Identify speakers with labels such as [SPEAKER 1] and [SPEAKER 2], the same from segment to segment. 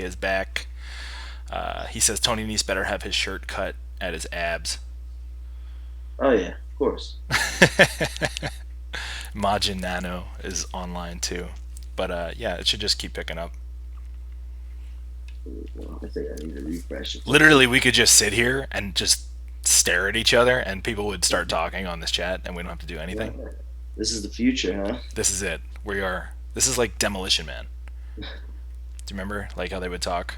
[SPEAKER 1] is back. He says Tony Nese better have his shirt cut at his abs.
[SPEAKER 2] Oh yeah, of course.
[SPEAKER 1] Majin Nano is online too. But yeah, it should just keep picking up.
[SPEAKER 2] Well, I think I need to refresh it for a
[SPEAKER 1] Literally,
[SPEAKER 2] second.
[SPEAKER 1] we could just sit here and just stare at each other, and people would start talking on this chat, and we don't have to do anything.
[SPEAKER 2] Yeah. This is the future, huh?
[SPEAKER 1] This is it. We are. This is like Demolition Man. Do you remember like how they would talk?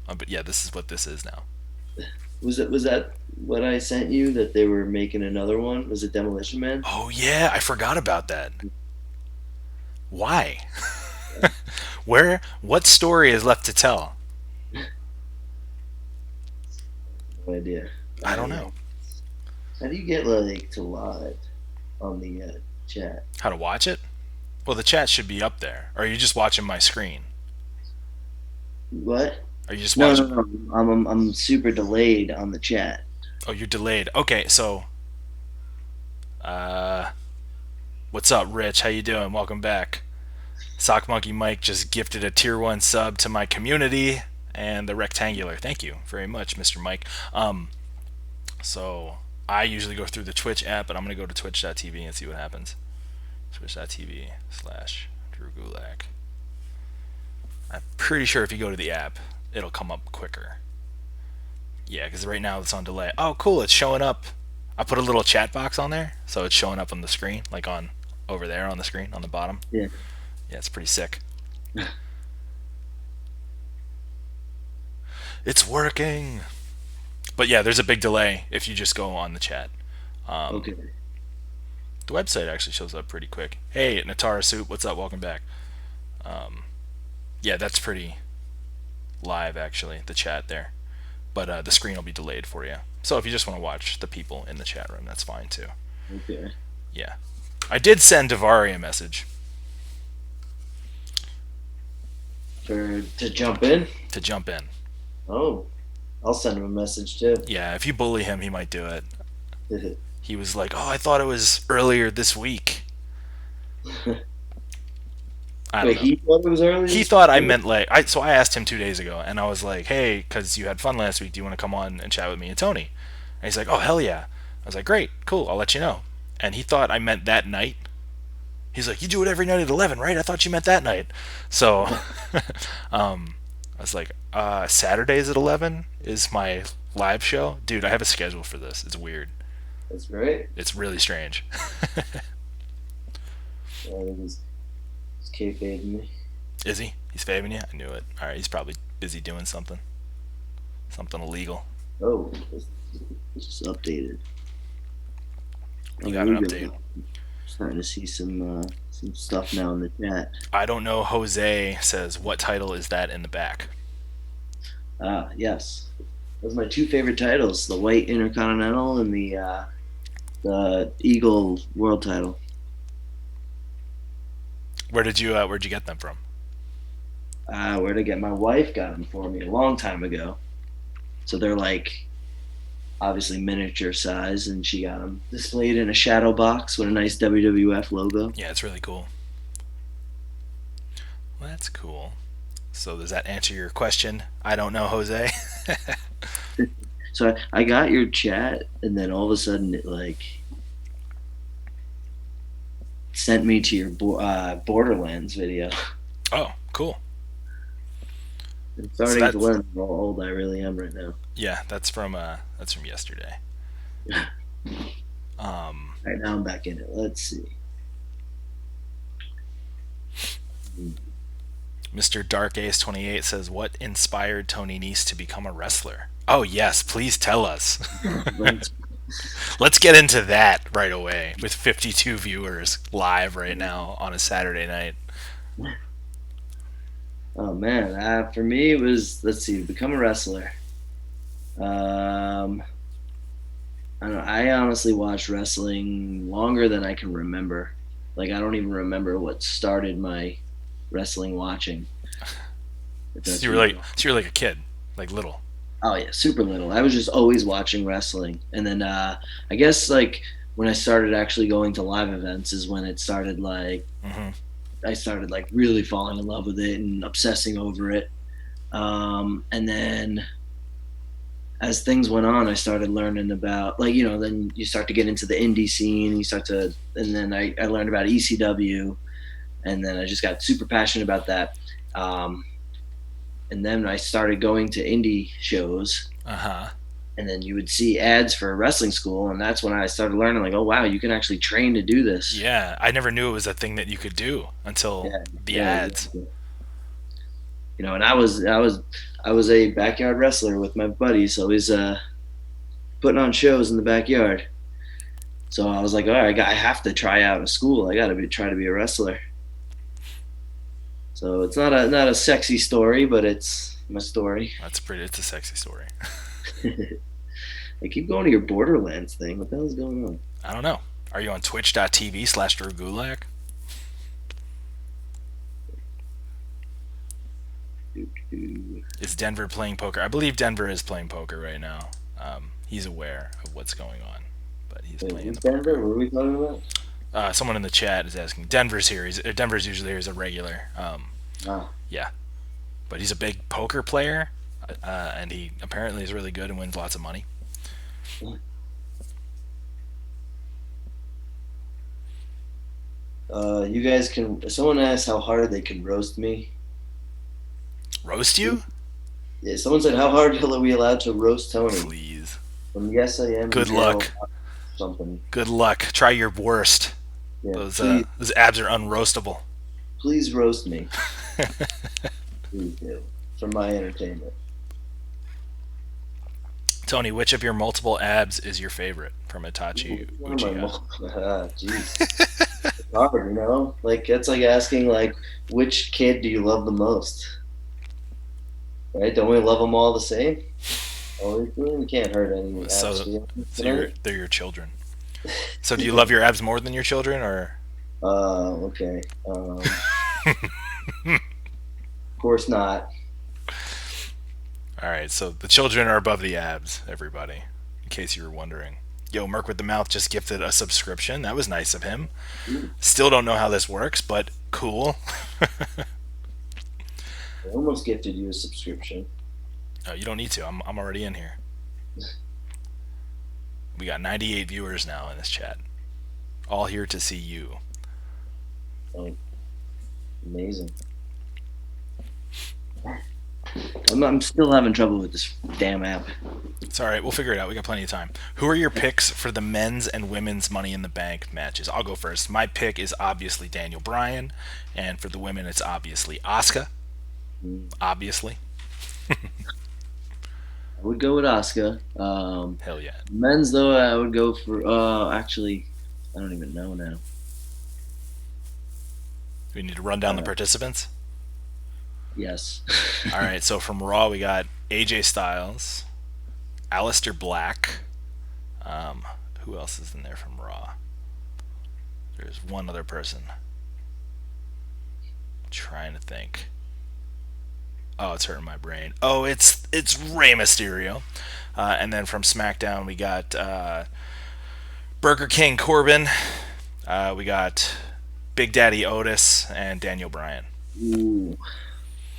[SPEAKER 1] But yeah, this is what this is now.
[SPEAKER 2] Was that what I sent you that they were making another one? Was it Demolition Man?
[SPEAKER 1] Oh yeah, I forgot about that. Why? Where? What story is left to tell?
[SPEAKER 2] No idea.
[SPEAKER 1] I don't know.
[SPEAKER 2] How do you get like to live on the chat?
[SPEAKER 1] How to watch it? Well, the chat should be up there. Or are you just watching my screen?
[SPEAKER 2] What?
[SPEAKER 1] Are you just
[SPEAKER 2] No, no,
[SPEAKER 1] watching?
[SPEAKER 2] no. I'm super delayed on the chat.
[SPEAKER 1] Oh, you're delayed. Okay, so uh, what's up, Rich? How you doing? Welcome back. Sock Monkey Mike just gifted a tier one sub to my community and the rectangular. Thank you very much, Mr. Mike. So I usually go through the Twitch app, but I'm gonna go to twitch.tv and see what happens. Twitch.tv/Drew Gulak. I'm pretty sure if you go to the app, it'll come up quicker. Yeah, because right now it's on delay. Oh, cool! It's showing up. I put a little chat box on there, so it's showing up on the screen, like on over there on the screen on the bottom.
[SPEAKER 2] Yeah.
[SPEAKER 1] Yeah, it's pretty sick. It's working. But yeah, there's a big delay if you just go on the chat.
[SPEAKER 2] Okay.
[SPEAKER 1] The website actually shows up pretty quick. Hey, Natara Soup, what's up? Welcome back. Yeah, that's pretty live actually, the chat there. But the screen will be delayed for you. So if you just want to watch the people in the chat room, that's fine too.
[SPEAKER 2] Okay.
[SPEAKER 1] Yeah. I did send Davari a message
[SPEAKER 2] For to jump in.
[SPEAKER 1] to jump in.
[SPEAKER 2] Oh, I'll send him a message too.
[SPEAKER 1] Yeah, if you bully him, he might do it. He was like, "Oh, I thought it was earlier this week." I don't
[SPEAKER 2] Wait,
[SPEAKER 1] know.
[SPEAKER 2] he thought it was early
[SPEAKER 1] He
[SPEAKER 2] this
[SPEAKER 1] thought I
[SPEAKER 2] week?
[SPEAKER 1] meant like so I asked him 2 days ago, and I was like, "Hey, because you had fun last week, do you want to come on and chat with me and Tony?" And he's like, "Oh hell yeah!" I was like, "Great, cool, I'll let you know." And he thought I meant that night. He's like, "You do it every night at 11, right? I thought you meant that night." So, I was like, "Saturdays at 11 is my live show, dude. I have a schedule for this. It's weird.
[SPEAKER 2] That's great.
[SPEAKER 1] It's really strange."
[SPEAKER 2] Yeah, he's kayfabing me.
[SPEAKER 1] Is he? He's faving you? I knew it. All right, he's probably busy doing something illegal.
[SPEAKER 2] Oh, it's just updated.
[SPEAKER 1] You
[SPEAKER 2] Oh,
[SPEAKER 1] got
[SPEAKER 2] there
[SPEAKER 1] an
[SPEAKER 2] we
[SPEAKER 1] update.
[SPEAKER 2] go. Starting to see some stuff now in the chat.
[SPEAKER 1] I don't know. Jose says, "What title is that in the back?"
[SPEAKER 2] Ah, yes. Those are my two favorite titles: the White Intercontinental and the Eagle World Title.
[SPEAKER 1] Where'd you get them from?
[SPEAKER 2] Where'd I get? My wife got them for me a long time ago. So they're like obviously miniature size, and she got them displayed in a shadow box with a nice WWF logo.
[SPEAKER 1] Yeah, it's really cool. Well, that's cool. So does that answer your question? I don't know, Jose.
[SPEAKER 2] So I got your chat, and then all of a sudden it like sent me to your Borderlands video.
[SPEAKER 1] Oh, cool.
[SPEAKER 2] I'm
[SPEAKER 1] So
[SPEAKER 2] starting to
[SPEAKER 1] that's
[SPEAKER 2] learn how old I really am right now.
[SPEAKER 1] yeah, that's from yesterday. Um,
[SPEAKER 2] Right now I'm back in it. Let's see.
[SPEAKER 1] Mr. Dark Ace 28 says, "What inspired Tony Nese to become a wrestler?" Oh yes, please tell us.
[SPEAKER 2] Let's,
[SPEAKER 1] Let's get into that right away with 52 viewers live right now on a Saturday night.
[SPEAKER 2] oh man, for me it was let's see, become a wrestler. Um, I don't know. I honestly watched wrestling longer than I can remember. Like I don't even remember what started my wrestling watching. If
[SPEAKER 1] So
[SPEAKER 2] that's
[SPEAKER 1] you were
[SPEAKER 2] what you
[SPEAKER 1] like,
[SPEAKER 2] know.
[SPEAKER 1] so you were like a kid, like little.
[SPEAKER 2] Oh yeah, super little. I was just always watching wrestling, and then I guess like when I started actually going to live events is when it started like
[SPEAKER 1] Hmm.
[SPEAKER 2] I started like really falling in love with it and obsessing over it. And then as things went on, I started learning about like then you start to get into the indie scene. And then I learned about ECW, and then I just got super passionate about that. Um, and then I started going to indie shows,
[SPEAKER 1] Uh huh.
[SPEAKER 2] and then you would see ads for wrestling school, and that's when I started learning like, oh wow, you can actually train to do this.
[SPEAKER 1] Yeah, I never knew it was a thing that you could do until
[SPEAKER 2] Yeah,
[SPEAKER 1] the
[SPEAKER 2] yeah,
[SPEAKER 1] ads.
[SPEAKER 2] exactly. And I was a backyard wrestler with my buddies, so he's putting on shows in the backyard. So I was like, all right, I have to try out in school. I got to try to be a wrestler. So it's not a sexy story, but it's my story.
[SPEAKER 1] That's pretty. It's a sexy story.
[SPEAKER 2] I keep going to your Borderlands thing. What the hell is going on?
[SPEAKER 1] I don't know. Are you on twitch.tv/Drew Gulak? Is Denver playing poker? I believe Denver is playing poker right now. He's aware of what's going on, but he's
[SPEAKER 2] Wait,
[SPEAKER 1] playing
[SPEAKER 2] who's
[SPEAKER 1] the
[SPEAKER 2] Denver?
[SPEAKER 1] poker.
[SPEAKER 2] What are we talking about?
[SPEAKER 1] Someone in the chat is asking. Denver's here. Denver's usually here as a regular.
[SPEAKER 2] Ah,
[SPEAKER 1] Yeah, but he's a big poker player, and he apparently is really good and wins lots of money.
[SPEAKER 2] you guys can. Someone asked how hard they can roast me.
[SPEAKER 1] Roast you?
[SPEAKER 2] Yeah, someone said how hard are we allowed to roast Tony?
[SPEAKER 1] Please.
[SPEAKER 2] From yes I am to
[SPEAKER 1] Good
[SPEAKER 2] hell
[SPEAKER 1] luck.
[SPEAKER 2] something.
[SPEAKER 1] Good luck. Try your worst.
[SPEAKER 2] Yeah,
[SPEAKER 1] Those abs are unroastable.
[SPEAKER 2] please roast me. Please do for my entertainment.
[SPEAKER 1] Tony, which of your multiple abs is your favorite? From Itachi
[SPEAKER 2] One of my
[SPEAKER 1] Uchiha.
[SPEAKER 2] jeez, it's hard, Like it's like asking like which kid do you love the most? Right? Don't we love them all the same? Oh, we can't hurt any abs.
[SPEAKER 1] So, they're your children. So do you love your abs more than your children, or?
[SPEAKER 2] Okay. Of course not.
[SPEAKER 1] All right, so the children are above the abs, everybody, in case you were wondering. Yo, Merc with the Mouth just gifted a subscription. That was nice of him. Still don't know how this works, but cool.
[SPEAKER 2] I almost gifted you a subscription.
[SPEAKER 1] Oh, you don't need to. I'm already in here. We got 98 viewers now in this chat. All here to see you.
[SPEAKER 2] Oh, amazing. I'm still having trouble with this damn app.
[SPEAKER 1] It's all right. We'll figure it out. We got plenty of time. Who are your picks for the men's and women's Money in the Bank matches? I'll go first. My pick is obviously Daniel Bryan, and for the women, it's obviously Asuka.
[SPEAKER 2] Mm.
[SPEAKER 1] Obviously.
[SPEAKER 2] I would go with Asuka.
[SPEAKER 1] Hell yeah.
[SPEAKER 2] Men's though, I would go for. Actually, I don't even know now.
[SPEAKER 1] We need to run down the
[SPEAKER 2] Uh,
[SPEAKER 1] participants.
[SPEAKER 2] yes.
[SPEAKER 1] All right. So from Raw, we got AJ Styles, Aleister Black. Um, who else is in there from Raw? There's one other person. I'm trying to think. Oh, it's hurting my brain. Oh, it's Rey Mysterio. And then from SmackDown, we got Burger King Corbin. We got Big Daddy Otis and Daniel Bryan.
[SPEAKER 2] Ooh.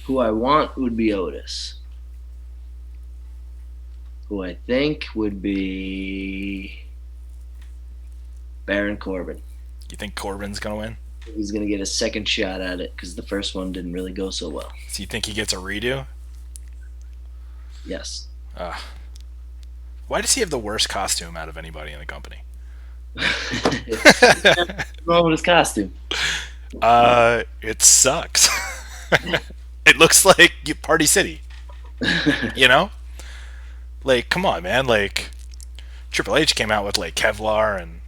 [SPEAKER 2] Who I want would be Otis. Who I think would be Baron Corbin.
[SPEAKER 1] You think Corbin's gonna win?
[SPEAKER 2] He's gonna get a second shot at it because the first one didn't really go so well.
[SPEAKER 1] So you think he gets a redo?
[SPEAKER 2] Yes.
[SPEAKER 1] Uh, why does he have the worst costume out of anybody in the company?
[SPEAKER 2] What's wrong with his costume?
[SPEAKER 1] It sucks. It looks like Party City. You know? Like, come on, man. Like, Triple H came out with like Kevlar and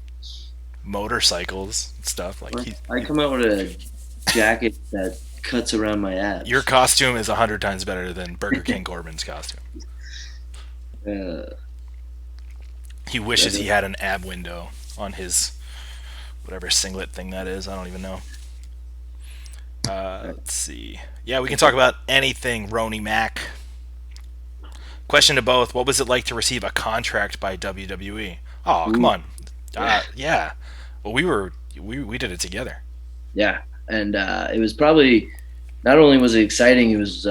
[SPEAKER 1] motorcycles and stuff. Like,
[SPEAKER 2] I come out with a jacket that cuts around my abs.
[SPEAKER 1] your costume is 100 times better than Burger King Corbin's costume.
[SPEAKER 2] Uh,
[SPEAKER 1] He wishes he had an ab window on his whatever singlet thing that is. I don't even know. Let's see. Yeah, we can talk about anything, Roni Mac. Question to both: what was it like to receive a contract by WWE? Oh, come on. Yeah. Well, we did it together.
[SPEAKER 2] yeah, and it was probably Not only was it exciting, it was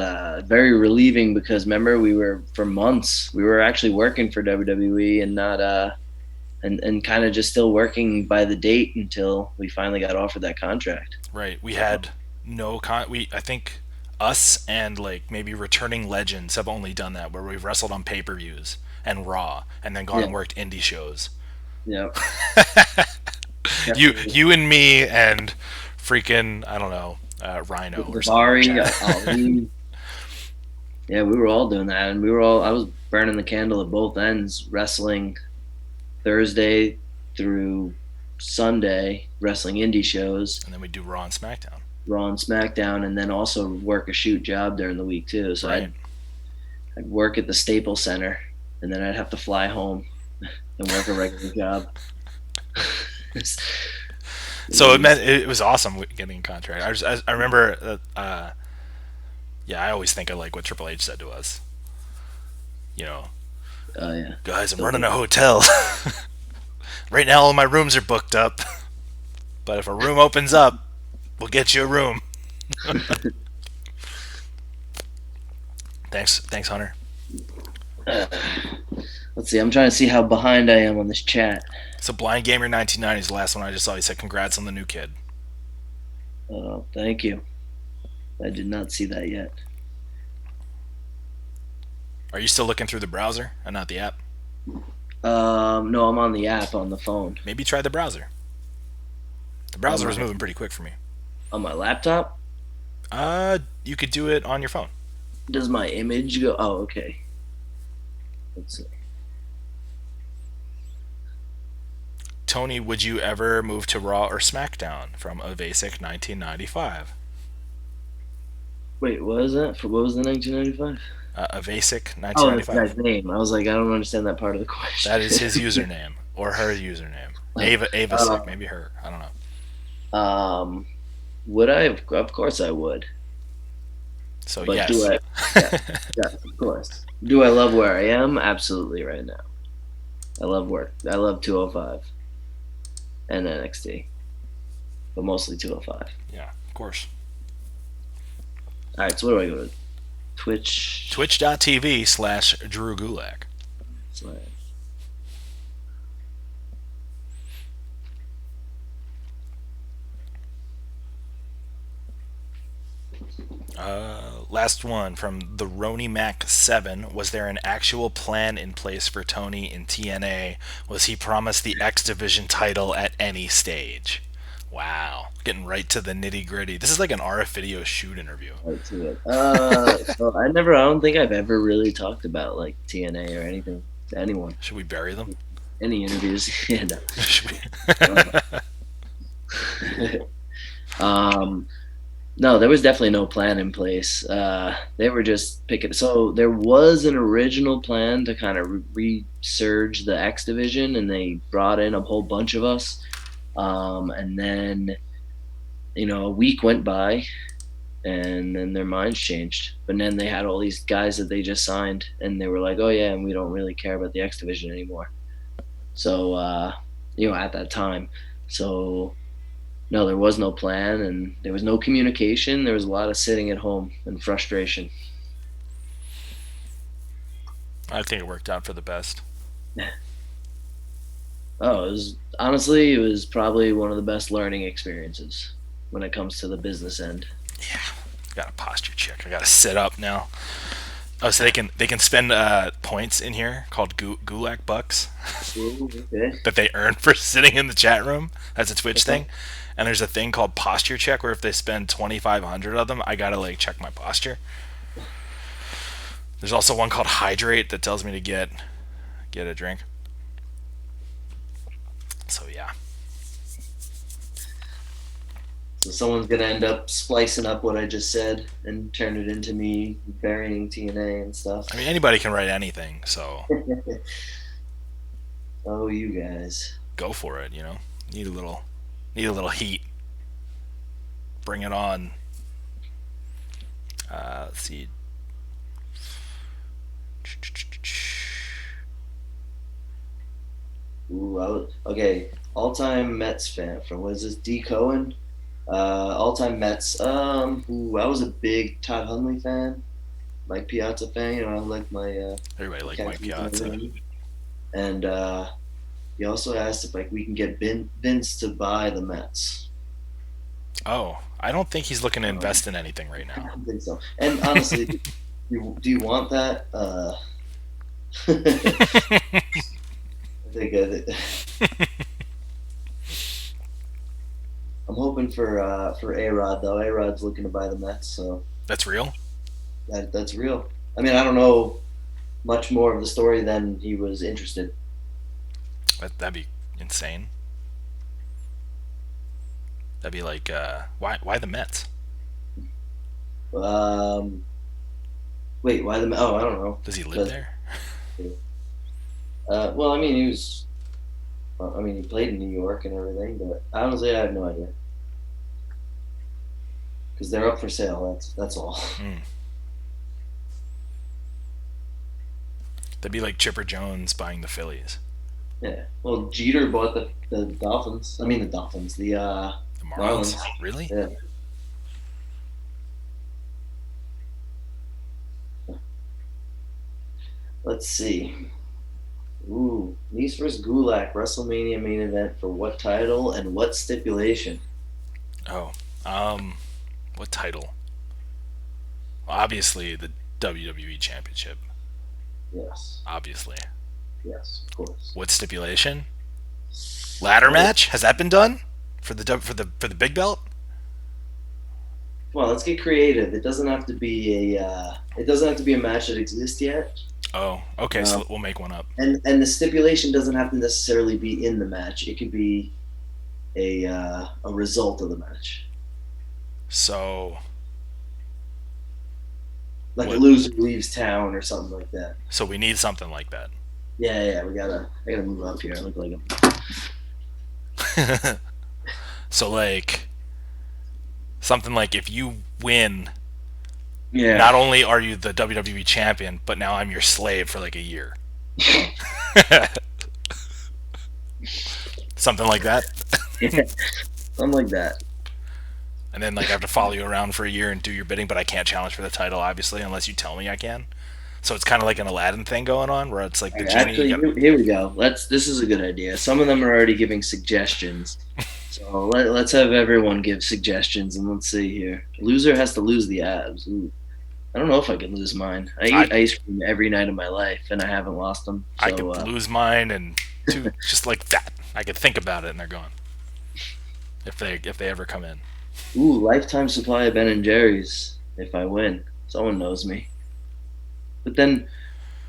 [SPEAKER 2] very relieving because remember we were for months we were actually working for WWE and not and kind of just still working by the date until we finally got offered that contract.
[SPEAKER 1] Right. We
[SPEAKER 2] So
[SPEAKER 1] had no we I think us and like maybe returning legends have only done that where we've wrestled on pay-per-views and Raw and then gone
[SPEAKER 2] yeah,
[SPEAKER 1] and worked indie shows.
[SPEAKER 2] yeah,
[SPEAKER 1] You and me and freaking I don't know, Rhino or something like
[SPEAKER 2] Davari,
[SPEAKER 1] that.
[SPEAKER 2] Ali. Yeah, we were all doing that, and we were all. I was burning the candle at both ends, wrestling Thursday through Sunday, wrestling indie shows,
[SPEAKER 1] And then we do Raw and SmackDown.
[SPEAKER 2] Raw and SmackDown, and then also work a shoot job during the week too. So
[SPEAKER 1] Right.
[SPEAKER 2] I'd work at the Staples Center, and then I'd have to fly home and work a regular job.
[SPEAKER 1] So it meant it was awesome getting a contract. I remember yeah, I always think of like what Triple H said to us. You know,
[SPEAKER 2] Oh yeah,
[SPEAKER 1] guys, I'm running a hotel. Right now all my rooms are booked up. But if a room opens up, we'll get you a room. Thanks, Hunter.
[SPEAKER 2] uh, let's see. I'm trying to see how behind I am on this chat.
[SPEAKER 1] So Blind Gamer 1990 is the last one I just saw. He said, "Congrats on the new kid."
[SPEAKER 2] Oh, thank you. I did not see that yet.
[SPEAKER 1] Are you still looking through the browser and not the app?
[SPEAKER 2] No, I'm on the app on the phone.
[SPEAKER 1] Maybe try the browser. The
[SPEAKER 2] On
[SPEAKER 1] browser was
[SPEAKER 2] my
[SPEAKER 1] moving pretty quick for me.
[SPEAKER 2] on my laptop.
[SPEAKER 1] You could do it on your phone.
[SPEAKER 2] Does my image go? Oh, okay. Let's see.
[SPEAKER 1] Tony, would you ever move to Raw or SmackDown from Avasic 1995?
[SPEAKER 2] Wait, what was that? For what was the 1995?
[SPEAKER 1] Avasic
[SPEAKER 2] Oh, that's the
[SPEAKER 1] 1995.
[SPEAKER 2] guy's name. I was like, I don't understand that part of the
[SPEAKER 1] That is
[SPEAKER 2] question.
[SPEAKER 1] his username or her username. Ava
[SPEAKER 2] uh,
[SPEAKER 1] Sick, maybe her. I don't know.
[SPEAKER 2] um, would I? Of course I would.
[SPEAKER 1] So
[SPEAKER 2] But do
[SPEAKER 1] yes.
[SPEAKER 2] I? Yeah, yes, of course. Do I love where I am? Absolutely, right now. I love work. I love 205 and NXT, but mostly 205.
[SPEAKER 1] Yeah, of course.
[SPEAKER 2] All right, so what do I go to? Twitch.
[SPEAKER 1] Twitch.tv/Drew Gulak. Last one from the Roni Mac 7. Was there an actual plan in place for Tony in TNA? Was he promised the X Division title at any stage? Wow. Getting right to the nitty gritty. This is like an RF video shoot interview.
[SPEAKER 2] Right to it. So I don't think I've ever really talked about like TNA or anything to anyone.
[SPEAKER 1] Should we bury them?
[SPEAKER 2] Any interviews? Yeah, no.
[SPEAKER 1] Should we?
[SPEAKER 2] um, no, there was definitely no plan in place. They were just picking. So there was an original plan to kind of resurge the X division, and they brought in a whole bunch of us. And then, a week went by, and then their minds changed. But then they had all these guys that they just signed, and they were like, "Oh yeah, and we don't really care about the X division anymore." So, at that time, so no, there was no plan, and there was no communication. There was a lot of sitting at home and frustration.
[SPEAKER 1] I think it worked out for the best.
[SPEAKER 2] Oh, it was probably one of the best learning experiences when it comes to the business end.
[SPEAKER 1] Yeah. Got a posture check. I got to sit up now. Oh, so they can spend points in here called Gulak bucks
[SPEAKER 2] Ooh, okay.
[SPEAKER 1] that they earn for sitting in the chat room. That's a Twitch thing. And there's a thing called posture check where if they spend 2,500 of them, I gotta like check my posture. There's also one called hydrate that tells me to get a drink. So yeah.
[SPEAKER 2] So someone's gonna end up splicing up what I just said and turn it into me burying TNA and stuff.
[SPEAKER 1] I mean anybody can write anything, so
[SPEAKER 2] Oh, you guys.
[SPEAKER 1] go for it. Need a little heat. Bring it on. Let's see.
[SPEAKER 2] Ooh, okay. All-time Mets fan from what is this? D. Cohen. All-time Mets. I was a big Todd Hundley fan, Mike Piazza fan. I like
[SPEAKER 1] Everybody
[SPEAKER 2] my
[SPEAKER 1] like Mike
[SPEAKER 2] khakis and
[SPEAKER 1] Piazza.
[SPEAKER 2] everything. And he also asked if we can get Vince to buy the Mets.
[SPEAKER 1] Oh, I don't think he's looking to
[SPEAKER 2] Um,
[SPEAKER 1] invest in anything right
[SPEAKER 2] I
[SPEAKER 1] now.
[SPEAKER 2] don't think so. And honestly, do you want that? I think I'm hoping for A Rod though. A Rod's looking to buy the Mets, so
[SPEAKER 1] That's real.
[SPEAKER 2] that's real. I mean, I don't know much more of the story than he was interested.
[SPEAKER 1] That'd be insane. That'd be like, why the Mets?
[SPEAKER 2] Um, Wait, why the? Oh, I don't know.
[SPEAKER 1] Does he live
[SPEAKER 2] Because
[SPEAKER 1] there?
[SPEAKER 2] well, I mean, he was. I mean, he played in New York and everything, but honestly, I have no idea because they're up for sale. That's all.
[SPEAKER 1] Mm. That'd be like Chipper Jones buying the Phillies.
[SPEAKER 2] Yeah. Well, Jeter bought the Dolphins. I mean, the Dolphins. The
[SPEAKER 1] The
[SPEAKER 2] Marlins.
[SPEAKER 1] Marlins? Really?
[SPEAKER 2] Yeah. Let's see. Ooh, Nese versus Gulak WrestleMania main event for what title and what stipulation?
[SPEAKER 1] Oh, um, what title? Well, obviously the WWE Championship.
[SPEAKER 2] Yes.
[SPEAKER 1] Obviously.
[SPEAKER 2] Yes, of course.
[SPEAKER 1] What stipulation? Ladder
[SPEAKER 2] Well,
[SPEAKER 1] match? Has that been done for the big belt?
[SPEAKER 2] well, let's get creative. It doesn't have to be a. It doesn't have to be a match that exists yet.
[SPEAKER 1] Oh, okay.
[SPEAKER 2] Um,
[SPEAKER 1] So we'll make one up.
[SPEAKER 2] and the stipulation doesn't have to necessarily be in the match. It could be a result of the match,
[SPEAKER 1] So
[SPEAKER 2] like a
[SPEAKER 1] what?
[SPEAKER 2] loser leaves town or something like that.
[SPEAKER 1] So we need something like that.
[SPEAKER 2] Yeah, yeah. I gotta move up here. I look like a.
[SPEAKER 1] So like something like if you win,
[SPEAKER 2] Yeah.
[SPEAKER 1] not only are you the WWE champion, but now I'm your slave for like a year. Something like that.
[SPEAKER 2] Yeah, something like that.
[SPEAKER 1] And then like I have to follow you around for a year and do your bidding, but I can't challenge for the title obviously unless you tell me I can. So it's kind of like an Aladdin thing going on where it's like the
[SPEAKER 2] Okay,
[SPEAKER 1] genie. You
[SPEAKER 2] actually,
[SPEAKER 1] got
[SPEAKER 2] here we go. This is a good idea. Some of them are already giving suggestions. So let's have everyone give suggestions and let's see here. Loser has to lose the abs. Ooh, I don't know if I can lose mine. I
[SPEAKER 1] I
[SPEAKER 2] eat ice cream every night of my life and I haven't lost them.
[SPEAKER 1] I
[SPEAKER 2] So,
[SPEAKER 1] could lose mine and two just like that. I could think about it and they're gone if they ever come in.
[SPEAKER 2] lifetime supply of Ben and Jerry's if I win. Someone knows me. But then,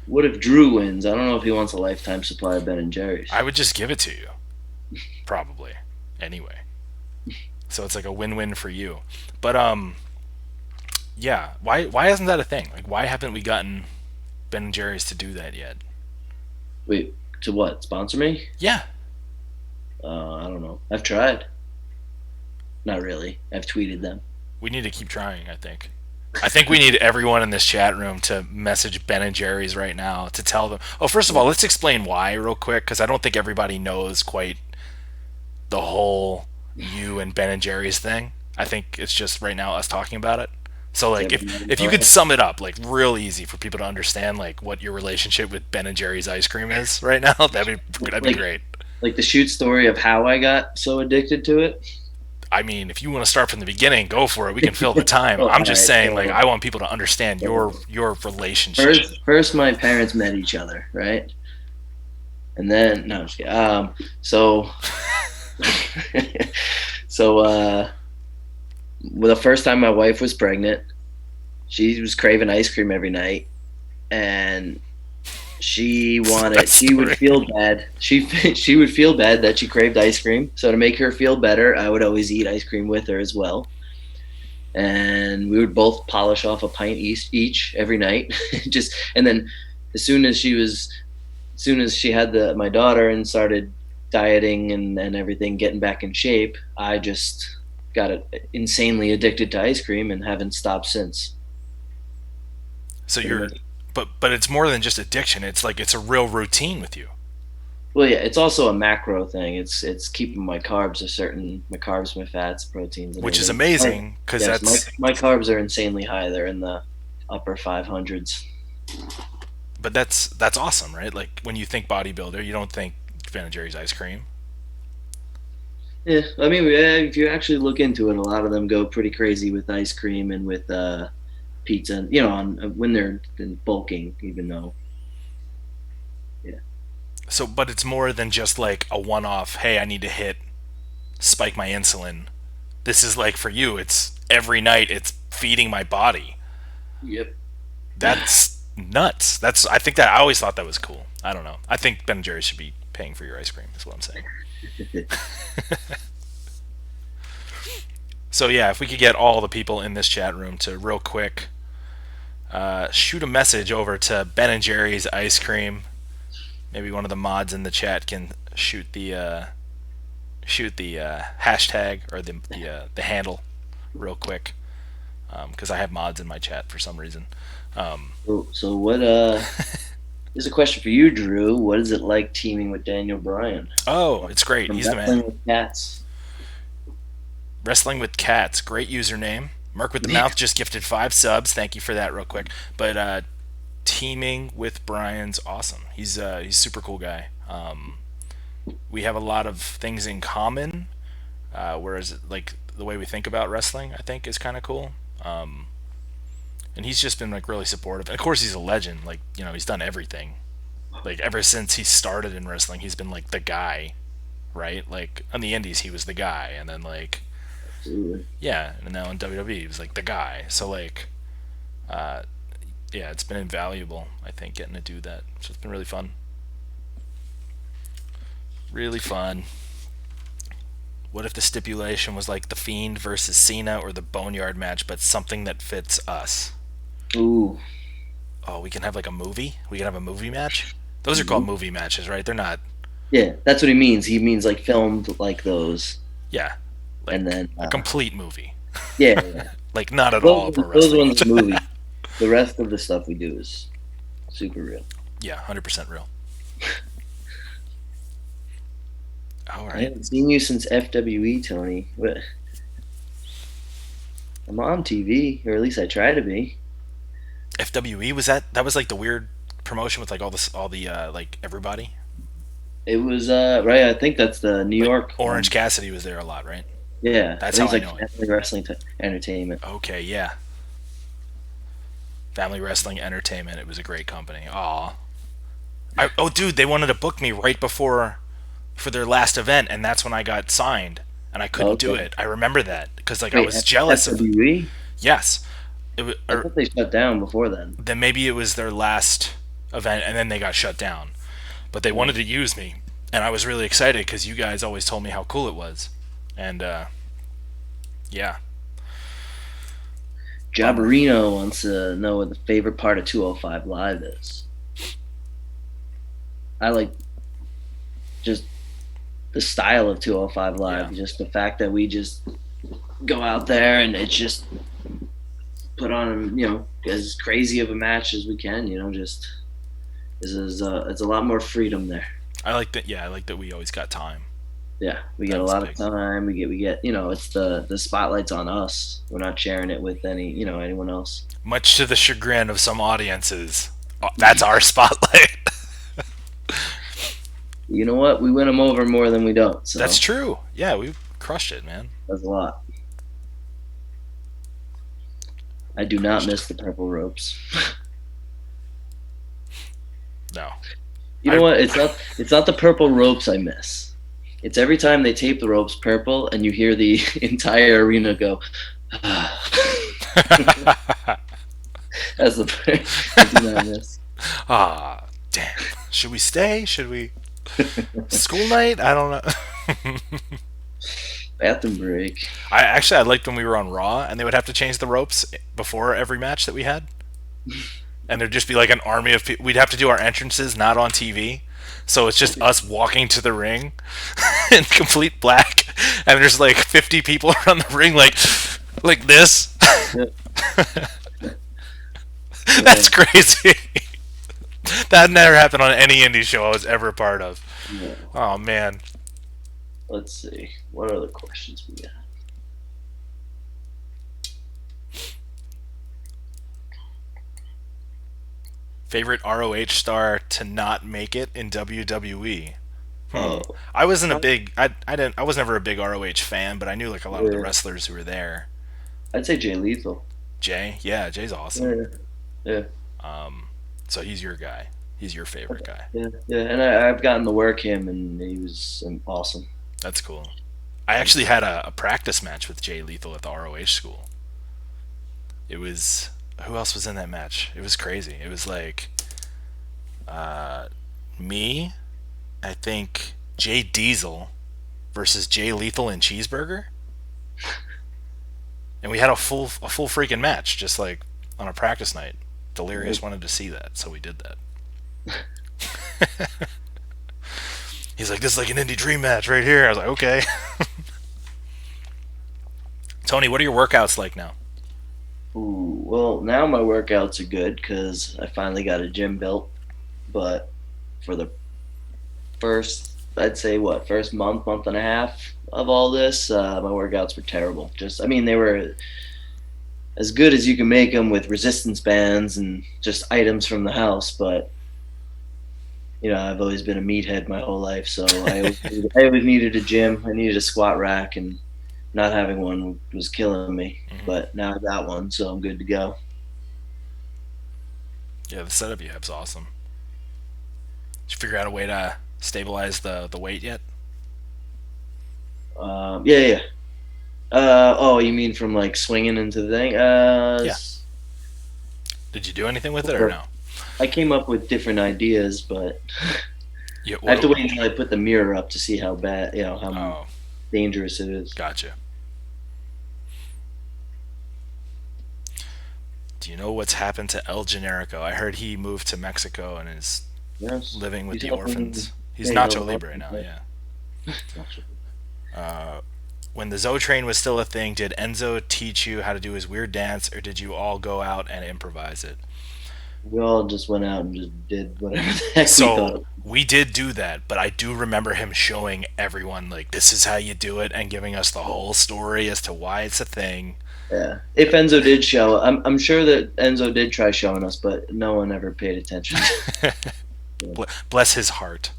[SPEAKER 2] what if Drew wins? I don't know if he wants a lifetime supply of Ben and Jerry's.
[SPEAKER 1] I would just give it to you probably anyway. So it's like a win-win for you. But yeah, why isn't that a thing? Like why haven't we gotten Ben and Jerry's to do that yet?
[SPEAKER 2] Wait, to what? Sponsor me?
[SPEAKER 1] Yeah,
[SPEAKER 2] I don't know. I've tried. Not really. I've tweeted them.
[SPEAKER 1] we need to keep trying, I think. I think we need everyone in this chat room to message Ben and Jerry's right now to tell them. Oh, first of all, let's explain why real quick because I don't think everybody knows quite the whole you and Ben and Jerry's thing. I think it's just right now us talking about it. So
[SPEAKER 2] Does
[SPEAKER 1] like
[SPEAKER 2] everyone
[SPEAKER 1] if you
[SPEAKER 2] know
[SPEAKER 1] could
[SPEAKER 2] it?
[SPEAKER 1] sum it up like real easy for people to understand like what your relationship with Ben and Jerry's ice cream is right now, that'd be
[SPEAKER 2] Like,
[SPEAKER 1] great.
[SPEAKER 2] like the shoot story of how I got so addicted to it.
[SPEAKER 1] I mean, if you want to start from the beginning, go for it. We can fill the time.
[SPEAKER 2] Oh,
[SPEAKER 1] I'm
[SPEAKER 2] all
[SPEAKER 1] just
[SPEAKER 2] right.
[SPEAKER 1] saying like I want people to understand your
[SPEAKER 2] So
[SPEAKER 1] relationship.
[SPEAKER 2] first, my parents met each other, right? And then no, I'm just kidding. So so the first time my wife was pregnant, she was craving ice cream every night, and
[SPEAKER 1] Best
[SPEAKER 2] she would
[SPEAKER 1] story.
[SPEAKER 2] feel bad. She would feel bad that she craved ice cream. So to make her feel better, I would always eat ice cream with her as well. And we would both polish off a pint each every night. Just and then as soon as she had my daughter and started dieting and everything, getting back in shape, I just got insanely addicted to ice cream and haven't stopped since.
[SPEAKER 1] So
[SPEAKER 2] Pretty
[SPEAKER 1] you're
[SPEAKER 2] much.
[SPEAKER 1] but it's more than just addiction. It's like it's a real routine with you.
[SPEAKER 2] Well, yeah, it's also a macro thing. It's keeping my carbs a certain my carbs, my fats, proteins, and
[SPEAKER 1] which is
[SPEAKER 2] everything.
[SPEAKER 1] amazing because
[SPEAKER 2] Yes,
[SPEAKER 1] that's.
[SPEAKER 2] my carbs are insanely high. They're in the upper 500s.
[SPEAKER 1] But that's awesome, right? Like when you think bodybuilder, you don't think Ben and Jerry's ice cream.
[SPEAKER 2] Yeah, I mean, yeah, if you actually look into it, a lot of them go pretty crazy with ice cream and with pizza. You know, when they're bulking, even though, yeah,
[SPEAKER 1] So, but it's more than just like a one-off. Hey, I need to spike my insulin. This is like for you. It's every night. It's feeding my body.
[SPEAKER 2] yep.
[SPEAKER 1] That's nuts. That's I think that I always thought that was cool. I don't know. I think Ben and Jerry's should be paying for your ice cream. Is what I'm saying. So yeah, if we could get all the people in this chat room to real quick shoot a message over to Ben and Jerry's ice cream. Maybe one of the mods in the chat can shoot the hashtag or the handle real quick because I have mods in my chat for some reason.
[SPEAKER 2] So what? Here's a question for you, Drew. What is it like teaming with Daniel Bryan
[SPEAKER 1] Oh, it's great.
[SPEAKER 2] from
[SPEAKER 1] He's the
[SPEAKER 2] Wrestling
[SPEAKER 1] man.
[SPEAKER 2] with Cats?
[SPEAKER 1] Wrestling with Cats, great username. Merc with the
[SPEAKER 2] Yeah.
[SPEAKER 1] Mouth just gifted 5 subs. Thank you for that, real quick. But teaming with Brian's awesome. He's a super cool guy. We have a lot of things in common. Whereas like the way we think about wrestling, I think is kind of cool. And he's just been like really supportive. And of course, he's a legend. Like he's done everything. Like ever since he started in wrestling, he's been like the guy, right? Like on the Indies, he was the guy, and then like
[SPEAKER 2] Absolutely.
[SPEAKER 1] yeah, and now in WWE, he was like the guy. So like, uh, yeah, it's been invaluable. I think getting to do that. So it's been really fun. Really fun. What if the stipulation was like the Fiend versus Cena or the Boneyard match, but something that fits us?
[SPEAKER 2] Ooh.
[SPEAKER 1] Oh, we can have like a movie. We can have a movie match. Those are called movie matches, right? They're not.
[SPEAKER 2] Yeah, that's what he means. He means like filmed like those,
[SPEAKER 1] Yeah,
[SPEAKER 2] and
[SPEAKER 1] like
[SPEAKER 2] then
[SPEAKER 1] a complete movie.
[SPEAKER 2] yeah, yeah.
[SPEAKER 1] Like not at all
[SPEAKER 2] Those,
[SPEAKER 1] a pro
[SPEAKER 2] those
[SPEAKER 1] wrestling
[SPEAKER 2] ones
[SPEAKER 1] match.
[SPEAKER 2] are movies. The rest of the stuff we do is super real.
[SPEAKER 1] Yeah, 100% real. All
[SPEAKER 2] I
[SPEAKER 1] right.
[SPEAKER 2] haven't seen you since FWE, Tony. What? I'm on TV, or at least I try to be.
[SPEAKER 1] FWE was that? That was like the weird promotion with like all the like everybody.
[SPEAKER 2] It was right. I think that's the New
[SPEAKER 1] Like
[SPEAKER 2] York one.
[SPEAKER 1] Orange Cassidy was there a lot, right?
[SPEAKER 2] Yeah, I
[SPEAKER 1] That's
[SPEAKER 2] think
[SPEAKER 1] how
[SPEAKER 2] it's
[SPEAKER 1] I
[SPEAKER 2] like
[SPEAKER 1] know it.
[SPEAKER 2] Family Wrestling Entertainment.
[SPEAKER 1] Okay, yeah. Family Wrestling Entertainment. It was a great company. Aw. Oh, dude, they wanted to book me right before for their last event, and that's when I got signed, and I couldn't do
[SPEAKER 2] Okay.
[SPEAKER 1] it. I remember that because like I
[SPEAKER 2] Wait,
[SPEAKER 1] was jealous of.
[SPEAKER 2] FWE?
[SPEAKER 1] Yes,
[SPEAKER 2] I thought they shut down before then.
[SPEAKER 1] then maybe it was their last event, and then they got shut down. But they wanted to use me, and I was really excited because you guys always told me how cool it was, and yeah, bummer.
[SPEAKER 2] Jabarino wants to know what the favorite part of 205 Live is. I like just the style of 205 Live,
[SPEAKER 1] Yeah.
[SPEAKER 2] just the fact that we just go out there and it's just put on, as crazy of a match as we can, just it's a lot more freedom there.
[SPEAKER 1] I like that. Yeah, I like that we always got time.
[SPEAKER 2] Yeah, we get
[SPEAKER 1] That
[SPEAKER 2] a
[SPEAKER 1] was
[SPEAKER 2] lot
[SPEAKER 1] big.
[SPEAKER 2] of time. We get, it's the spotlight's on us. We're not sharing it with anyone else.
[SPEAKER 1] Much to the chagrin of some audiences, that's our spotlight.
[SPEAKER 2] You know what? We win them over more than we don't. So
[SPEAKER 1] That's true. Yeah, we crushed it, man.
[SPEAKER 2] that's a lot. I do not miss the purple ropes.
[SPEAKER 1] No.
[SPEAKER 2] You know what? It's not the purple ropes I miss. It's every time they tape the ropes purple and you hear the entire arena go. That's the part I do not miss.
[SPEAKER 1] Ah, damn. Should we stay? Should we? School night? I don't know.
[SPEAKER 2] Bathroom break.
[SPEAKER 1] I liked when we were on Raw and they would have to change the ropes before every match that we had, and there'd just be like an army of people. We'd have to do our entrances not on TV, so it's just us walking to the ring in complete black, and there's like 50 people around the ring like this.
[SPEAKER 2] Yep.
[SPEAKER 1] That's crazy. That never happened on any indie show I was ever a part of.
[SPEAKER 2] No.
[SPEAKER 1] Oh man.
[SPEAKER 2] Let's see. What other questions we got?
[SPEAKER 1] Favorite ROH star to not make it in WWE?
[SPEAKER 2] Oh,
[SPEAKER 1] I wasn't a
[SPEAKER 2] probably,
[SPEAKER 1] big I was never a big ROH fan, but I knew like a lot of the
[SPEAKER 2] yeah.
[SPEAKER 1] wrestlers who were there.
[SPEAKER 2] I'd say Jay Lethal.
[SPEAKER 1] Jay, yeah, Jay's awesome.
[SPEAKER 2] Yeah, yeah,
[SPEAKER 1] So he's your guy. He's your favorite guy.
[SPEAKER 2] yeah, yeah. And I've gotten to work him, and he was awesome.
[SPEAKER 1] That's cool. I actually had a practice match with Jay Lethal at the ROH school. It was who else was in that match? It was crazy. It was like me, I think Jay Diesel versus Jay Lethal and Cheeseburger, and we had a full freaking match just like on a practice night. Delirious wanted to see that, so we did that. He's like, "This is like an indie dream match right here." I was like, "Okay." Tony, what are your workouts like now?
[SPEAKER 2] Ooh, well, now my workouts are good because I finally got a gym built. But for the I'd say first month and a half of all this, my workouts were terrible. Just, I mean, they were as good as you can make them with resistance bands and just items from the house. But I've always been a meathead my whole life, so I always needed a gym. I needed a squat rack, and not having one was killing me. But now I got one, so I'm good to go.
[SPEAKER 1] Yeah, the setup you have is awesome. Did you figure out a way to stabilize the weight yet?
[SPEAKER 2] Yeah, yeah. Oh, you mean from like swinging into the thing?
[SPEAKER 1] Yeah. Did you do anything with it or no?
[SPEAKER 2] I came up with different ideas, but
[SPEAKER 1] Yeah.
[SPEAKER 2] I have to wait until I put the mirror up to see how bad, how
[SPEAKER 1] Oh,
[SPEAKER 2] dangerous it is.
[SPEAKER 1] gotcha. Do you know what's happened to El Generico? I heard he moved to Mexico and is
[SPEAKER 2] Yes,
[SPEAKER 1] living with
[SPEAKER 2] he's
[SPEAKER 1] the
[SPEAKER 2] helping.
[SPEAKER 1] orphans. He's
[SPEAKER 2] Yeah,
[SPEAKER 1] Nacho Libre now, yeah.
[SPEAKER 2] Gotcha.
[SPEAKER 1] When the Zo Train was still a thing, did Enzo teach you how to do his weird dance, or did you all go out and improvise it?
[SPEAKER 2] We all just went out and just did whatever the heck we
[SPEAKER 1] So
[SPEAKER 2] thought.
[SPEAKER 1] we did do that, but I do remember him showing everyone like this is how you do it and giving us the whole story as to why it's a thing.
[SPEAKER 2] Yeah, if Enzo did show, I'm sure that Enzo did try showing us, but no one ever paid attention.
[SPEAKER 1] Bless his heart.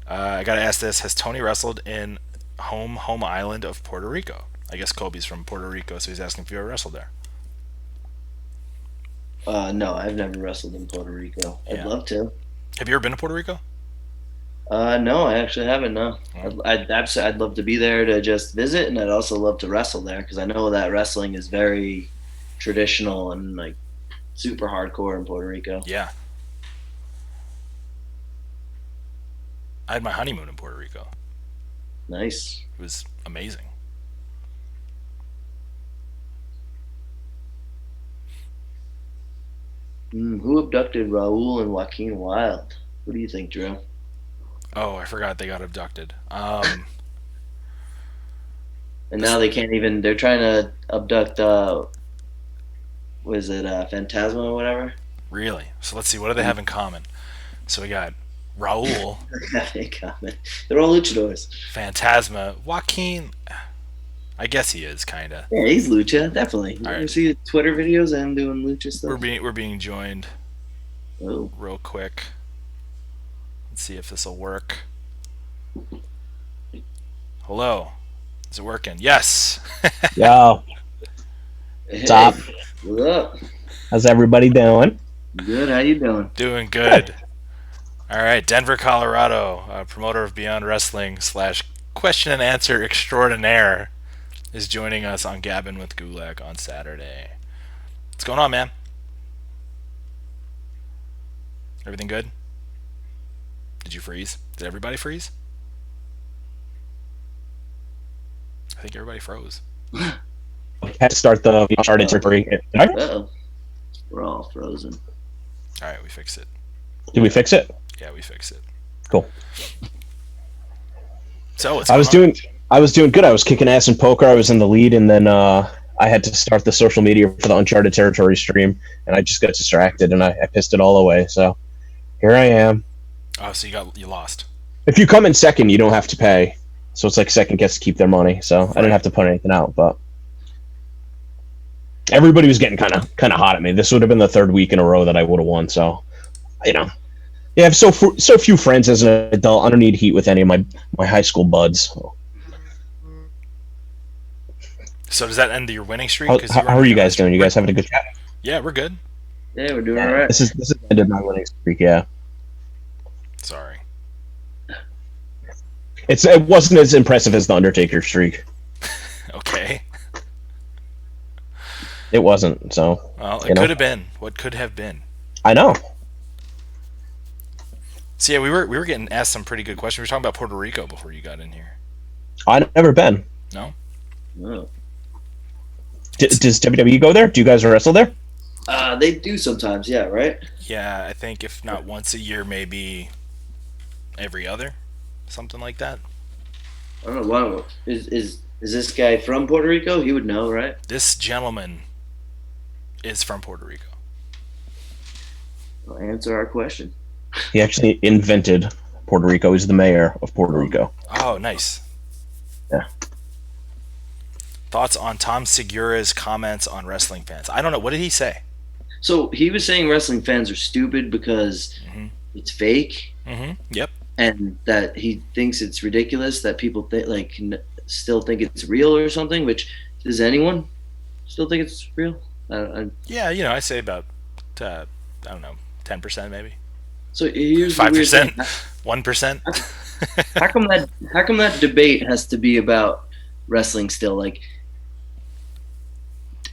[SPEAKER 1] I gotta ask this: has Tony wrestled in home island of Puerto Rico? I guess Kobe's from Puerto Rico, so he's asking if you ever wrestled there.
[SPEAKER 2] No, I've never wrestled in Puerto Rico. I'd
[SPEAKER 1] Yeah.
[SPEAKER 2] love to.
[SPEAKER 1] Have you ever been to Puerto Rico?
[SPEAKER 2] No, I actually haven't. No,
[SPEAKER 1] Oh.
[SPEAKER 2] I'd love to be there to just visit, and I'd also love to wrestle there because I know that wrestling is very traditional and like super hardcore in Puerto Rico.
[SPEAKER 1] Yeah. I had my honeymoon in Puerto Rico.
[SPEAKER 2] Nice.
[SPEAKER 1] It was amazing.
[SPEAKER 2] Who abducted Raul and Joaquin Wild? What do you think, Drew?
[SPEAKER 1] Oh, I forgot they got abducted.
[SPEAKER 2] And now they can't even. They're trying to abduct. Was it Phantasma or whatever?
[SPEAKER 1] Really? So let's see. What do they have in common? So we got Raul,
[SPEAKER 2] They're all luchadors.
[SPEAKER 1] Phantasma, Joaquin. I guess he is kinda.
[SPEAKER 2] Yeah, he's lucha, definitely. You
[SPEAKER 1] All
[SPEAKER 2] ever
[SPEAKER 1] right.
[SPEAKER 2] see Twitter videos of him doing lucha
[SPEAKER 1] We're
[SPEAKER 2] stuff?
[SPEAKER 1] being joined
[SPEAKER 2] Oh,
[SPEAKER 1] real quick. Let's see if this will work. Hello. Is it working? Yes.
[SPEAKER 3] Yo,
[SPEAKER 2] hey,
[SPEAKER 3] what's up?
[SPEAKER 2] what's up?
[SPEAKER 3] How's everybody doing?
[SPEAKER 2] Good. How you doing?
[SPEAKER 1] Doing good. All right, Denver, Colorado, promoter of Beyond Wrestling / question and answer extraordinaire, is joining us on Gabbin with Gulak on Saturday. What's going on, man? Everything good? Did you freeze? Did everybody freeze? I think everybody froze.
[SPEAKER 3] Had to start the Uncharted surgery.
[SPEAKER 2] Uh-oh. We're all frozen.
[SPEAKER 1] All right, we fixed it.
[SPEAKER 3] Did we fix it?
[SPEAKER 1] Yeah, we fixed it.
[SPEAKER 3] Cool.
[SPEAKER 1] So what's
[SPEAKER 3] I was
[SPEAKER 1] going on?
[SPEAKER 3] doing good. I was kicking ass in poker. I was in the lead, and then I had to start the social media for the Uncharted territory stream, and I just got distracted, and I pissed it all away. So here I am.
[SPEAKER 1] Oh, so you lost.
[SPEAKER 3] If you come in second, you don't have to pay. So it's like second gets to keep their money. So I didn't have to put anything out, but everybody was getting kind of hot at me. This would have been the third week in a row that I would have won. So, I have so few friends as an adult. I don't need heat with any of my high school buds.
[SPEAKER 1] So does that end your winning streak?
[SPEAKER 3] How are you guys doing? You guys having a good chat?
[SPEAKER 1] Yeah, we're good.
[SPEAKER 2] Yeah, we're doing all right.
[SPEAKER 3] This is ended my winning streak. Yeah.
[SPEAKER 1] Sorry.
[SPEAKER 3] It wasn't as impressive as the Undertaker streak.
[SPEAKER 1] Okay.
[SPEAKER 3] It wasn't. So.
[SPEAKER 1] Well, it could have been. What could have been?
[SPEAKER 3] I know.
[SPEAKER 1] So yeah, we were getting asked some pretty good questions. We were talking about Puerto Rico before you got in here.
[SPEAKER 3] I've never been.
[SPEAKER 1] No.
[SPEAKER 2] No.
[SPEAKER 3] Does WWE go there? Do you guys wrestle there?
[SPEAKER 2] They do sometimes, yeah, right?
[SPEAKER 1] Yeah, I think if not once a year, maybe every other, something like that.
[SPEAKER 2] I don't know. Why is this guy from Puerto Rico? He would know, right?
[SPEAKER 1] This gentleman is from Puerto Rico.
[SPEAKER 2] Well, answer our question.
[SPEAKER 3] He actually invented Puerto Rico. He's the mayor of Puerto Rico.
[SPEAKER 1] Oh, nice.
[SPEAKER 3] Yeah.
[SPEAKER 1] Thoughts on Tom Segura's comments on wrestling fans? I don't know. What did he say?
[SPEAKER 2] So he was saying wrestling fans are stupid because it's fake.
[SPEAKER 1] Mm-hmm. Yep.
[SPEAKER 2] And that he thinks it's ridiculous that people still think it's real or something. Which, does anyone still think it's real?
[SPEAKER 1] Yeah, I say about I don't know, 10% maybe.
[SPEAKER 2] So here's
[SPEAKER 1] 5%, 1%.
[SPEAKER 2] How come that debate has to be about wrestling still? Like,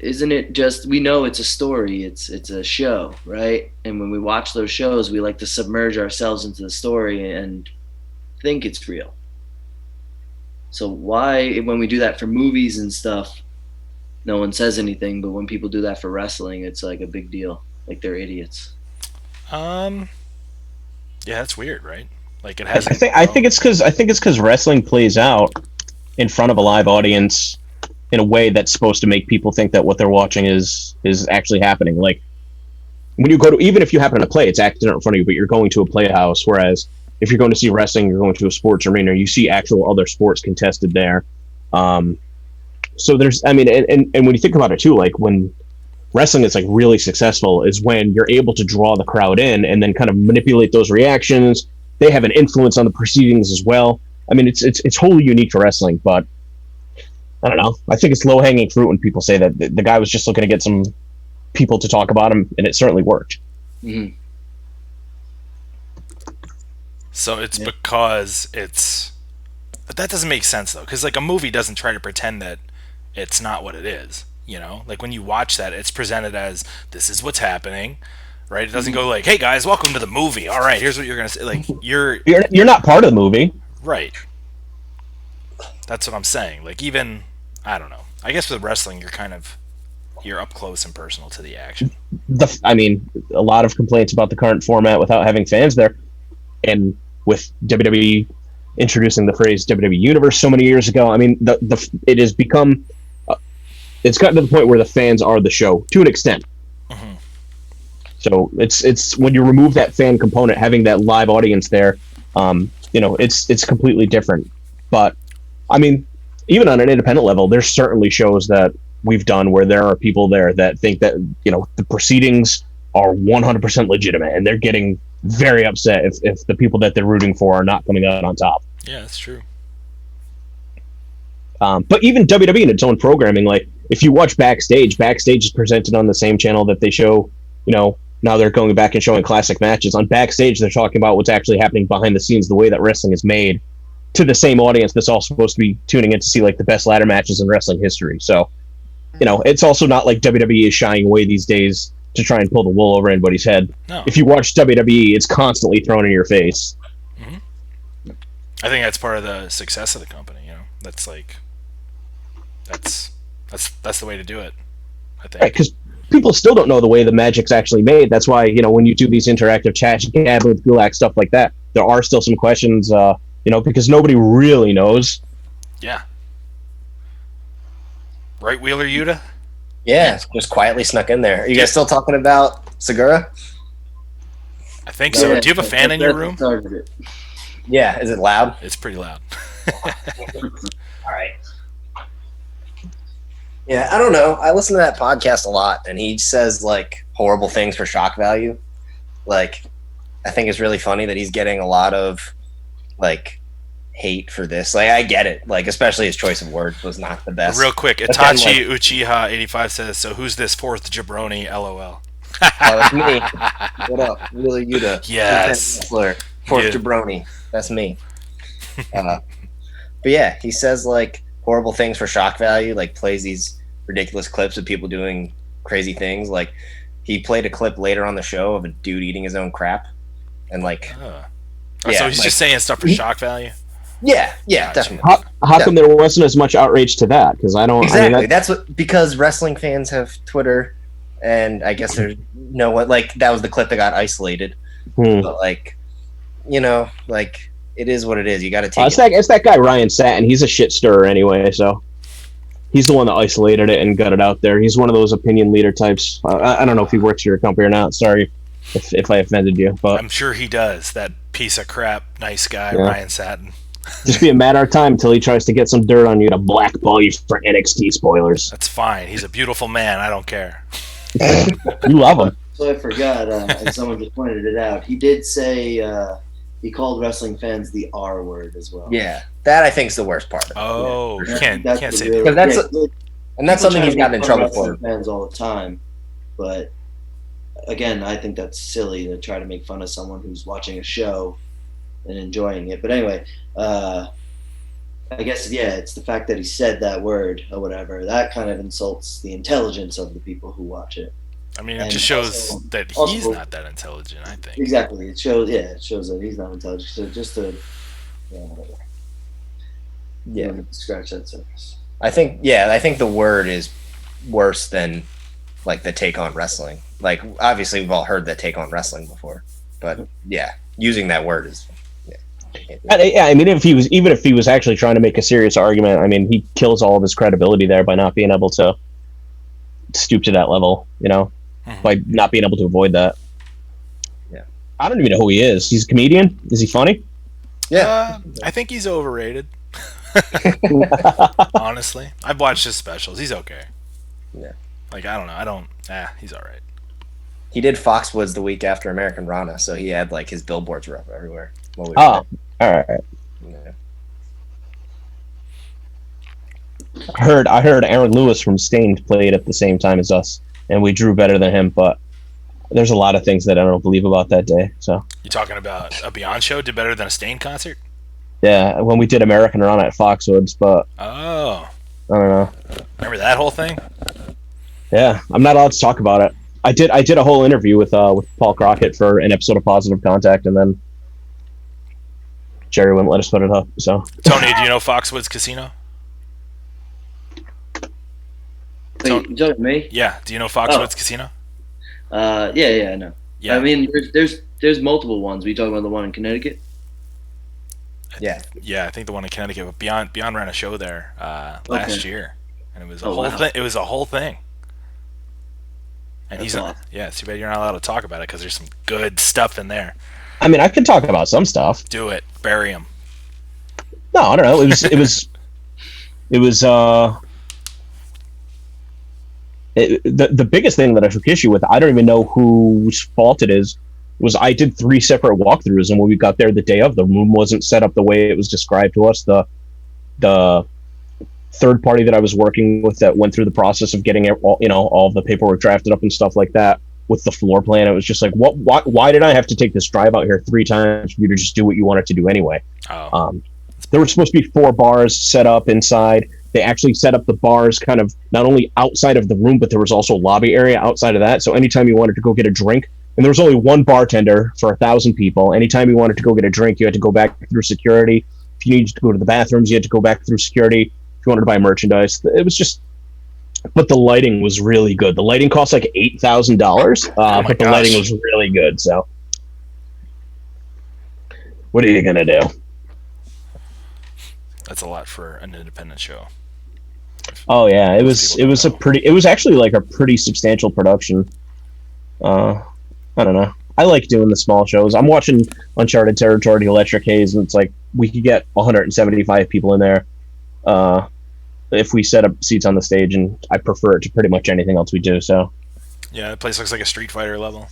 [SPEAKER 2] isn't it just, we know it's a story, it's a show, right? And when we watch those shows, we like to submerge ourselves into the story and think it's real. So why, when we do that for movies and stuff, no one says anything, but when people do that for wrestling, it's like a big deal. Like they're idiots.
[SPEAKER 1] Yeah, that's weird, right? Like it has.
[SPEAKER 3] I think it's because wrestling plays out in front of a live audience in a way that's supposed to make people think that what they're watching is actually happening. Like when you go to, even if you happen to play, it's acted in front of you, but you're going to a playhouse. Whereas if you're going to see wrestling, you're going to a sports arena. You see actual other sports contested there. So there's, and when you think about it too, like when wrestling is like really successful is when you're able to draw the crowd in and then kind of manipulate those reactions. They have an influence on the proceedings as well. I mean, it's wholly unique to wrestling, but I don't know. I think it's low hanging fruit when people say that the guy was just looking to get some people to talk about him, and it certainly worked.
[SPEAKER 2] Mm-hmm.
[SPEAKER 1] So it's because it's, but that doesn't make sense though, because like a movie doesn't try to pretend that it's not what it is. Like when you watch that, it's presented as this is what's happening, right? It doesn't go like, "Hey guys, welcome to the movie. All right, here's what you're gonna say." Like you're
[SPEAKER 3] not part of the movie,
[SPEAKER 1] right? That's what I'm saying. Like even I don't know. I guess with wrestling, you're up close and personal to the action.
[SPEAKER 3] A lot of complaints about the current format without having fans there, and with WWE introducing the phrase WWE Universe so many years ago. I mean, it has become. It's gotten to the point where the fans are the show to an extent.
[SPEAKER 1] Mm-hmm.
[SPEAKER 3] So it's when you remove that fan component, having that live audience there, it's completely different. But I mean, even on an independent level, there's certainly shows that we've done where there are people there that think that the proceedings are 100% legitimate, and they're getting very upset if the people that they're rooting for are not coming out on top.
[SPEAKER 1] Yeah, that's true.
[SPEAKER 3] But even WWE in its own programming, like if you watch Backstage is presented on the same channel that they show, now they're going back and showing classic matches. On Backstage, they're talking about what's actually happening behind the scenes, the way that wrestling is made, to the same audience that's all supposed to be tuning in to see like the best ladder matches in wrestling history. So, it's also not like WWE is shying away these days to try and pull the wool over anybody's head.
[SPEAKER 1] No.
[SPEAKER 3] If you watch WWE, it's constantly thrown in your face.
[SPEAKER 1] Mm-hmm. I think that's part of the success of the company. That's like that's the way to do it, I think.
[SPEAKER 3] Right, because people still don't know the way the magic's actually made. That's why, when you do these interactive chats, Gabbin with Gulak, stuff like that, there are still some questions, because nobody really knows.
[SPEAKER 1] Yeah. Right, Wheeler Yuta?
[SPEAKER 4] Yeah, just quietly snuck in there. Are you guys still talking about Cigar?
[SPEAKER 1] I think so. Do you have a fan in your room?
[SPEAKER 2] Started it.
[SPEAKER 4] Yeah, is it loud?
[SPEAKER 1] It's pretty loud.
[SPEAKER 4] All right. Yeah, I don't know. I listen to that podcast a lot, and he says like horrible things for shock value. Like, I think it's really funny that he's getting a lot of like hate for this. Like, I get it. Like, especially his choice of words was not the best.
[SPEAKER 1] Real quick, Itachi Uchiha 85 says, "So who's this fourth jabroni?" LOL.
[SPEAKER 4] Oh, that's me. What up, Wheeler Yuta?
[SPEAKER 1] Yes.
[SPEAKER 4] Fourth jabroni. That's me. But yeah, he says like horrible things for shock value. Like, plays these ridiculous clips of people doing crazy things. Like, he played a clip later on the show of a dude eating his own crap, and like,
[SPEAKER 1] so he's just saying stuff for shock value.
[SPEAKER 4] Yeah,
[SPEAKER 1] Gotcha.
[SPEAKER 4] definitely.
[SPEAKER 3] How come there wasn't as much outrage to that? Because I don't
[SPEAKER 4] Exactly.
[SPEAKER 3] I mean,
[SPEAKER 4] That's what, because wrestling fans have Twitter, and I guess there's no one like that was the clip that got isolated. But like, you know, like it is what it is. You got to take.
[SPEAKER 3] It's that guy Ryan Satin. He's a shit stirrer anyway, so he's the one that isolated it and got it out there. He's one of those opinion leader types. I don't know if he works for your company or not. Sorry if I offended you, but
[SPEAKER 1] I'm sure he does. That piece of crap, nice guy, Ryan Satin.
[SPEAKER 3] Just be a matter of time until he tries to get some dirt on you to blackball you for NXT spoilers.
[SPEAKER 1] That's fine. He's a beautiful man. I don't care.
[SPEAKER 3] You love him.
[SPEAKER 2] So I forgot, and someone just pointed it out. He did say he called wrestling fans the R word as well.
[SPEAKER 4] Yeah, that I think is the worst part.
[SPEAKER 1] Oh,
[SPEAKER 2] Yeah.
[SPEAKER 1] you can't say
[SPEAKER 2] Real,
[SPEAKER 1] that.
[SPEAKER 4] And that's something he's gotten in trouble
[SPEAKER 2] wrestling
[SPEAKER 4] for.
[SPEAKER 2] fans all the time, but again, I think that's silly to try to make fun of someone who's watching a show and enjoying it. But anyway, I guess it's the fact that he said that word or whatever that kind of insults the intelligence of the people who watch it.
[SPEAKER 1] I mean, it
[SPEAKER 2] And
[SPEAKER 1] just shows
[SPEAKER 2] also-
[SPEAKER 1] that he's not that intelligent, I think.
[SPEAKER 2] Exactly, it shows that he's not intelligent. So just to scratch that surface.
[SPEAKER 4] I think the word is worse than like the take on wrestling. Like, obviously we've all heard the take on wrestling before, but yeah, using that word is
[SPEAKER 3] I mean, if he was actually trying to make a serious argument, I mean, he kills all of his credibility there by not being able to stoop to that level, you know, by not being able to avoid that.
[SPEAKER 4] Yeah,
[SPEAKER 3] I don't even know who he is. He's a comedian. Is he funny?
[SPEAKER 4] Yeah,
[SPEAKER 1] I think he's overrated. Honestly, I've watched his specials. He's okay.
[SPEAKER 4] Yeah,
[SPEAKER 1] like I don't know. He's all right.
[SPEAKER 4] He did Foxwoods the week after American Rana, so he had like his billboards were up everywhere.
[SPEAKER 3] All right.
[SPEAKER 4] Yeah.
[SPEAKER 3] I heard Aaron Lewis from Stained played at the same time as us, and we drew better than him. But there's a lot of things that I don't believe about that day. So
[SPEAKER 1] you talking about a Beyond show did better than a Stain concert?
[SPEAKER 3] Yeah, when we did American Run at Foxwoods, but I don't know.
[SPEAKER 1] Remember that whole thing?
[SPEAKER 3] Yeah, I'm not allowed to talk about it. I did a whole interview with Paul Crockett for an episode of Positive Contact, and then Jerry wouldn't let us put it up. So
[SPEAKER 1] Tony, do you know Foxwoods Casino?
[SPEAKER 2] Wait, you talking to me?
[SPEAKER 1] Yeah. Do you know Foxwoods Casino?
[SPEAKER 2] Yeah, I know.
[SPEAKER 1] Yeah.
[SPEAKER 2] I mean, there's multiple ones. We talking about the one in Connecticut?
[SPEAKER 4] Yeah.
[SPEAKER 1] Yeah, I think the one in Connecticut. But Beyond ran a show there last year, and it was a whole thing. It was a whole thing. And it's too bad you're not allowed to talk about it because there's some good stuff in there.
[SPEAKER 3] I mean, I can talk about some stuff.
[SPEAKER 1] Do it. Bury him.
[SPEAKER 3] No, I don't know. The biggest thing that I took issue with, I don't even know whose fault it is, was I did 3 separate walkthroughs, and when we got there the day of, the room wasn't set up the way it was described to us. The third party that I was working with that went through the process of getting all of the paperwork drafted up and stuff like that with the floor plan, it was just like, why did I have to take this drive out here 3 times for you to just do what you wanted to do anyway? There were supposed to be 4 bars set up inside. They actually set up the bars kind of not only outside of the room, but there was also a lobby area outside of that. So anytime you wanted to go get a drink, and there was only one bartender for 1,000 people, anytime you wanted to go get a drink, you had to go back through security. If you needed to go to the bathrooms, you had to go back through security. If you wanted to buy merchandise, it was just... But the lighting was really good. The lighting cost like $8,000, but the lighting was really good. So, what are you gonna do?
[SPEAKER 1] That's a lot for an independent show.
[SPEAKER 3] Oh yeah, it was actually like a pretty substantial production. I don't know. I like doing the small shows. I'm watching Uncharted Territory, Electric Haze, and it's like we could get 175 people in there if we set up seats on the stage, and I prefer it to pretty much anything else we do. So
[SPEAKER 1] Yeah, the place looks like a Street Fighter level.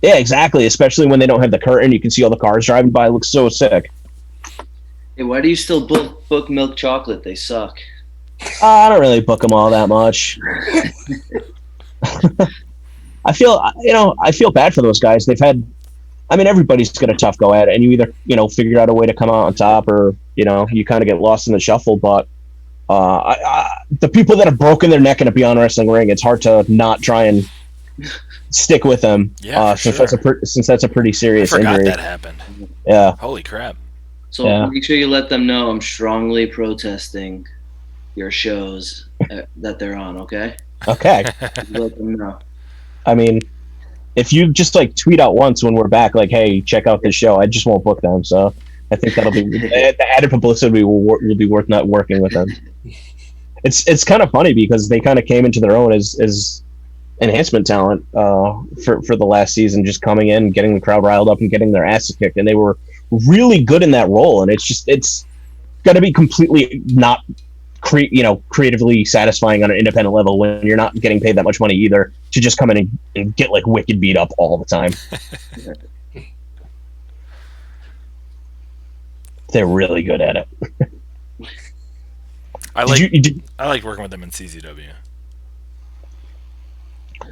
[SPEAKER 3] yeah, exactly. Especially when they don't have the curtain, you can see all the cars driving by. It looks so sick.
[SPEAKER 2] Hey, why do you still book milk chocolate? They suck.
[SPEAKER 3] I don't really book them all that much. I feel bad for those guys. They've had, I mean, everybody's got a tough go at it, and you either, figure out a way to come out on top, or, you kind of get lost in the shuffle. But the people that have broken their neck in a Beyond Wrestling ring, it's hard to not try and stick with them.
[SPEAKER 1] Yeah,
[SPEAKER 3] since
[SPEAKER 1] sure.
[SPEAKER 3] that's a pretty serious
[SPEAKER 1] I forgot
[SPEAKER 3] injury.
[SPEAKER 1] that happened.
[SPEAKER 3] Yeah.
[SPEAKER 1] Holy crap.
[SPEAKER 2] So
[SPEAKER 3] Yeah.
[SPEAKER 2] make sure you let them know I'm strongly protesting your shows that they're on, okay?
[SPEAKER 3] Okay.
[SPEAKER 2] Let them know.
[SPEAKER 3] I mean, if you just tweet out once when we're back, hey, check out this show, I just won't book them. So I think that'll be the added publicity will be worth not working with them. It's kind of funny because they kind of came into their own as enhancement talent for the last season, just coming in, getting the crowd riled up, and getting their asses kicked, and they were really good in that role. And it's got to be completely not creatively satisfying on an independent level when you're not getting paid that much money either, to just come in and get wicked beat up all the time. They're really good at it.
[SPEAKER 1] I like working with them in CZW.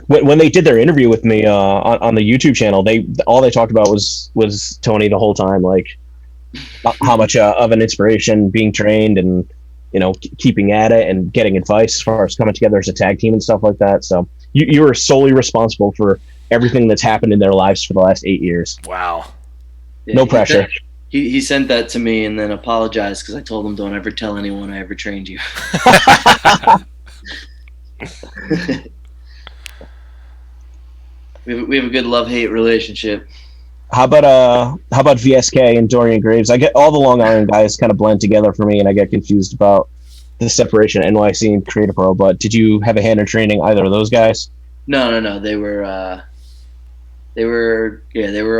[SPEAKER 3] When they did their interview with me on the YouTube channel, all they talked about was Tony the whole time, how much of an inspiration being trained and keeping at it and getting advice as far as coming together as a tag team and stuff like that. So you are solely responsible for everything that's happened in their lives for the last 8 years.
[SPEAKER 1] Wow.
[SPEAKER 2] Yeah,
[SPEAKER 3] No pressure.
[SPEAKER 2] He sent that to me and then apologized because I told him don't ever tell anyone I ever trained you. we have a good love-hate relationship.
[SPEAKER 3] How about VSK and Dorian Graves? I get all the Long Island guys kind of blend together for me, and I get confused about the separation of NYC and Creative Pro. But did you have a hand in training either of those guys?
[SPEAKER 2] No. They were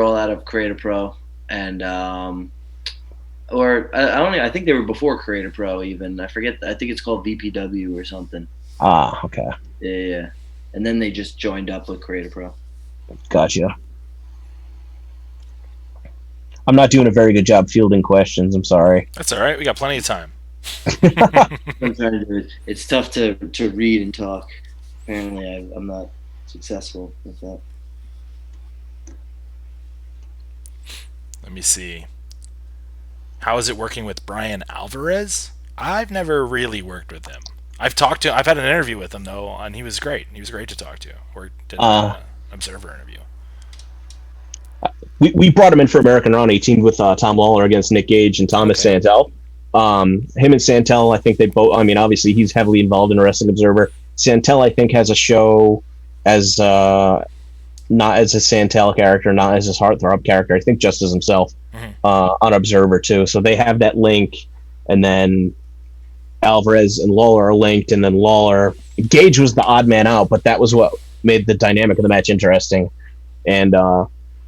[SPEAKER 2] all out of Creative Pro, and I think they were before Creative Pro even. I forget. I think it's called VPW or something.
[SPEAKER 3] Ah, okay.
[SPEAKER 2] Yeah. And then they just joined up with Creative Pro.
[SPEAKER 3] Gotcha. I'm not doing a very good job fielding questions. I'm sorry.
[SPEAKER 1] That's all right. We got plenty of time.
[SPEAKER 2] I'm trying to do it. It's tough to read and talk. Apparently, I'm not successful with that.
[SPEAKER 1] Let me see. How is it working with Brian Alvarez? I've never really worked with him. I've had an interview with him though, and he was great. He was great to talk to. Or did an Observer interview.
[SPEAKER 3] We brought him in for American Run. He teamed with Tom Lawler against Nick Gage and Thomas Santel. Him and Santel, I think they both. I mean, obviously he's heavily involved in Wrestling Observer. Santel, I think, has a show as not as a Santel character, not as his Heartthrob character. I think just as himself on Observer too. So they have that link, and then Alvarez and Lawler are linked, and then Gage was the odd man out, but that was what made the dynamic of the match interesting. And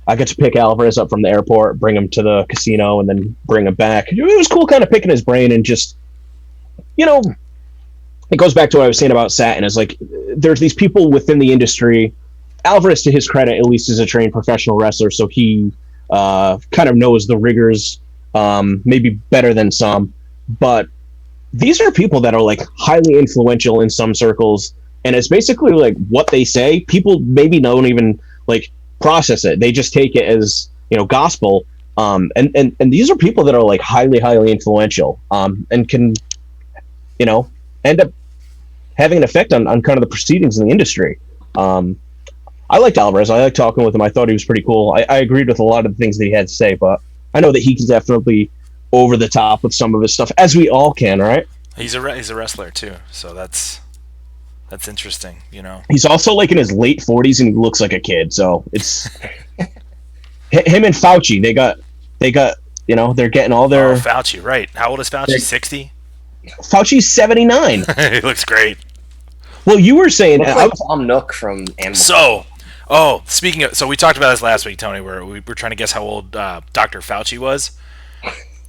[SPEAKER 3] I got to pick Alvarez up from the airport, bring him to the casino, and then bring him back. It was cool kind of picking his brain and just, it goes back to what I was saying about Satin. It's there's these people within the industry. Alvarez, to his credit, at least is a trained professional wrestler, so he kind of knows the rigors maybe better than some. But these are people that are highly influential in some circles, and it's basically what they say. People maybe don't even process it. They just take it as gospel. And these are people that are highly influential and can end up having an effect on kind of the proceedings in the industry. I liked Alvarez. I liked talking with him. I thought he was pretty cool. I agreed with a lot of the things that he had to say, but I know that he can definitely over the top with some of his stuff, as we all can, right?
[SPEAKER 1] He's a wrestler too, so that's interesting.
[SPEAKER 3] He's also in his late 40s and he looks like a kid. So it's him and Fauci. They got they're getting all their
[SPEAKER 1] Fauci, right? How old is Fauci? 60.
[SPEAKER 3] Fauci's 79.
[SPEAKER 1] He looks great.
[SPEAKER 3] Well, you were saying
[SPEAKER 4] Looks like Tom Nook from Animal.
[SPEAKER 1] So, Oh, speaking of, so we talked about this last week, Tony, where we were trying to guess how old Dr. Fauci was.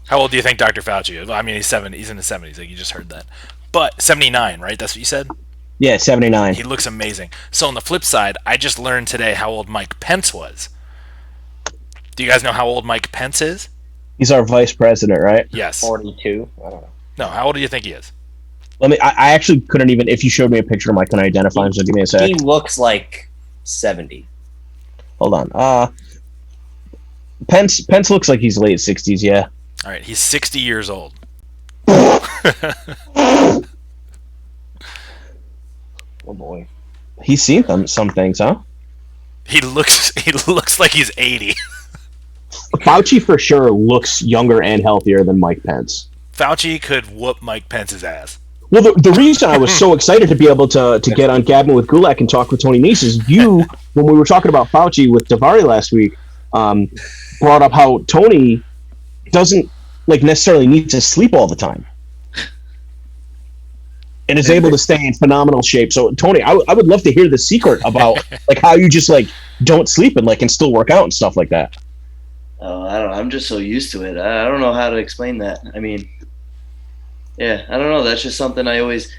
[SPEAKER 1] How old do you think Dr. Fauci is? Well, I mean, he's 70. He's in his 70s. Like you just heard that. But 79, right? That's what you said.
[SPEAKER 3] Yeah, 79.
[SPEAKER 1] He looks amazing. So on the flip side, I just learned today how old Mike Pence was. Do you guys know how old Mike Pence is?
[SPEAKER 3] He's our vice president, right?
[SPEAKER 1] Yes.
[SPEAKER 4] 42. I don't know.
[SPEAKER 1] No, how old do you think he is?
[SPEAKER 3] I actually couldn't even, if you showed me a picture of him, I couldn't identify him, so give me a sec.
[SPEAKER 4] He looks like 70.
[SPEAKER 3] Hold on. Pence looks like he's late 60s, yeah.
[SPEAKER 1] All right, he's 60 years old.
[SPEAKER 4] Oh boy.
[SPEAKER 3] He's seen some things, huh?
[SPEAKER 1] He looks like he's 80.
[SPEAKER 3] Fauci for sure looks younger and healthier than Mike Pence.
[SPEAKER 1] Fauci could whoop Mike Pence's ass.
[SPEAKER 3] Well, the reason I was so excited to be able to get on Gabbin with Gulak and talk with Tony Nese is when we were talking about Fauci with Davari last week, brought up how Tony doesn't necessarily need to sleep all the time. And is able to stay in phenomenal shape. So, Tony, I would love to hear the secret about how you just don't sleep and can still work out and stuff like that.
[SPEAKER 2] Oh, I don't know. I'm just so used to it. I don't know how to explain that. I mean, yeah, I don't know. That's just something I always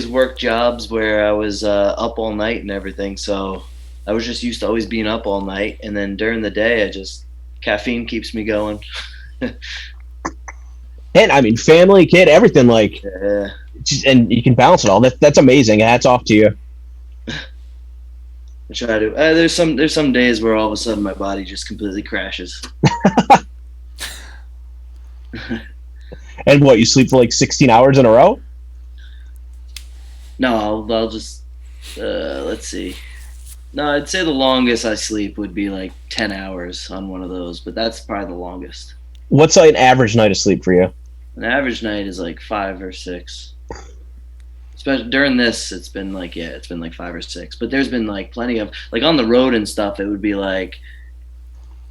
[SPEAKER 2] worked jobs where I was up all night and everything. So I was just used to always being up all night. And then during the day, caffeine keeps me going.
[SPEAKER 3] And I mean, family, kid, everything
[SPEAKER 2] Yeah.
[SPEAKER 3] and you can balance it all. That's amazing. Hats off to you.
[SPEAKER 2] I try to. There's some days where all of a sudden my body just completely crashes.
[SPEAKER 3] And what, you sleep for 16 hours in a row?
[SPEAKER 2] No, I'll just let's see. No, I'd say the longest I sleep would be 10 hours on one of those, but that's probably the longest.
[SPEAKER 3] What's an average night of sleep for you?
[SPEAKER 2] An average night is 5 or 6. Especially during this, it's been it's been 5 or 6. But there's been plenty of on the road and stuff. It would be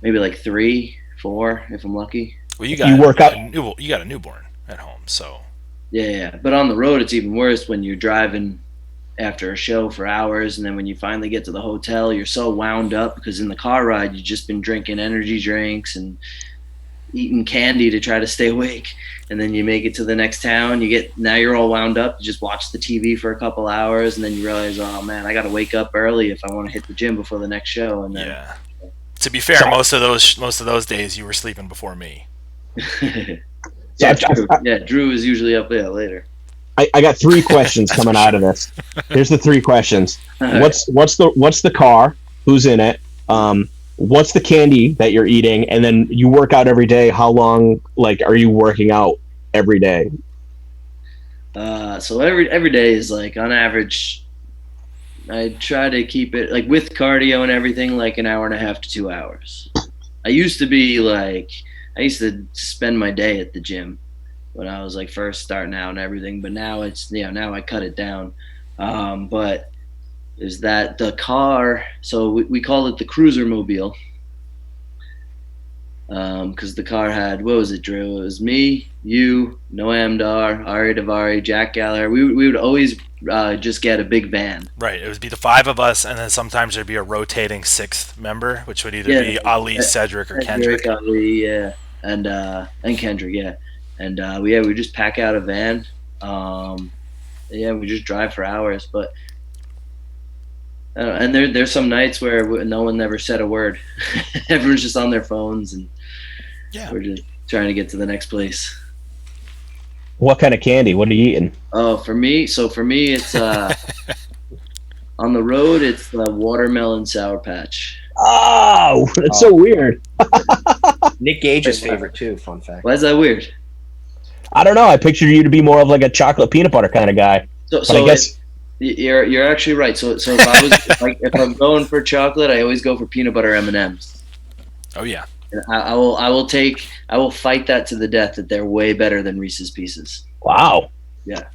[SPEAKER 2] maybe 3, 4 if I'm lucky.
[SPEAKER 1] Well, you work out. You got a newborn at home, so.
[SPEAKER 2] Yeah. But on the road, it's even worse when you're driving after a show for hours, and then when you finally get to the hotel, you're so wound up because in the car ride, you've just been drinking energy drinks and eating candy to try to stay awake. And then you make it to the next town, now you're all wound up, you just watch the TV for a couple hours, and then you realize, oh man, I gotta wake up early if I want to hit the gym before the next show. And then,
[SPEAKER 1] yeah. To be fair, most of those days you were sleeping before me.
[SPEAKER 2] Yeah, Drew. Yeah, Drew is usually up there later.
[SPEAKER 3] I got 3 questions coming out of this. Here's the 3 questions. What's the car? Who's in it? What's the candy that you're eating? And then you work out every day. How long are you working out every day?
[SPEAKER 2] So every day is on average, I try to keep it with cardio and everything an hour and a half to 2 hours. I used to spend my day at the gym when I was first starting out and everything, but now now I cut it down. But is that the car? So we call it the cruiser mobile. Because the car had, what was it, Drew? It was me, you, Noam Dar, Ari Davari, Jack Gallagher. We would always just get a big van.
[SPEAKER 1] Right. It would be the 5 of us, and then sometimes there'd be a rotating 6th member, which would either be Ali, Cedric, or Kendrick.
[SPEAKER 2] Ali, yeah, and Kendrick, yeah, and we just pack out a van. We just drive for hours, but. And there's some nights where no one never said a word. Everyone's just on their phones, and we're just trying to get to the next place.
[SPEAKER 3] What kind of candy? What are you eating?
[SPEAKER 2] Oh, for me, it's on the road. It's the watermelon Sour Patch.
[SPEAKER 3] Oh, that's so weird.
[SPEAKER 4] Nick Gage's favorite too. Fun fact.
[SPEAKER 2] Why is that weird?
[SPEAKER 3] I don't know. I pictured you to be more of a chocolate peanut butter kind of guy.
[SPEAKER 2] So
[SPEAKER 3] I guess.
[SPEAKER 2] You're actually right. So if I was if I'm going for chocolate, I always go for peanut butter M&Ms.
[SPEAKER 1] Oh yeah.
[SPEAKER 2] And I will fight that to the death that they're way better than Reese's Pieces.
[SPEAKER 3] Wow.
[SPEAKER 2] Yeah.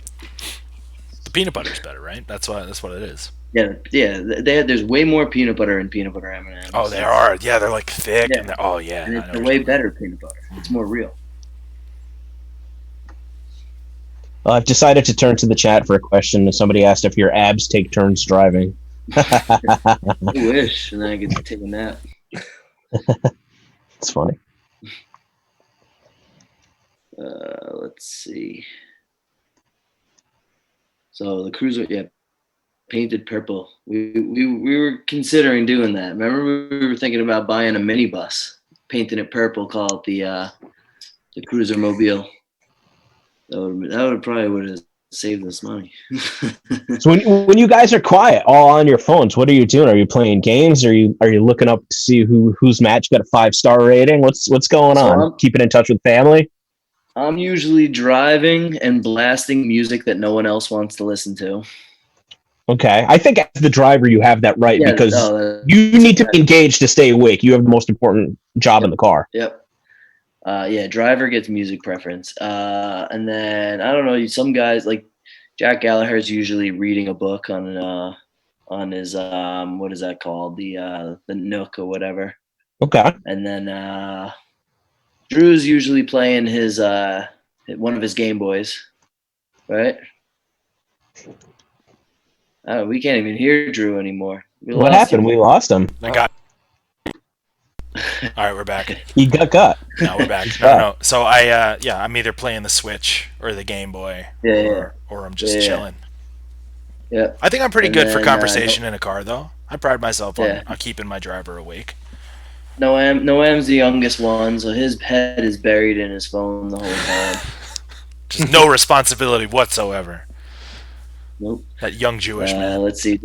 [SPEAKER 1] The peanut butter's better, right? That's what it is.
[SPEAKER 2] Yeah. There's way more peanut butter in peanut butter M&Ms.
[SPEAKER 1] Oh, they are. Yeah, they're thick.
[SPEAKER 2] Yeah.
[SPEAKER 1] And they're,
[SPEAKER 2] And it's a way better peanut butter. It's more real.
[SPEAKER 3] I've decided to turn to the chat for a question. Somebody asked if your abs take turns driving.
[SPEAKER 2] I wish, and then I could take a nap.
[SPEAKER 3] It's funny.
[SPEAKER 2] Let's see. So the cruiser, yeah, painted purple. We were considering doing that. Remember, we were thinking about buying a minibus, painting it purple, call it the cruiser mobile. That would probably would have saved us money.
[SPEAKER 3] So when you guys are quiet, all on your phones, what are you doing? Are you playing games? Are you looking up to see whose match got a 5-star rating? What's going on? Keeping in touch with family?
[SPEAKER 2] I'm usually driving and blasting music that no one else wants to listen to.
[SPEAKER 3] Okay. I think as the driver, you have that right,
[SPEAKER 2] Yeah,
[SPEAKER 3] because you need to be engaged to stay awake. You have the most important job in the car.
[SPEAKER 2] Yep. Yeah, driver gets music preference. And then, I don't know, some guys, like Jack Gallagher's usually reading a book on his, what is that called? The Nook or whatever.
[SPEAKER 3] Okay.
[SPEAKER 2] And then Drew's usually playing his one of his Game Boys, right? We can't even hear Drew anymore.
[SPEAKER 3] What happened? We lost him.
[SPEAKER 1] I got. All right, we're back.
[SPEAKER 3] He got.
[SPEAKER 1] No, we're back. No. So I'm either playing the Switch or the Game Boy, or I'm just chilling.
[SPEAKER 2] Yeah.
[SPEAKER 1] I think I'm pretty good for conversation in a car, though. I pride myself on keeping my driver awake.
[SPEAKER 2] Noam's the youngest one, so his head is buried in his phone the whole time.
[SPEAKER 1] Just no responsibility whatsoever.
[SPEAKER 2] Nope.
[SPEAKER 1] That young Jewish man.
[SPEAKER 2] Let's see.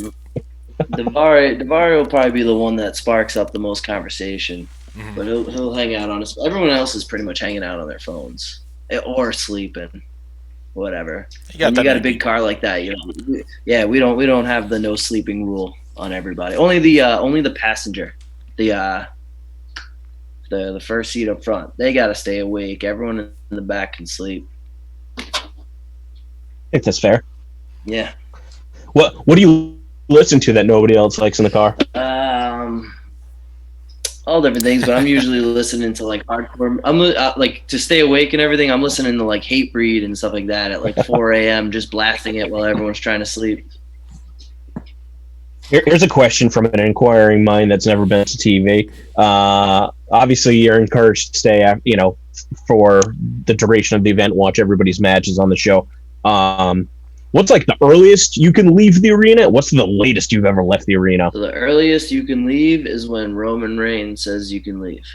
[SPEAKER 2] Davari will probably be the one that sparks up the most conversation, but he'll hang out on his. Everyone else is pretty much hanging out on their phones or sleeping, whatever. You got a big car like that, we don't have the no sleeping rule on everybody. Only the passenger, the first seat up front. They got to stay awake. Everyone in the back can sleep.
[SPEAKER 3] I think that's fair.
[SPEAKER 2] Yeah.
[SPEAKER 3] What do you listen to that nobody else likes in the car?
[SPEAKER 2] All different things, but I'm usually listening to like hardcore. I'm like to stay awake and everything. I'm listening to like Hatebreed and stuff like that at like 4 a.m. just blasting it while everyone's trying to sleep.
[SPEAKER 3] Here's a question from an inquiring mind that's never been to TV. Obviously, you're encouraged to stay, for the duration of the event, watch everybody's matches on the show. What's like the earliest you can leave the arena? What's the latest you've ever left the arena?
[SPEAKER 2] So the earliest you can leave is when Roman Reigns says you can leave,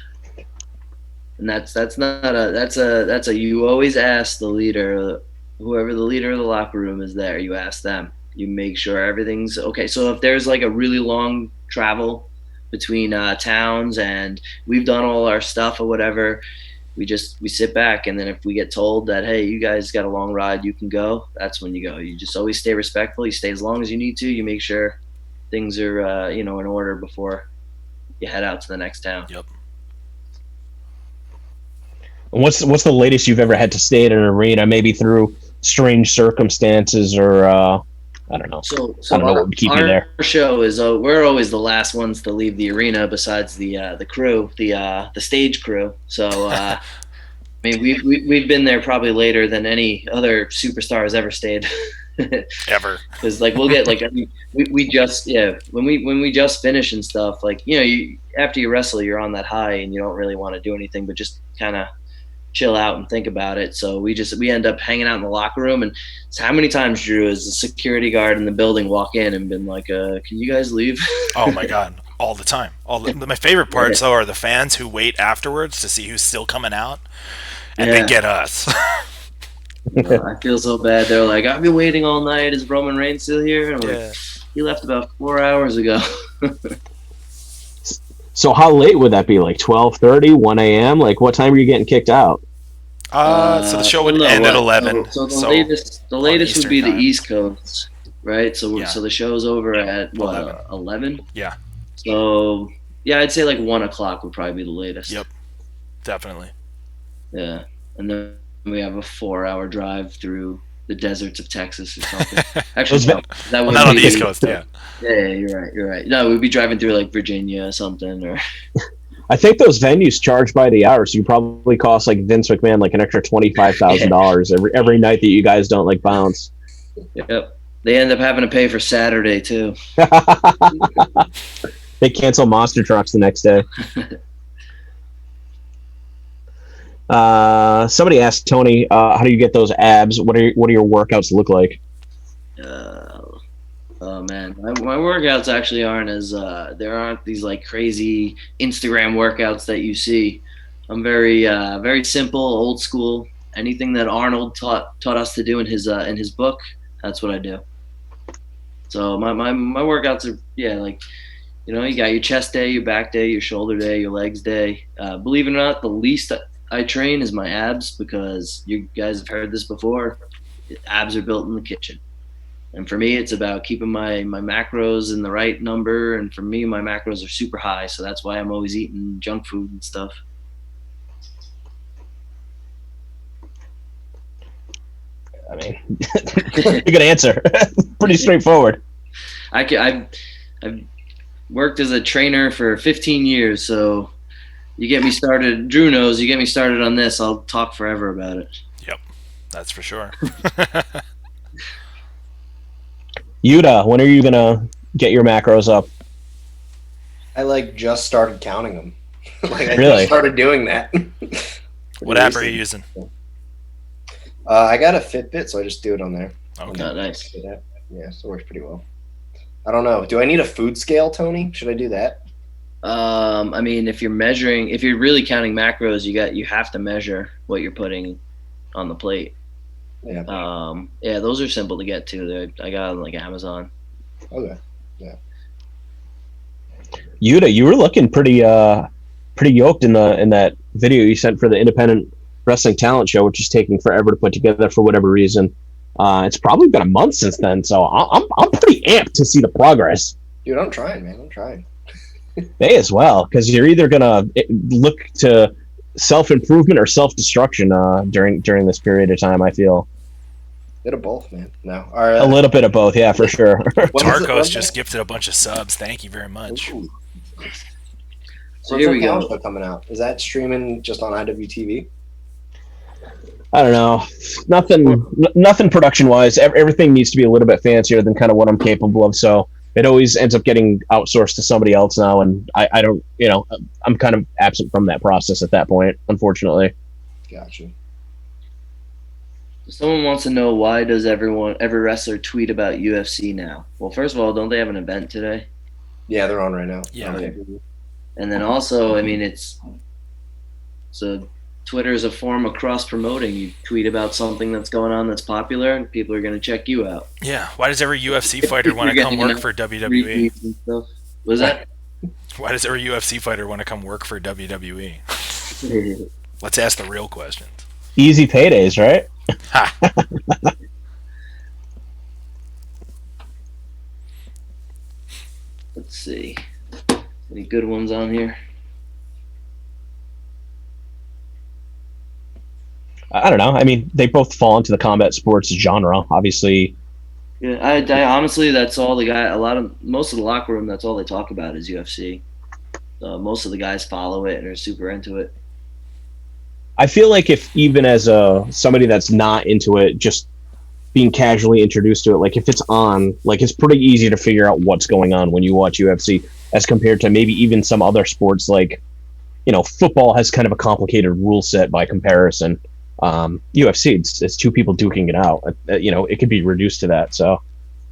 [SPEAKER 2] and that's a you always ask the leader, whoever the leader of the locker room is there. You ask them. You make sure everything's okay. So if there's like a really long travel between towns and we've done all our stuff or whatever, we sit back, and then if we get told that, hey, you guys got a long ride, you can go, that's when you go. You just always stay respectful. You stay as long as you need to. You make sure things are in order before you head out to the next town.
[SPEAKER 1] Yep.
[SPEAKER 3] And what's the latest you've ever had to stay at an arena, maybe through strange circumstances or I don't know.
[SPEAKER 2] So
[SPEAKER 3] I don't know what would keep you there.
[SPEAKER 2] Our show is we're always the last ones to leave the arena, besides the crew, the stage crew. So I mean, we've been there probably later than any other superstar has ever stayed.
[SPEAKER 1] Ever.
[SPEAKER 2] Because like we'll get like we just when we just finish and stuff, like after you wrestle, you're on that high and you don't really want to do anything but just kind of chill out and think about it. So we end up hanging out in the locker room. And so how many times, Drew, has the security guard in the building walk in and been like, can you guys leave?
[SPEAKER 1] Oh my God. All the time. My favorite parts though are the fans who wait afterwards to see who's still coming out, and they get us.
[SPEAKER 2] I feel so bad. They're like, I've been waiting all night. Is Roman Reigns still here? And I'm like, he left about 4 hours ago.
[SPEAKER 3] So how late would that be? Like 12:30, 1 a.m.? Like what time are you getting kicked out?
[SPEAKER 1] So the show would end at 11.
[SPEAKER 2] So the latest would be the East Coast, right? So the show's over at what, 11?
[SPEAKER 1] Yeah.
[SPEAKER 2] So I'd say like 1 o'clock would probably be the latest.
[SPEAKER 1] Yep. Definitely.
[SPEAKER 2] Yeah, and then we have a 4-hour drive through the deserts of Texas or something. Actually, that would
[SPEAKER 1] not on the East Coast. Yeah.
[SPEAKER 2] Yeah, you're right. No, we'd be driving through like Virginia or something, or.
[SPEAKER 3] I think those venues charge by the hour, so you probably cost like Vince McMahon like an extra $25,000 every night that you guys don't like bounce.
[SPEAKER 2] Yep. They end up having to pay for Saturday too.
[SPEAKER 3] They cancel monster trucks the next day. Somebody asked Tony, how do you get those abs? What are your workouts look like?
[SPEAKER 2] Oh man, my workouts actually aren't as there aren't these like crazy Instagram workouts that you see. I'm very simple, old school. Anything that Arnold taught us to do in his book, that's what I do. So my workouts are like you got your chest day, your back day, your shoulder day, your legs day. Believe it or not, the least I train is my abs because you guys have heard this before. Abs are built in the kitchen. And for me, it's about keeping my macros in the right number. And for me, my macros are super high. So that's why I'm always eating junk food and stuff.
[SPEAKER 3] I mean, good answer. Pretty straightforward.
[SPEAKER 2] I've worked as a trainer for 15 years. So you get me started. Drew knows you get me started on this. I'll talk forever about it.
[SPEAKER 1] Yep, that's for sure.
[SPEAKER 3] Yuta, when are you gonna get your macros up?
[SPEAKER 4] I just started counting them. I
[SPEAKER 3] Really?
[SPEAKER 4] just started doing that.
[SPEAKER 1] What app are you using?
[SPEAKER 4] I got a Fitbit, so I just do it on there.
[SPEAKER 1] Okay.
[SPEAKER 2] Oh, nice.
[SPEAKER 4] Yeah, so it works pretty well. I don't know. Do I need a food scale, Tony? Should I do that?
[SPEAKER 2] I mean, if you're really counting macros, you have to measure what you're putting on the plate.
[SPEAKER 4] Yeah.
[SPEAKER 2] Yeah, those are simple to get to. I got on Amazon.
[SPEAKER 4] Okay. Yeah.
[SPEAKER 3] Yuta, you were looking pretty yoked in that video you sent for the Independent Wrestling Talent Show, which is taking forever to put together for whatever reason. It's probably been a month since then, so I'm pretty amped to see the progress.
[SPEAKER 4] Dude, I'm trying, man. I'm trying.
[SPEAKER 3] May as well, because you're either gonna look to self-improvement or self-destruction during this period of time. I feel
[SPEAKER 4] Bit of both, man. No,
[SPEAKER 3] a little bit of both, yeah, for sure.
[SPEAKER 1] Tarkos just gifted a bunch of subs. Thank you very much.
[SPEAKER 4] Ooh.
[SPEAKER 2] So here we go.
[SPEAKER 4] Show coming out. Is that streaming just on IWTV?
[SPEAKER 3] I don't know, nothing production-wise. Everything needs to be a little bit fancier than kind of what I'm capable of. So it always ends up getting outsourced to somebody else now, and I don't, I'm kind of absent from that process at that point, unfortunately.
[SPEAKER 4] Gotcha.
[SPEAKER 2] Someone wants to know, why does every wrestler tweet about UFC now? Well, first of all, don't they have an event today?
[SPEAKER 4] Yeah, they're on right now.
[SPEAKER 1] Yeah.
[SPEAKER 2] Okay. And then also, I mean, Twitter is a form of cross-promoting. You tweet about something that's going on that's popular, and people are going to check you out.
[SPEAKER 1] Yeah. Why does every UFC fighter want to come work for WWE?
[SPEAKER 2] And stuff. Was that?
[SPEAKER 1] Why does every UFC fighter want to come work for WWE? Let's ask the real questions.
[SPEAKER 3] Easy paydays, right?
[SPEAKER 1] Ha!
[SPEAKER 2] Let's see. Any good ones on here?
[SPEAKER 3] I don't know. I mean, they both fall into the combat sports genre, obviously.
[SPEAKER 2] Yeah, I honestly, that's all the guy. Most of the locker room, that's all they talk about is UFC. Most of the guys follow it and are super into it.
[SPEAKER 3] I feel like if even as somebody that's not into it, just being casually introduced to it, like if it's on, like it's pretty easy to figure out what's going on when you watch UFC, as compared to maybe even some other sports like, football has kind of a complicated rule set by comparison. UFC, it's two people duking it out. It could be reduced to that. So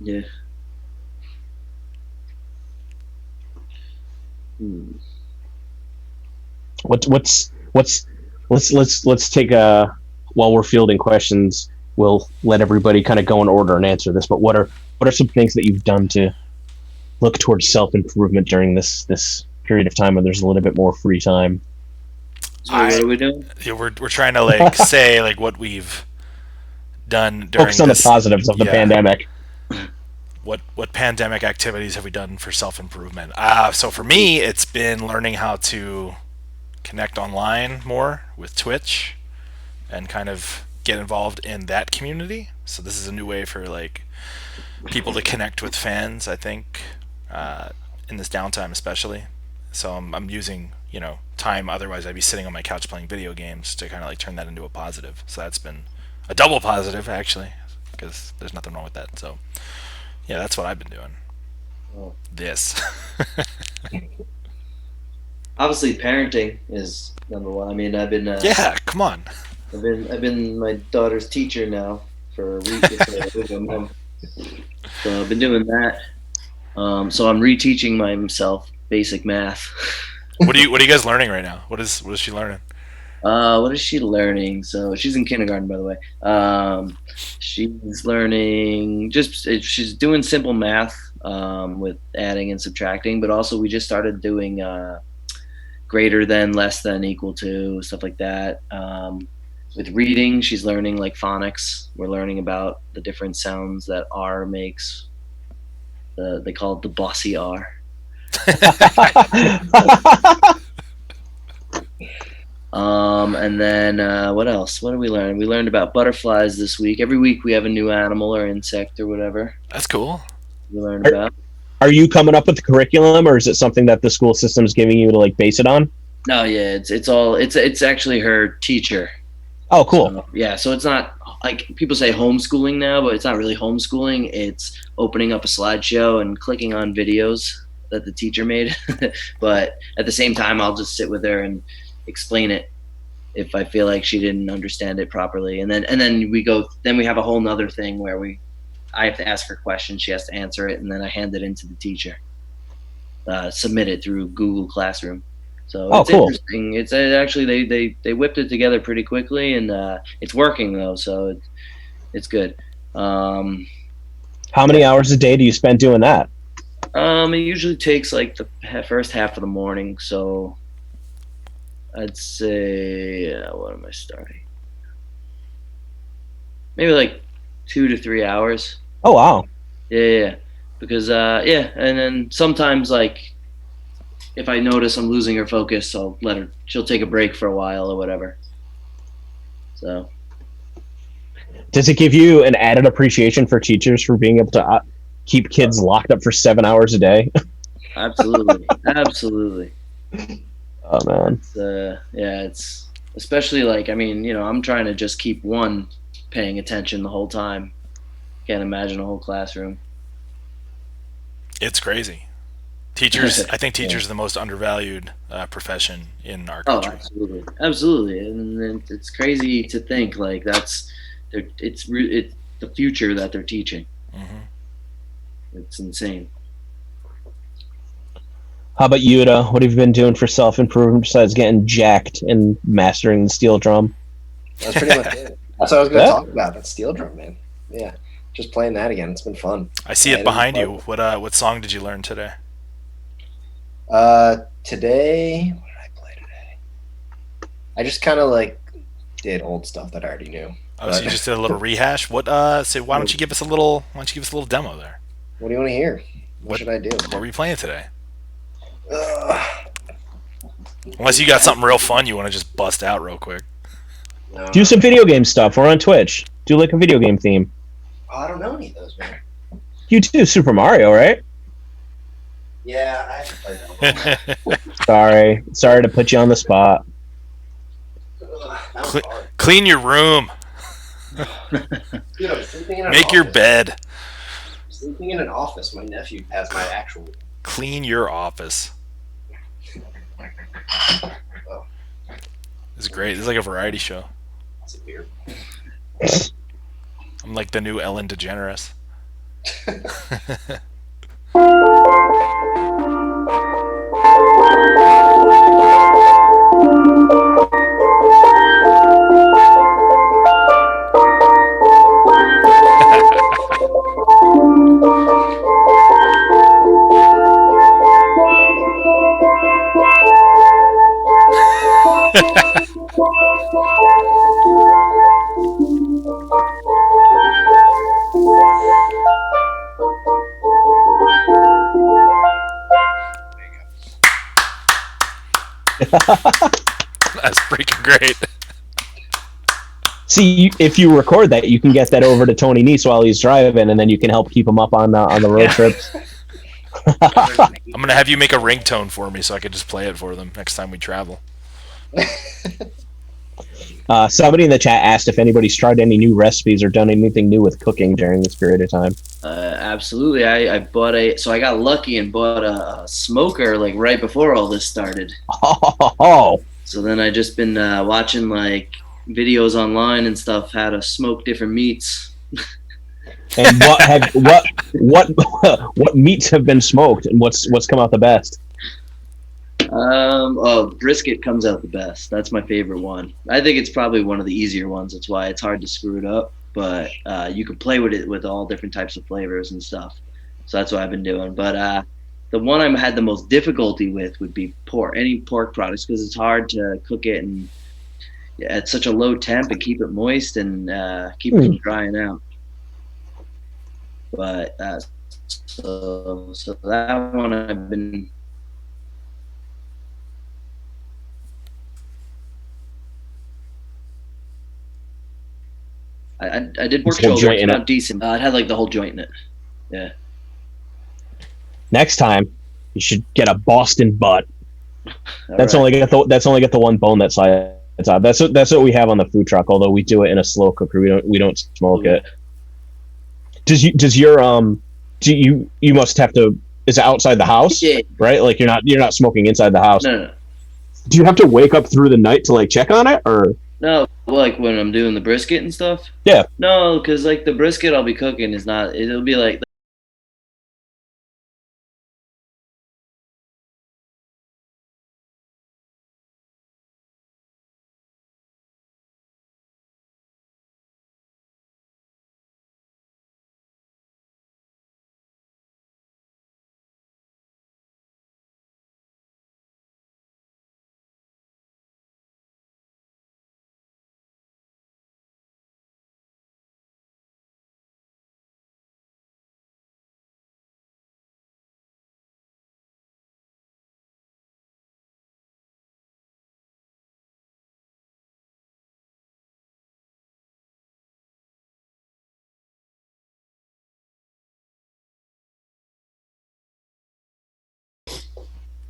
[SPEAKER 2] yeah.
[SPEAKER 3] Let's take while we're fielding questions, we'll let everybody kind of go in order and answer this. But what are some things that you've done to look towards self-improvement during this period of time when there's a little bit more free time?
[SPEAKER 2] So what are we doing?
[SPEAKER 1] Yeah, we're trying to say what we've done during
[SPEAKER 3] Focus on the positives of the pandemic.
[SPEAKER 1] What pandemic activities have we done for self-improvement? So for me, it's been learning how to connect online more with Twitch and kind of get involved in that community. So this is a new way for people to connect with fans, I think, in this downtime especially. So I'm using time, otherwise I'd be sitting on my couch playing video games, to kind of turn that into a positive. So that's been a double positive, actually. because there's nothing wrong with that. So, yeah, that's what I've been doing.
[SPEAKER 2] Oh.
[SPEAKER 1] This.
[SPEAKER 2] Obviously, parenting is number one. I mean, I've been
[SPEAKER 1] Yeah, come on.
[SPEAKER 2] I've been my daughter's teacher now for a week or so, a month. So I've been doing that. So I'm reteaching myself basic math.
[SPEAKER 1] What are you guys learning right now? What is she learning?
[SPEAKER 2] What is she learning? So she's in kindergarten, by the way. She's learning she's doing simple math with adding and subtracting, but also we just started doing greater than, less than, equal to, stuff like that. With reading, she's learning like phonics. We're learning about the different sounds that R makes. They call it the bossy R. And then what else? What did we learn? We learned about butterflies this week. Every week we have a new animal or insect or whatever
[SPEAKER 1] That's cool.
[SPEAKER 2] we learned about.
[SPEAKER 3] Are you coming up with the curriculum, or is it something that the school system is giving you to like base it on?
[SPEAKER 2] No, yeah, it's actually her teacher.
[SPEAKER 3] Oh, cool.
[SPEAKER 2] So, yeah, so it's not like people say homeschooling now, but it's not really homeschooling. It's opening up a slideshow and clicking on videos that the teacher made. But at the same time, I'll just sit with her and explain it if I feel like she didn't understand it properly. And then we have a whole nother thing where I have to ask her questions, she has to answer it, and then I hand it into the teacher. Submit it through Google Classroom. So it's
[SPEAKER 3] cool.
[SPEAKER 2] interesting. It's actually they whipped it together pretty quickly, and it's working though, so it's good.
[SPEAKER 3] How many hours a day do you spend doing that?
[SPEAKER 2] It usually takes like the first half of the morning, so I'd say what am I starting? Maybe like 2 to 3 hours.
[SPEAKER 3] Oh, wow.
[SPEAKER 2] Yeah. Because and then sometimes like if I notice I'm losing her focus, she'll take a break for a while or whatever. So
[SPEAKER 3] Does it give you an added appreciation for teachers for being able to keep kids locked up for 7 hours a day?
[SPEAKER 2] absolutely. Absolutely.
[SPEAKER 3] Oh, man.
[SPEAKER 2] It's especially like, I mean, I'm trying to just keep one paying attention the whole time. Can't imagine a whole classroom.
[SPEAKER 1] It's crazy. Teachers, I think teachers are the most undervalued profession in our country.
[SPEAKER 2] Oh, absolutely, and it's crazy to think like it's the future that they're teaching.
[SPEAKER 1] Mm-hmm.
[SPEAKER 2] It's insane.
[SPEAKER 3] How about you, Yuta? What have you been doing for self-improvement besides getting jacked and mastering the steel drum?
[SPEAKER 4] That's pretty much it. That's what I was going to talk about. That steel drum, man. Yeah, just playing that again. It's been fun.
[SPEAKER 1] I see it behind you. What song did you learn today?
[SPEAKER 4] Today, what did I play today? I just kind of like did old stuff that I already knew.
[SPEAKER 1] Oh, so you just did a little rehash. Why don't you give us a little demo there?
[SPEAKER 4] What do you want to hear? What should I do?
[SPEAKER 1] What were you playing today? Unless you got something real fun you want to just bust out real quick.
[SPEAKER 4] No.
[SPEAKER 3] Do some video game stuff. We're on Twitch. Do like a video game theme.
[SPEAKER 4] Oh, I don't know any of those, man.
[SPEAKER 3] You do Super Mario, right?
[SPEAKER 4] Yeah, I haven't played that one.
[SPEAKER 3] Sorry to put you on the spot.
[SPEAKER 1] Clean your room.
[SPEAKER 4] Dude, I'm sleeping in an
[SPEAKER 1] Make your
[SPEAKER 4] office.
[SPEAKER 1] bed.
[SPEAKER 4] I'm sleeping in an office. My nephew has my actual.
[SPEAKER 1] Clean your office.
[SPEAKER 4] Oh,
[SPEAKER 1] This is great. This is like a variety show.
[SPEAKER 4] that's a beer.
[SPEAKER 1] I'm like the new Ellen DeGeneres. That's freaking great.
[SPEAKER 3] See, if you record that, you can get that over to Tony Nese while he's driving, and then you can help keep him up on the road trips.
[SPEAKER 1] I'm gonna have you make a ringtone for me so I can just play it for them next time we travel.
[SPEAKER 3] Somebody in the chat asked if anybody's tried any new recipes or done anything new with cooking during this period of time.
[SPEAKER 2] Absolutely. I bought so I got lucky and bought a smoker like right before all this started.
[SPEAKER 3] Oh.
[SPEAKER 2] So then I just been watching like videos online and stuff how to smoke different meats.
[SPEAKER 3] And what meats have been smoked and what's come out the best?
[SPEAKER 2] Brisket comes out the best. That's my favorite one. I think it's probably one of the easier ones. That's why it's hard to screw it up. But you can play with it with all different types of flavors and stuff. So that's what I've been doing. But the one I had the most difficulty with would be pork. Any pork products, because it's hard to cook it and at such a low temp and keep it moist and keep it from drying out. But so that one I've been. I did pork shoulder. It's not decent. It had like the whole joint in it. Yeah.
[SPEAKER 3] Next time, you should get a Boston butt. That's
[SPEAKER 2] right.
[SPEAKER 3] only got the one bone that side. That's what we have on the food truck. Although we do it in a slow cooker, we don't smoke it. You must have to. Is it outside the house?
[SPEAKER 2] Yeah.
[SPEAKER 3] Right. Like you're not smoking inside the house.
[SPEAKER 2] No.
[SPEAKER 3] Do you have to wake up through the night to like check on it or?
[SPEAKER 2] No, like when I'm doing the brisket and stuff?
[SPEAKER 3] Yeah.
[SPEAKER 2] No, because like the brisket I'll be cooking is not, it'll be like.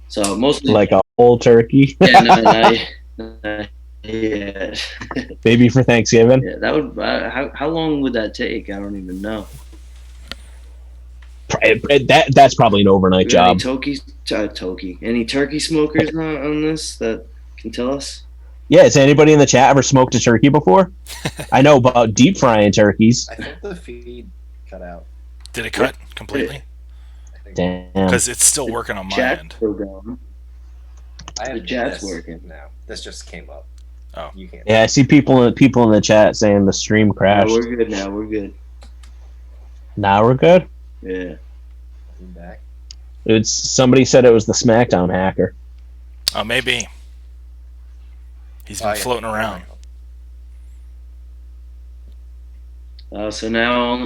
[SPEAKER 2] So mostly.
[SPEAKER 3] Like a whole turkey?
[SPEAKER 2] Yeah, no. Yeah.
[SPEAKER 3] Maybe for Thanksgiving?
[SPEAKER 2] Yeah, that would. How long would that take? I don't even know.
[SPEAKER 3] That's probably an overnight job.
[SPEAKER 2] Any turkey smokers on this that can tell us?
[SPEAKER 3] Yeah, has anybody in the chat ever smoked a turkey before? I know about deep frying turkeys.
[SPEAKER 4] I think the feed cut out.
[SPEAKER 1] Did it cut completely?
[SPEAKER 3] Damn.
[SPEAKER 1] Because it's still working on my end.
[SPEAKER 2] The chat's working.
[SPEAKER 4] No, this just came up.
[SPEAKER 1] Oh,
[SPEAKER 4] you can't.
[SPEAKER 3] Yeah, I see people in the chat saying the stream crashed.
[SPEAKER 2] No, we're good now. We're good.
[SPEAKER 3] Now we're good.
[SPEAKER 2] Yeah.
[SPEAKER 4] I'm back.
[SPEAKER 3] It's somebody said it was the SmackDown hacker.
[SPEAKER 1] Oh, maybe. He's been floating around.
[SPEAKER 2] So now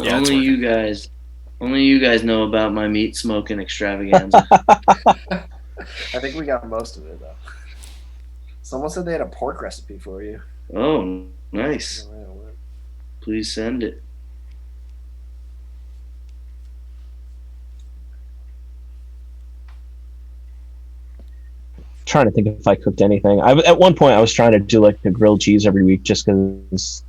[SPEAKER 2] only you guys know about my meat smoking extravaganza.
[SPEAKER 4] I think we got most of it though. Someone said they had a pork recipe for you.
[SPEAKER 2] Oh, nice. Please send it.
[SPEAKER 3] Trying to think if I cooked anything. At one point I was trying to do like a grilled cheese every week just because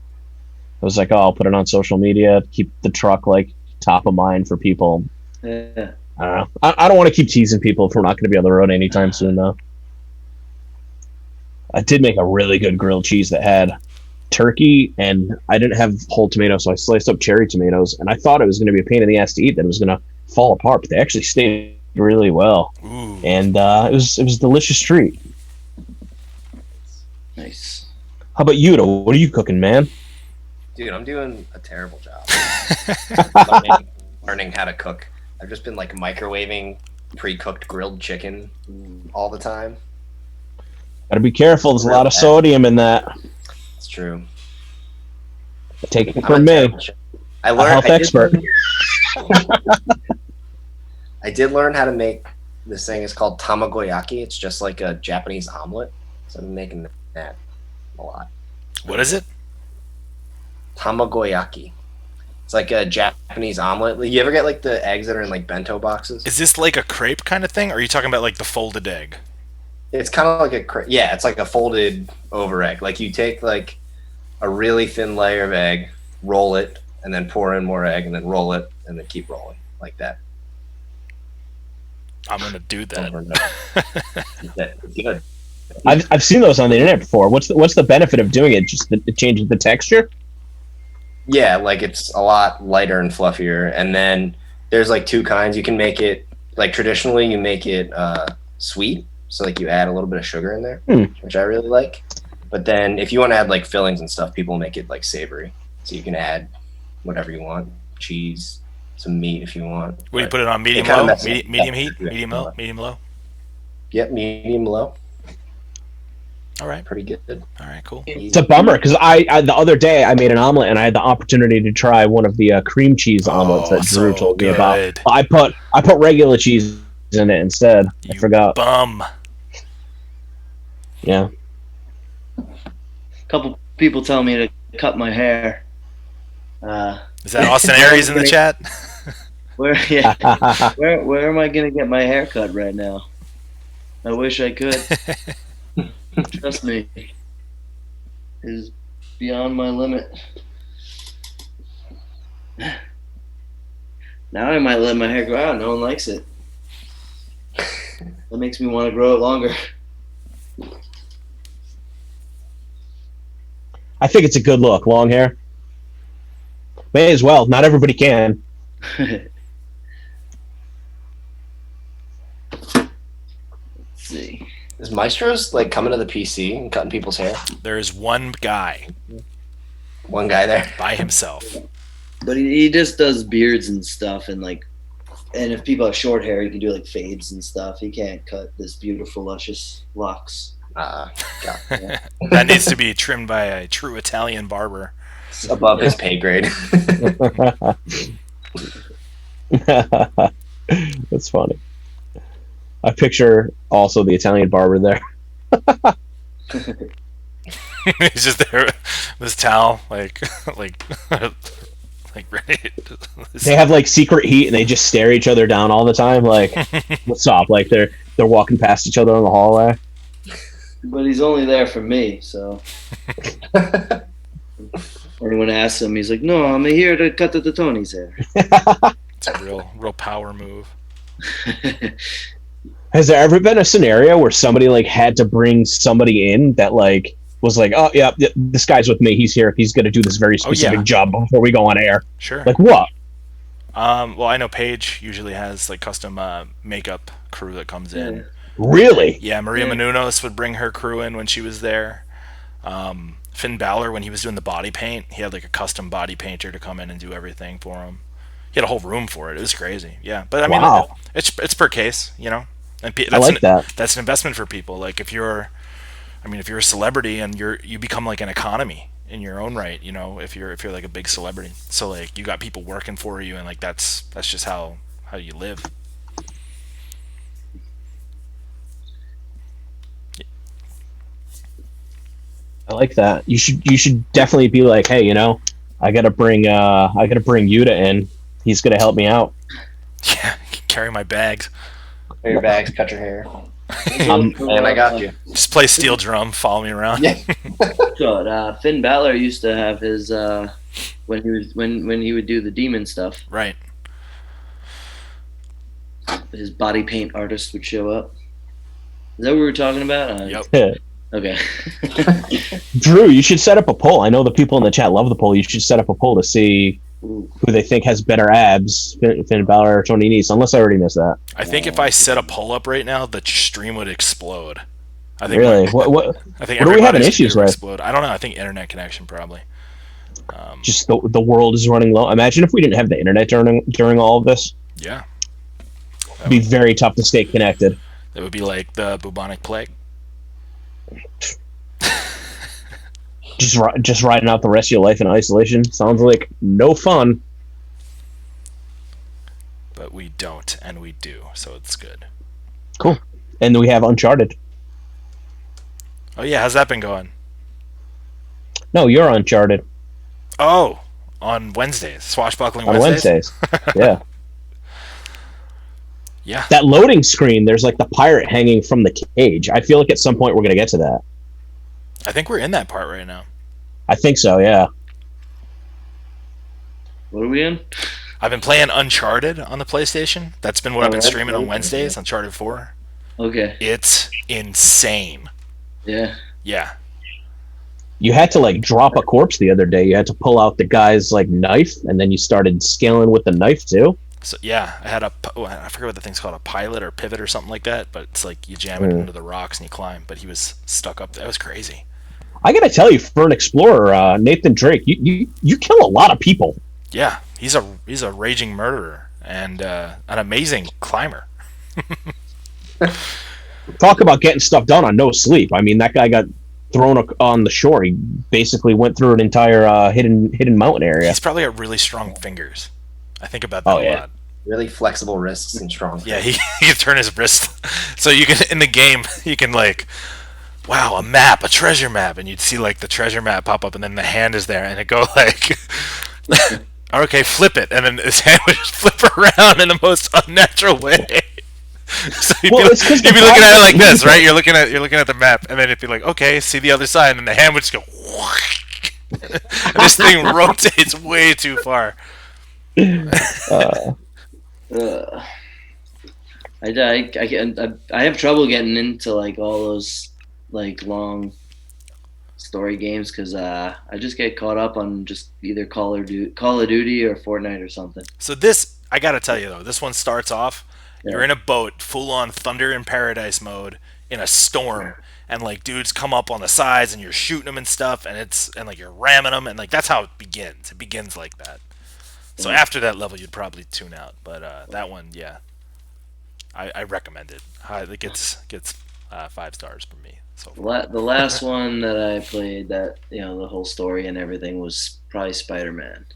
[SPEAKER 3] I was like, oh, I'll put it on social media, keep the truck like top of mind for people.
[SPEAKER 2] Yeah.
[SPEAKER 3] I don't know. I don't want to keep teasing people if we're not going to be on the road anytime soon, though. I did make a really good grilled cheese that had turkey, and I didn't have whole tomatoes, so I sliced up cherry tomatoes, and I thought it was going to be a pain in the ass to eat, that it was going to fall apart, but they actually stayed really well.
[SPEAKER 1] Ooh.
[SPEAKER 3] And it was a delicious treat.
[SPEAKER 2] Nice.
[SPEAKER 3] How about you? What are you cooking, man?
[SPEAKER 4] Dude, I'm doing a terrible job. learning how to cook. I've just been like microwaving pre-cooked grilled chicken all the time.
[SPEAKER 3] Gotta be careful. There's a lot of sodium in that.
[SPEAKER 4] It's true.
[SPEAKER 3] Take it from me.
[SPEAKER 4] I learned.
[SPEAKER 3] A health expert.
[SPEAKER 4] I did learn how to make this thing. It's called tamagoyaki. It's just like a Japanese omelet. So I'm making that a lot.
[SPEAKER 1] What is it?
[SPEAKER 4] Tamagoyaki. It's like a Japanese omelet. You ever get like the eggs that are in like bento boxes?
[SPEAKER 1] Is this like a crepe kind of thing, or are you talking about like the folded egg?
[SPEAKER 4] It's kind of like it's like a folded over egg. Like you take like a really thin layer of egg, roll it, and then pour in more egg, and then roll it, and then keep rolling like that.
[SPEAKER 1] I'm gonna do that.
[SPEAKER 4] It's good.
[SPEAKER 3] I've seen those on the internet before. What's the benefit of doing it? Just it changes the texture.
[SPEAKER 4] Yeah, like it's a lot lighter and fluffier. And then there's like two kinds. You can make it like traditionally you make it sweet, so like you add a little bit of sugar in there, which I really like. But then if you want to add like fillings and stuff, people make it like savory, so you can add whatever you want, cheese, some meat if you want.
[SPEAKER 1] What do you put it on? Medium low, medium heat, medium low, medium low.
[SPEAKER 4] Yep, medium low.
[SPEAKER 1] All right,
[SPEAKER 4] pretty good.
[SPEAKER 1] All right, cool.
[SPEAKER 3] It's a bummer because I the other day I made an omelet and I had the opportunity to try one of the cream cheese omelets that Drew told me about. I put regular cheese in it instead. I forgot.
[SPEAKER 1] Bum.
[SPEAKER 3] Yeah.
[SPEAKER 2] A couple people tell me to cut my hair.
[SPEAKER 1] Is that Austin Aries in the chat?
[SPEAKER 2] Where am I gonna get my hair cut right now? I wish I could. Trust me, is beyond my limit. Now I might let my hair grow out. No one likes it. That makes me want to grow it longer.
[SPEAKER 3] I think it's a good look, long hair. May as well. Not everybody can.
[SPEAKER 2] Let's see.
[SPEAKER 4] Is Maestro's like coming to the PC and cutting people's hair?
[SPEAKER 1] There's one guy.
[SPEAKER 4] One guy there
[SPEAKER 1] by himself.
[SPEAKER 2] But he just does beards and stuff, and if people have short hair, he can do like fades and stuff. He can't cut this beautiful, luscious locks.
[SPEAKER 1] That needs to be trimmed by a true Italian barber.
[SPEAKER 4] It's above his pay grade.
[SPEAKER 3] That's funny. I picture also the Italian barber there.
[SPEAKER 1] He's just there with his towel, like ready.
[SPEAKER 3] They have like secret heat and they just stare each other down all the time. Like, what's up? Like they're walking past each other in the hallway.
[SPEAKER 2] But he's only there for me, so. Anyone asks him, he's like, "No, I'm here to cut the Tony's hair."
[SPEAKER 1] It's a real power move.
[SPEAKER 3] Has there ever been a scenario where somebody like had to bring somebody in that like was like, "Oh yeah, this guy's with me. He's here. He's going to do this very specific job before we go on air."
[SPEAKER 1] Sure.
[SPEAKER 3] Like what?
[SPEAKER 1] Well, I know Paige usually has like custom makeup crew that comes in.
[SPEAKER 3] Really?
[SPEAKER 1] Yeah, Maria Menounos would bring her crew in when she was there. Finn Balor, when he was doing the body paint, he had like a custom body painter to come in and do everything for him. He had a whole room for it. It was crazy. Yeah, but I mean, it's per case, you know. And
[SPEAKER 3] I like that.
[SPEAKER 1] That's an investment for people. Like if you're a celebrity and you become like an economy in your own right, you know, if you're like a big celebrity. So like you got people working for you, and like that's just how you live.
[SPEAKER 3] I like that. You should definitely be like, hey, you know, I gotta bring Yuta in. He's gonna help me out.
[SPEAKER 1] Yeah, carry my bags.
[SPEAKER 4] Carry your bags, cut your hair. And I got you.
[SPEAKER 1] Just play steel drum, follow me around.
[SPEAKER 4] Yeah.
[SPEAKER 2] So, Finn Balor used to have his when he would do the demon stuff.
[SPEAKER 1] Right.
[SPEAKER 2] His body paint artist would show up. Is that what we were talking about?
[SPEAKER 1] Yep.
[SPEAKER 2] Okay.
[SPEAKER 3] Drew, you should set up a poll. I know the people in the chat love the poll. You should set up a poll to see who they think has better abs, Finn Balor or Tony Nese, unless I already missed that.
[SPEAKER 1] I think if I set a poll up right now, the stream would explode. I think
[SPEAKER 3] really? What
[SPEAKER 1] I think
[SPEAKER 3] what are we having issues with?
[SPEAKER 1] Explode. I don't know. I think internet connection probably.
[SPEAKER 3] Just the world is running low. Imagine if we didn't have the internet during all of this.
[SPEAKER 1] Yeah.
[SPEAKER 3] It'd be very tough to stay connected.
[SPEAKER 1] It would be like the bubonic plague.
[SPEAKER 3] Just riding out the rest of your life in isolation sounds like no fun.
[SPEAKER 1] But we don't, and we do, so it's good.
[SPEAKER 3] Cool. And then we have Uncharted.
[SPEAKER 1] Oh yeah, how's that been going?
[SPEAKER 3] No, you're Uncharted.
[SPEAKER 1] Oh, on Wednesdays, swashbuckling
[SPEAKER 3] on
[SPEAKER 1] Wednesdays.
[SPEAKER 3] Yeah.
[SPEAKER 1] Yeah,
[SPEAKER 3] That loading screen, there's like the pirate hanging from the cage. I feel like at some point we're gonna get to that.
[SPEAKER 1] I think we're in that part right now.
[SPEAKER 3] I think so. Yeah.
[SPEAKER 2] What are we in?
[SPEAKER 1] I've been playing Uncharted on the PlayStation. That's been what I've been
[SPEAKER 2] Alright,
[SPEAKER 1] streaming on
[SPEAKER 2] okay,
[SPEAKER 1] Wednesdays. Uncharted 4.
[SPEAKER 2] Okay.
[SPEAKER 1] It's insane.
[SPEAKER 2] Yeah.
[SPEAKER 1] Yeah.
[SPEAKER 3] You had to like drop a corpse the other day. You had to pull out the guy's like knife, and then you started scaling with the knife too.
[SPEAKER 1] So yeah, I had I forget what the thing's called, a pilot or pivot or something like that. But it's like you jam it into the rocks and you climb. But he was stuck up. That was crazy.
[SPEAKER 3] I gotta tell you, for an explorer, Nathan Drake, you kill a lot of people.
[SPEAKER 1] Yeah, he's a raging murderer and an amazing climber.
[SPEAKER 3] Talk about getting stuff done on no sleep. I mean, that guy got thrown on the shore. He basically went through an entire hidden mountain area.
[SPEAKER 1] He's probably got really strong fingers. I think about that a lot.
[SPEAKER 4] Really flexible wrists and strong.
[SPEAKER 1] Yeah, he can turn his wrist. So you can, in the game, you can like, wow, a treasure map, and you'd see like the treasure map pop up, and then the hand is there, and it go like, okay, flip it, and then his hand would just flip around in the most unnatural way. So you'd be looking at it like this, right? You're looking at the map, and then it'd be like, okay, see the other side, and then the hand would just go, and this thing rotates way too far.
[SPEAKER 2] I have trouble getting into like all those like long story games because I just get caught up on just either Call of Duty or Fortnite or something.
[SPEAKER 1] So this, I gotta tell you though, this one starts off.
[SPEAKER 2] Yeah.
[SPEAKER 1] You're in a boat, full on Thunder in Paradise mode, in a storm, and like dudes come up on the sides, and you're shooting them and stuff, and like you're ramming them, and like that's how it begins. It begins like that. So after that level, you'd probably tune out. But that one, yeah, I recommend it. It gets 5 stars from me. So
[SPEAKER 2] the last one that I played, that the whole story and everything, was probably Spider-Man.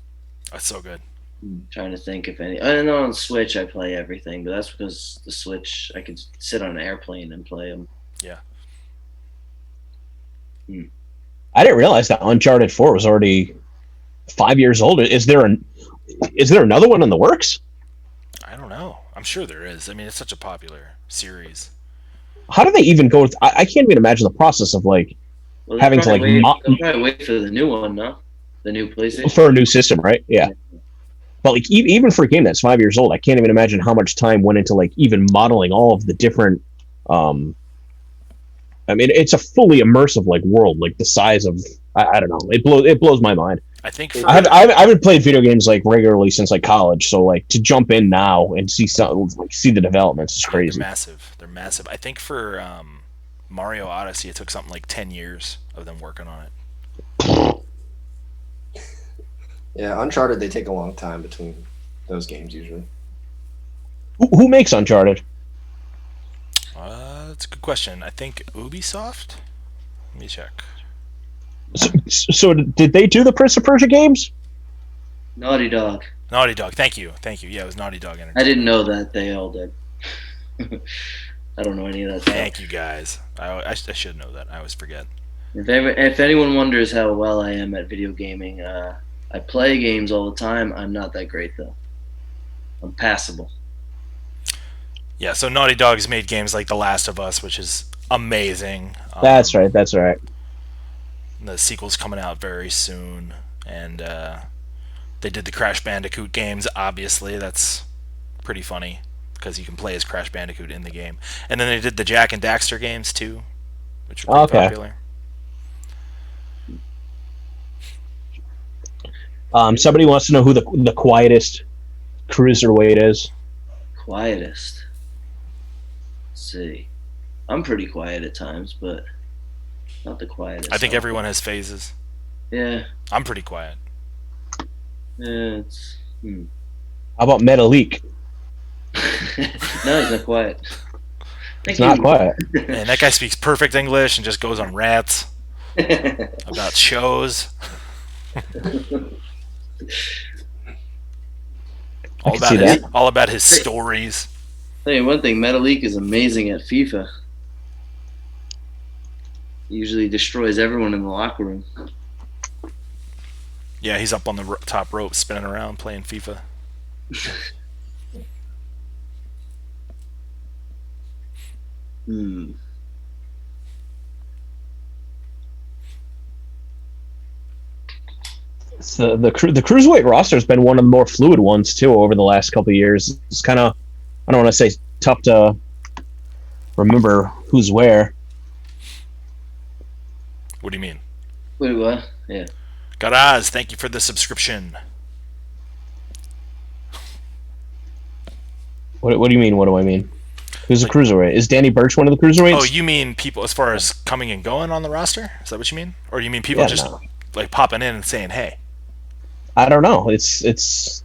[SPEAKER 1] that's so good.
[SPEAKER 2] I'm trying to think if any. I know on Switch I play everything, but that's because the Switch I could sit on an airplane and play them.
[SPEAKER 1] Yeah.
[SPEAKER 3] I didn't realize that Uncharted 4 was already 5 years old. Is there another one in the works?
[SPEAKER 1] I don't know. I'm sure there is. I mean, it's such a popular series.
[SPEAKER 3] How do they even go? I can't even imagine the process of like having to like
[SPEAKER 2] they'll probably wait for the new one, no? The new PlayStation
[SPEAKER 3] for a new system, right? Yeah. But like even for a game that's 5 years old, I can't even imagine how much time went into like even modeling all of the different. I mean, it's a fully immersive like world, like the size of I don't know. It blows my mind.
[SPEAKER 1] I think
[SPEAKER 3] I haven't played video games like regularly since like college, so like to jump in now and see the developments is crazy.
[SPEAKER 1] They're massive. I think for Mario Odyssey, it took something like 10 years of them working on it.
[SPEAKER 4] Yeah, Uncharted, they take a long time between those games usually.
[SPEAKER 3] Who makes Uncharted?
[SPEAKER 1] That's a good question. I think Ubisoft. Let me check.
[SPEAKER 3] So did they do the Prince of Persia games?
[SPEAKER 2] Naughty Dog.
[SPEAKER 1] Naughty Dog. Thank you. Yeah, it was Naughty Dog Entertainment.
[SPEAKER 2] I didn't know that they all did. I don't know any of that stuff.
[SPEAKER 1] Thank you, guys. I should know that. I always forget.
[SPEAKER 2] If anyone wonders how well I am at video gaming, I play games all the time. I'm not that great though. I'm passable.
[SPEAKER 1] Yeah, so Naughty Dog's made games like The Last of Us, which is amazing.
[SPEAKER 3] That's right. That's right.
[SPEAKER 1] The sequel's coming out very soon, and they did the Crash Bandicoot games. Obviously, that's pretty funny because you can play as Crash Bandicoot in the game. And then they did the Jak and Daxter games too, which were pretty popular.
[SPEAKER 3] Somebody wants to know who the quietest cruiserweight is.
[SPEAKER 2] Quietest. Let's see. I'm pretty quiet at times, but not the quietest.
[SPEAKER 1] I think everyone has phases.
[SPEAKER 2] Yeah.
[SPEAKER 1] I'm pretty quiet.
[SPEAKER 2] Yeah,
[SPEAKER 3] How about Metalik?
[SPEAKER 2] No, he's not quiet.
[SPEAKER 3] He's not quiet.
[SPEAKER 1] Man, that guy speaks perfect English and just goes on rants about shows. all about his stories.
[SPEAKER 2] Tell you one thing, Metalik is amazing at FIFA. He usually destroys everyone in the locker room.
[SPEAKER 1] Yeah, he's up on the top rope spinning around playing FIFA.
[SPEAKER 2] Hmm.
[SPEAKER 3] The cruiserweight roster has been one of the more fluid ones too over the last couple of years. It's kind of, I don't want to say tough to remember who's where.
[SPEAKER 1] What do you mean?
[SPEAKER 2] Wait, what? Yeah.
[SPEAKER 1] Garaz, thank you for the subscription.
[SPEAKER 3] What do you mean? What do I mean? Who's a cruiserweight? Is Danny Burch one of the cruiserweights?
[SPEAKER 1] Oh, you mean people as far as coming and going on the roster? Is that what you mean? Or you mean people
[SPEAKER 3] Yeah,
[SPEAKER 1] just
[SPEAKER 3] no.
[SPEAKER 1] like popping in and saying, "Hey"?
[SPEAKER 3] I don't know. It's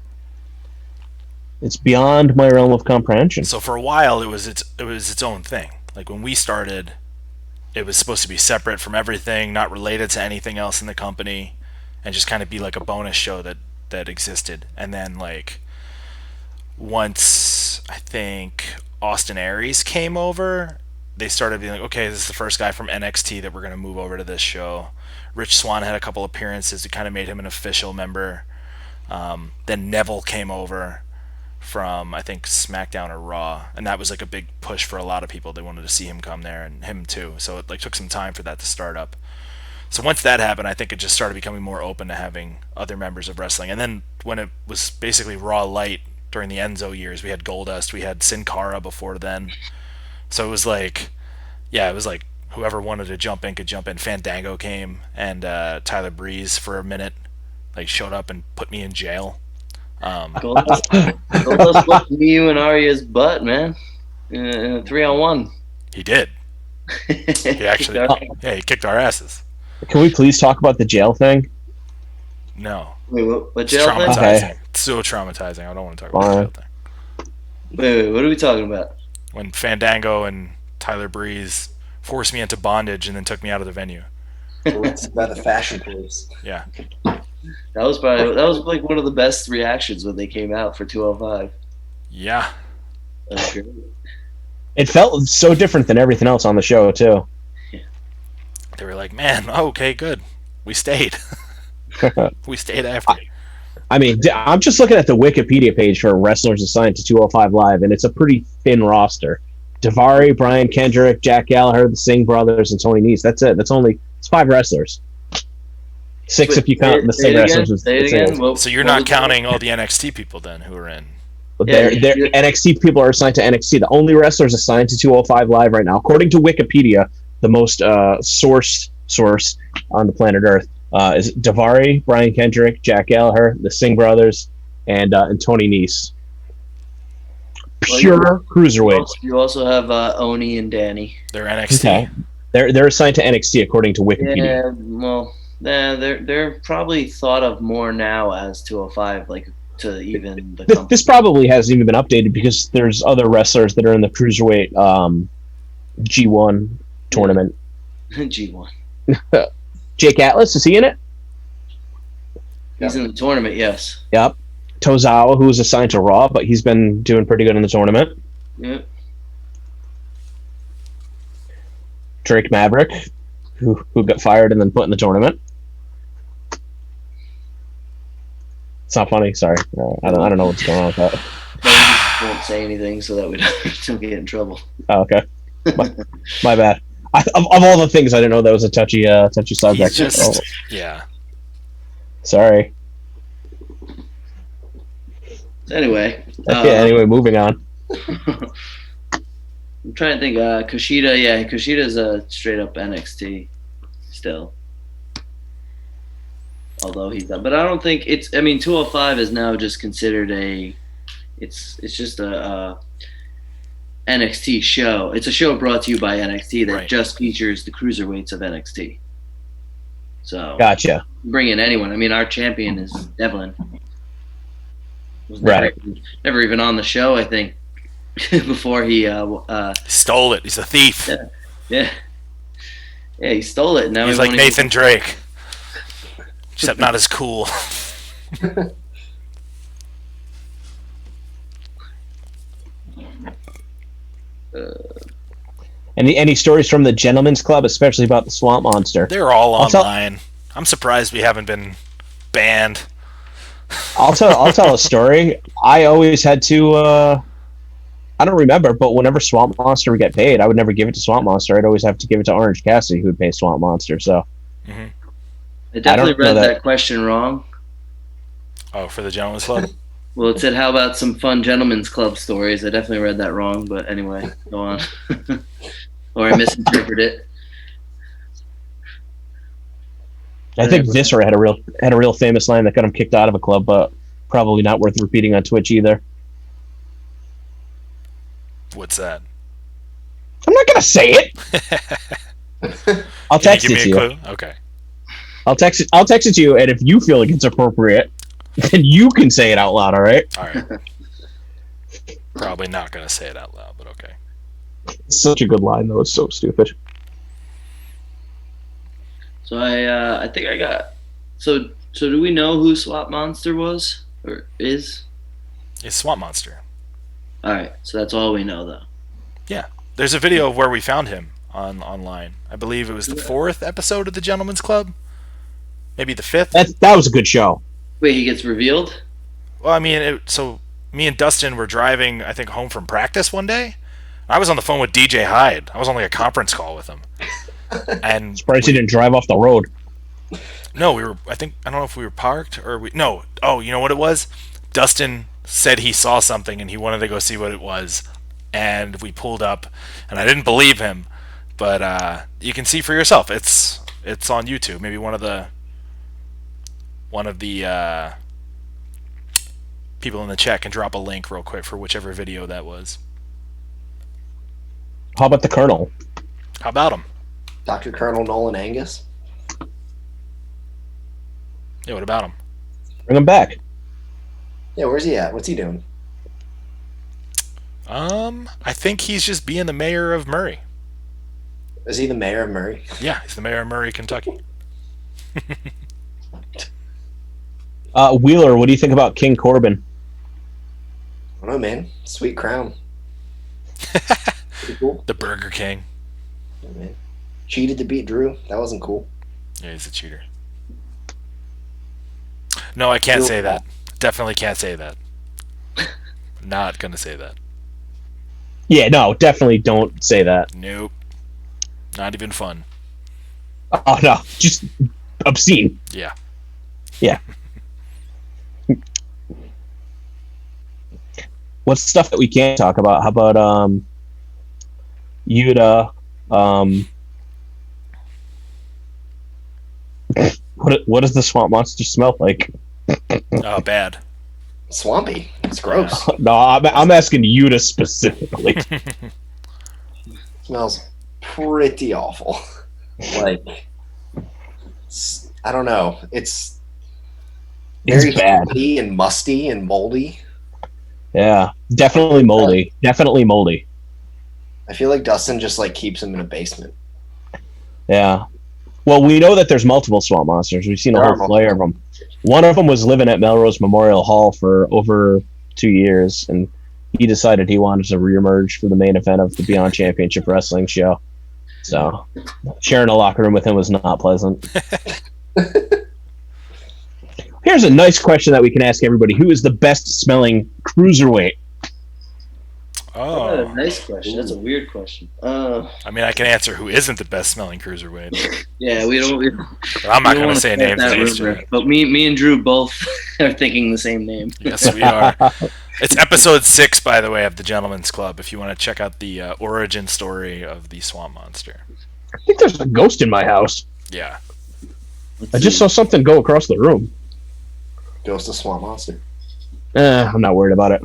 [SPEAKER 3] beyond my realm of comprehension.
[SPEAKER 1] So for a while, it was its own thing. Like when we started, it was supposed to be separate from everything, not related to anything else in the company, and just kind of be like a bonus show that existed. And then like once I think Austin Aries came over, they started being like, okay, this is the first guy from NXT that we're going to move over to this show. Rich Swann had a couple appearances that kind of made him an official member. Then Neville came over from I think SmackDown or Raw, and that was like a big push for a lot of people. They wanted to see him come there and him too. So it like took some time for that to start up. So once that happened, I think it just started becoming more open to having other members of wrestling. And then when it was basically Raw Light during the Enzo years, we had Goldust, we had Sin Cara before then. So it was like, yeah, it was like whoever wanted to jump in could jump in. Fandango came, and Tyler Breeze for a minute like showed up and put me in jail.
[SPEAKER 2] Goldust whooped me, you, and Arya's butt, man. In a 3-on-1.
[SPEAKER 1] He did. He actually, yeah, he kicked our asses.
[SPEAKER 3] Can we please talk about the jail thing?
[SPEAKER 1] No.
[SPEAKER 2] Wait, what
[SPEAKER 1] It's
[SPEAKER 2] jail thing?
[SPEAKER 1] traumatizing.
[SPEAKER 3] Okay.
[SPEAKER 1] It's so traumatizing. I don't want to talk about the jail thing.
[SPEAKER 2] Wait, what are we talking about?
[SPEAKER 1] When Fandango and Tyler Breeze forced me into bondage and then took me out of the venue.
[SPEAKER 4] It's about the fashion police.
[SPEAKER 1] Yeah.
[SPEAKER 2] That was like one of the best reactions when they came out for 205.
[SPEAKER 1] Yeah.
[SPEAKER 2] That was great.
[SPEAKER 3] It felt so different than everything else on the show too.
[SPEAKER 1] They were like, man, okay, good. We stayed. We stayed after.
[SPEAKER 3] I mean, I'm just looking at the Wikipedia page for wrestlers assigned to 205 Live, and it's a pretty thin roster. Daivari, Brian Kendrick, Jack Gallagher, the Singh brothers, and Tony Nese. That's it. It's 5 wrestlers. 6 if you count the Singh wrestlers.
[SPEAKER 2] Say it again.
[SPEAKER 1] So you're not counting all the NXT people then who are in.
[SPEAKER 3] But NXT people are assigned to NXT. The only wrestlers assigned to 205 Live right now, according to Wikipedia, the most source on the planet Earth, is Daivari, Brian Kendrick, Jack Gallagher, the Singh brothers, and Tony Nese. Pure cruiserweight.
[SPEAKER 2] You also have Oni and Danny.
[SPEAKER 1] They're NXT.
[SPEAKER 3] Okay. They're assigned to NXT according to Wikipedia.
[SPEAKER 2] Yeah, well, they're probably thought of more now as 205, like to even the company.
[SPEAKER 3] This probably hasn't even been updated because there's other wrestlers that are in the cruiserweight G1 tournament.
[SPEAKER 2] G1.
[SPEAKER 3] Jake Atlas, is he in it?
[SPEAKER 2] He's in the tournament, yes.
[SPEAKER 3] Yep. Tozawa, who was assigned to Raw, but he's been doing pretty good in the tournament.
[SPEAKER 2] Yep.
[SPEAKER 3] Drake Maverick, who got fired and then put in the tournament. It's not funny. Sorry, I don't know what's going on with that.
[SPEAKER 2] We just won't say anything so that we don't get in trouble.
[SPEAKER 3] Oh, okay. My bad. Of all the things, I didn't know that was a touchy subject.
[SPEAKER 1] Yeah.
[SPEAKER 3] Sorry.
[SPEAKER 2] Anyway.
[SPEAKER 3] Anyway, moving on.
[SPEAKER 2] I'm trying to think. Kushida, yeah, Kushida's a straight up NXT still. Although he's not, but I don't think it's. I mean, 205 is now just considered it's just a NXT show. It's a show brought to you by NXT that just features the cruiserweights of NXT. So
[SPEAKER 3] gotcha.
[SPEAKER 2] Bring in anyone. I mean, our champion is Devlin. Was never even on the show, I think, before he
[SPEAKER 1] stole it. He's a thief.
[SPEAKER 2] Yeah, he stole it. Now
[SPEAKER 1] he's like Nathan Drake, except not as cool.
[SPEAKER 3] Any stories from the Gentlemen's Club, especially about the Swamp Monster?
[SPEAKER 1] They're all online. I'm surprised we haven't been banned.
[SPEAKER 3] I'll tell a story. I always had to I don't remember, but whenever Swamp Monster would get paid, I would never give it to Swamp Monster. I'd always have to give it to Orange Cassidy, who would pay Swamp Monster. So
[SPEAKER 1] Hmm.
[SPEAKER 2] I definitely
[SPEAKER 3] don't know
[SPEAKER 2] read
[SPEAKER 3] that-
[SPEAKER 2] that question wrong.
[SPEAKER 1] Oh, for the Gentleman's Club?
[SPEAKER 2] Well, it said, "How about some fun gentlemen's club stories?" I definitely read that wrong, but anyway, go on. Or I misinterpreted it.
[SPEAKER 3] I think Viscera had a real famous line that got him kicked out of a club, but probably not worth repeating on Twitch either.
[SPEAKER 1] What's that?
[SPEAKER 3] I'm not gonna say it. I'll
[SPEAKER 1] Can
[SPEAKER 3] text
[SPEAKER 1] you
[SPEAKER 3] it
[SPEAKER 1] give
[SPEAKER 3] to
[SPEAKER 1] me a
[SPEAKER 3] you.
[SPEAKER 1] clue? Okay.
[SPEAKER 3] I'll text it to you, and if you feel like it's appropriate, then you can say it out loud. All right?
[SPEAKER 1] All right. Probably not going to say it out loud, but okay.
[SPEAKER 3] It's such a good line, though. It's so stupid.
[SPEAKER 2] So I think I got. So do we know who Swap Monster was or is?
[SPEAKER 1] It's Swamp Monster.
[SPEAKER 2] All right, so that's all we know, though.
[SPEAKER 1] Yeah. There's a video of where we found him online. I believe it was the 4th episode of the Gentleman's Club. Maybe the 5th.
[SPEAKER 3] That was a good show.
[SPEAKER 2] Wait, he gets revealed?
[SPEAKER 1] Well, I mean, so me and Dustin were driving, I think, home from practice one day. I was on the phone with DJ Hyde. I was on like a conference call with him. And
[SPEAKER 3] Surprised he didn't drive off the road.
[SPEAKER 1] no, we were. I don't know if we were parked or we. No. Oh, you know what it was? Dustin said he saw something and he wanted to go see what it was, and we pulled up, and I didn't believe him, but you can see for yourself. It's on YouTube. Maybe one of the people in the chat can drop a link real quick for whichever video that was.
[SPEAKER 3] How about the Colonel?
[SPEAKER 1] How about him?
[SPEAKER 4] Dr. Colonel Nolan Angus.
[SPEAKER 1] Yeah, what about him?
[SPEAKER 3] Bring him back.
[SPEAKER 4] Yeah, where's he at? What's he doing?
[SPEAKER 1] I think he's just being the mayor of Murray.
[SPEAKER 4] Is he the mayor of Murray?
[SPEAKER 1] Yeah, he's the mayor of Murray, Kentucky.
[SPEAKER 3] Wheeler, what do you think about King Corbin?
[SPEAKER 4] I don't know, man. Sweet crown. Pretty cool.
[SPEAKER 1] The Burger King.
[SPEAKER 4] Yeah, man. Cheated to beat Drew. That wasn't cool.
[SPEAKER 1] Yeah, he's a cheater. No, I can't say that. Definitely can't say that. Not gonna say that.
[SPEAKER 3] Yeah, no, definitely don't say that.
[SPEAKER 1] Nope. Not even fun.
[SPEAKER 3] Oh no, just obscene.
[SPEAKER 1] Yeah.
[SPEAKER 3] Yeah. What's stuff that we can't talk about? How about Yuta? What does the swamp monster smell like?
[SPEAKER 1] Oh, bad.
[SPEAKER 4] Swampy. It's gross.
[SPEAKER 3] No, I'm asking Yuta specifically.
[SPEAKER 4] Smells pretty awful. Like, I don't know. It's very
[SPEAKER 3] bad.
[SPEAKER 4] heavy and musty and moldy.
[SPEAKER 3] Yeah, definitely moldy. Definitely moldy.
[SPEAKER 4] I feel like Dustin just like keeps him in a basement.
[SPEAKER 3] Yeah. Well, we know that there's multiple swamp monsters. We've seen a whole flare of them. One of them was living at Melrose Memorial Hall for over 2 years, and he decided he wanted to reemerge for the main event of the Beyond Championship Wrestling show. So, sharing a locker room with him was not pleasant. Here's a nice question that we can ask everybody. Who is the best smelling cruiserweight?
[SPEAKER 1] Oh.
[SPEAKER 2] Nice question. That's a weird question.
[SPEAKER 1] I mean, I can answer who isn't the best smelling cruiserweight.
[SPEAKER 2] Yeah, we don't.
[SPEAKER 1] But I'm not going to say names.
[SPEAKER 2] That rumor. But me and Drew both are thinking the same name.
[SPEAKER 1] Yes, we are. It's episode 6, by the way, of the Gentleman's Club. If you want to check out the origin story of the Swamp Monster.
[SPEAKER 3] I think there's a ghost in my house.
[SPEAKER 1] Yeah.
[SPEAKER 3] I just saw something go across the room.
[SPEAKER 4] Ghost of Swamp Monster.
[SPEAKER 3] I'm not worried about it.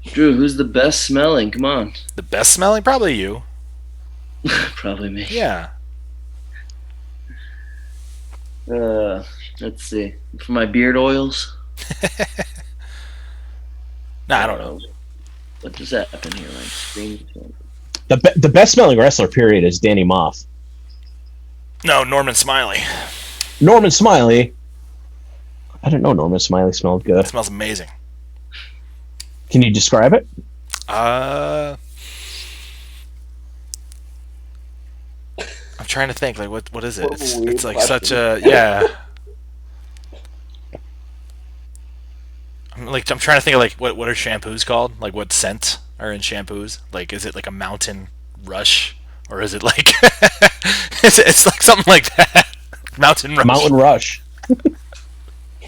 [SPEAKER 2] Drew, who's the best smelling? Come on.
[SPEAKER 1] The best smelling? Probably you.
[SPEAKER 2] Probably me.
[SPEAKER 1] Yeah.
[SPEAKER 2] Let's see. For my beard oils.
[SPEAKER 1] Nah, I don't know.
[SPEAKER 2] What does that happen here? Like screen.
[SPEAKER 3] The best smelling wrestler, period, is Danny Moth.
[SPEAKER 1] No, Norman Smiley.
[SPEAKER 3] Norman Smiley. I didn't know Norman Smiley smelled good.
[SPEAKER 1] It smells amazing.
[SPEAKER 3] Can you describe it?
[SPEAKER 1] I'm trying to think. Like, what is it? It's like such a I'm trying to think of like what are shampoos called? Like what scent are in shampoos? Like, is it like a Mountain Rush, or is it like it's like something like that? Mountain Rush.
[SPEAKER 3] Mountain Rush.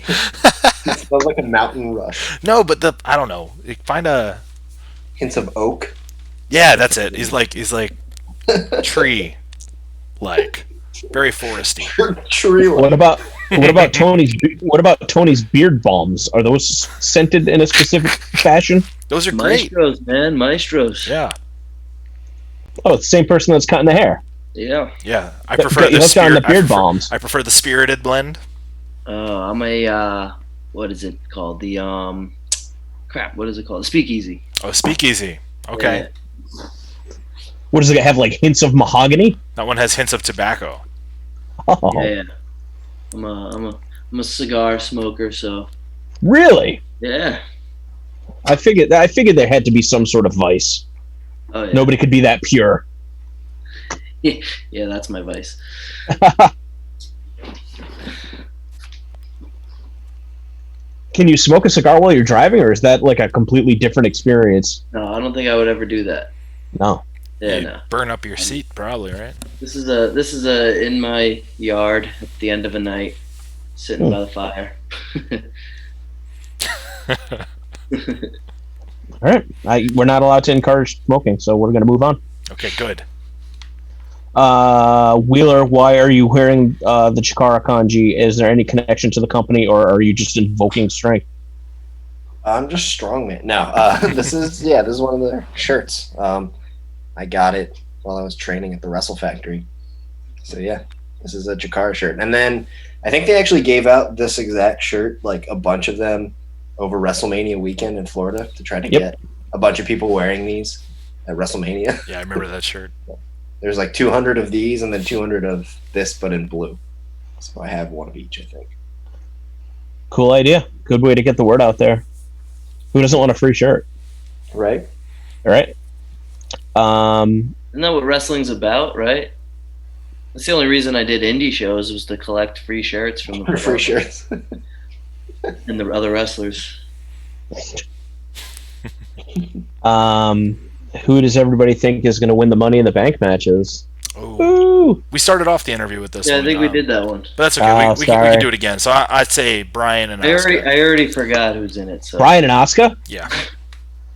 [SPEAKER 4] It smells like a mountain rush.
[SPEAKER 1] No, but I don't know. Find a.
[SPEAKER 4] Hints of oak.
[SPEAKER 1] Yeah, that's it. He's like tree, like very foresty.
[SPEAKER 4] Tree.
[SPEAKER 3] What about Tony's beard balms? Are those scented in a specific fashion?
[SPEAKER 1] Those are great.
[SPEAKER 2] Maestros, man, maestros.
[SPEAKER 1] Yeah,
[SPEAKER 3] Oh, it's the same person that's cutting the hair.
[SPEAKER 2] Yeah.
[SPEAKER 1] yeah. I prefer
[SPEAKER 3] You
[SPEAKER 1] the
[SPEAKER 3] hooked on the
[SPEAKER 1] spirit.
[SPEAKER 3] beard balms.
[SPEAKER 1] I prefer the spirited blend.
[SPEAKER 2] I'm a what is it called? The crap. What is it called? The Speakeasy.
[SPEAKER 1] Oh, Speakeasy. Okay,
[SPEAKER 3] What does it have? Like hints of mahogany?
[SPEAKER 1] that one has hints of tobacco.
[SPEAKER 3] Oh,
[SPEAKER 2] Yeah. I'm a cigar smoker, so
[SPEAKER 3] really?
[SPEAKER 2] yeah.
[SPEAKER 3] I figured there had to be some sort of vice.
[SPEAKER 2] Oh yeah.
[SPEAKER 3] Nobody could be that pure.
[SPEAKER 2] Yeah, that's my vice.
[SPEAKER 3] Can you smoke a cigar while you're driving, or is that like a completely different experience?
[SPEAKER 2] No, I don't think I would ever do that.
[SPEAKER 3] No.
[SPEAKER 2] Yeah,
[SPEAKER 1] You
[SPEAKER 2] no.
[SPEAKER 1] burn up your seat, probably, right?
[SPEAKER 2] This is a in my yard at the end of a night, sitting by the fire.
[SPEAKER 3] All right. We're not allowed to encourage smoking, so we're going to move on.
[SPEAKER 1] Okay, good.
[SPEAKER 3] Wheeler, why are you wearing the Chikara kanji? Is there any connection to the company, or are you just invoking strength?
[SPEAKER 4] I'm just strong, man. No, this is one of their shirts. I got it while I was training at the Wrestle Factory. So yeah, this is a Cigar shirt. And then I think they actually gave out this exact shirt, like a bunch of them, over WrestleMania weekend in Florida to try to get a bunch of people wearing these at WrestleMania.
[SPEAKER 1] Yeah, I remember that shirt.
[SPEAKER 4] There's like 200 of these and then 200 of this, but in blue. So I have one of each, I think.
[SPEAKER 3] Cool idea. Good way to get the word out there. Who doesn't want a free shirt?
[SPEAKER 4] Right?
[SPEAKER 3] All right.
[SPEAKER 2] Isn't that what wrestling's about, right? That's the only reason I did indie shows was to collect free shirts from the
[SPEAKER 4] Free shirts.
[SPEAKER 2] and the other wrestlers.
[SPEAKER 3] Who does everybody think is going to win the Money in the Bank matches?
[SPEAKER 1] Oh,
[SPEAKER 3] Ooh.
[SPEAKER 1] we started off the interview with this
[SPEAKER 2] Yeah, I
[SPEAKER 1] one.
[SPEAKER 2] think we did that one.
[SPEAKER 1] But that's okay. We
[SPEAKER 3] sorry.
[SPEAKER 1] can do it again. So I'd say Brian and
[SPEAKER 2] I
[SPEAKER 1] Oscar.
[SPEAKER 2] already forgot who's in it. So
[SPEAKER 3] Brian and Asuka?
[SPEAKER 1] Yeah.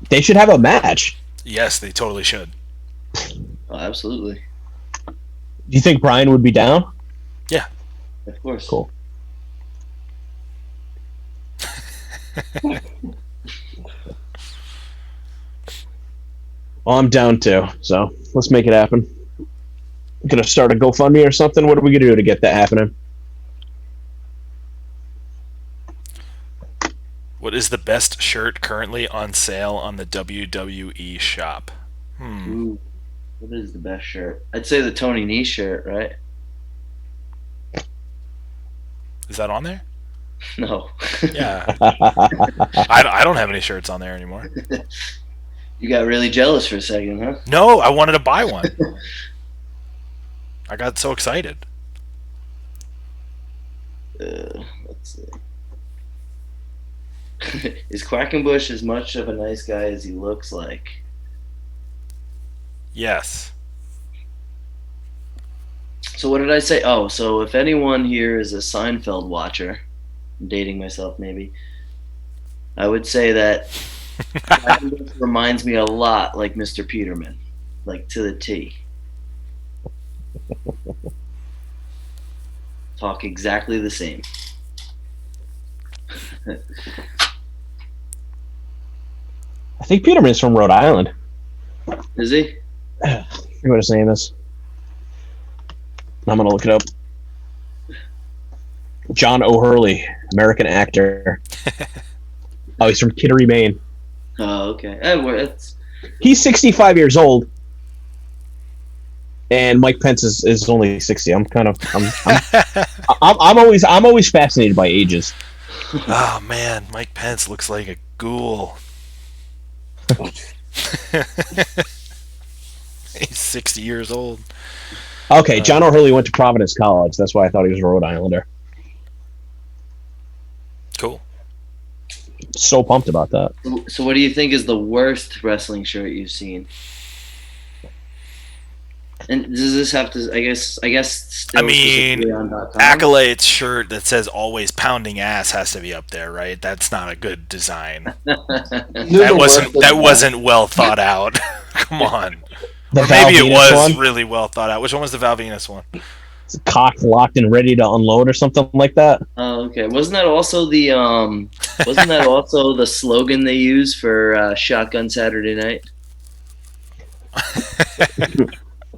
[SPEAKER 3] They should have a match.
[SPEAKER 1] Yes, they totally should.
[SPEAKER 2] Oh, absolutely,
[SPEAKER 3] Do you think Brian would be down?
[SPEAKER 2] of course.
[SPEAKER 3] Cool. Well, I'm down too, so let's make it happen. Gonna start a GoFundMe or something? What are we gonna do to get that happening?
[SPEAKER 1] What is the best shirt currently on sale on the WWE shop?
[SPEAKER 2] Ooh, what is the best shirt? I'd say the Tony Nese shirt, right?
[SPEAKER 1] Is that on there?
[SPEAKER 2] No.
[SPEAKER 1] Yeah. I don't have any shirts on there anymore.
[SPEAKER 2] You got really jealous for a second, huh?
[SPEAKER 1] No, I wanted to buy one. I got so excited.
[SPEAKER 2] Let's see. Is Quackenbush as much of a nice guy as he looks like?
[SPEAKER 1] Yes.
[SPEAKER 2] So what did I say? Oh, so if anyone here is a Seinfeld watcher, I'm dating myself maybe, I would say that Quackenbush reminds me a lot like Mr. Peterman, like to the T. Talk exactly the same.
[SPEAKER 3] I think Peterman's from Rhode Island.
[SPEAKER 2] Is he?
[SPEAKER 3] I forget what his name is. I'm gonna look it up. John O'Hurley, American actor. Oh, he's from Kittery, Maine.
[SPEAKER 2] Oh, okay. It's
[SPEAKER 3] He's 65 years old, and Mike Pence is only 60. I'm always fascinated by ages.
[SPEAKER 1] Oh man, Mike Pence looks like a ghoul. He's 60 years old.
[SPEAKER 3] Okay, John O'Hurley went to Providence College. That's why I thought he was a Rhode Islander.
[SPEAKER 1] Cool.
[SPEAKER 3] so pumped about that.
[SPEAKER 2] So what do you think is the worst wrestling shirt you've seen? And does this have to? I guess. Still
[SPEAKER 1] I mean,
[SPEAKER 2] specifically on .com?
[SPEAKER 1] Acolyte's shirt that says "always pounding ass" has to be up there, right? That's not a good design. That wasn't well thought out. Come on.
[SPEAKER 3] The
[SPEAKER 1] Or maybe it
[SPEAKER 3] Val
[SPEAKER 1] was
[SPEAKER 3] Venus one?
[SPEAKER 1] really well thought out. Which one was the Val Venus one?
[SPEAKER 3] It's cocked, locked, and ready to unload, or something like that.
[SPEAKER 2] Oh, okay. Wasn't that also the slogan they use for Shotgun Saturday Night?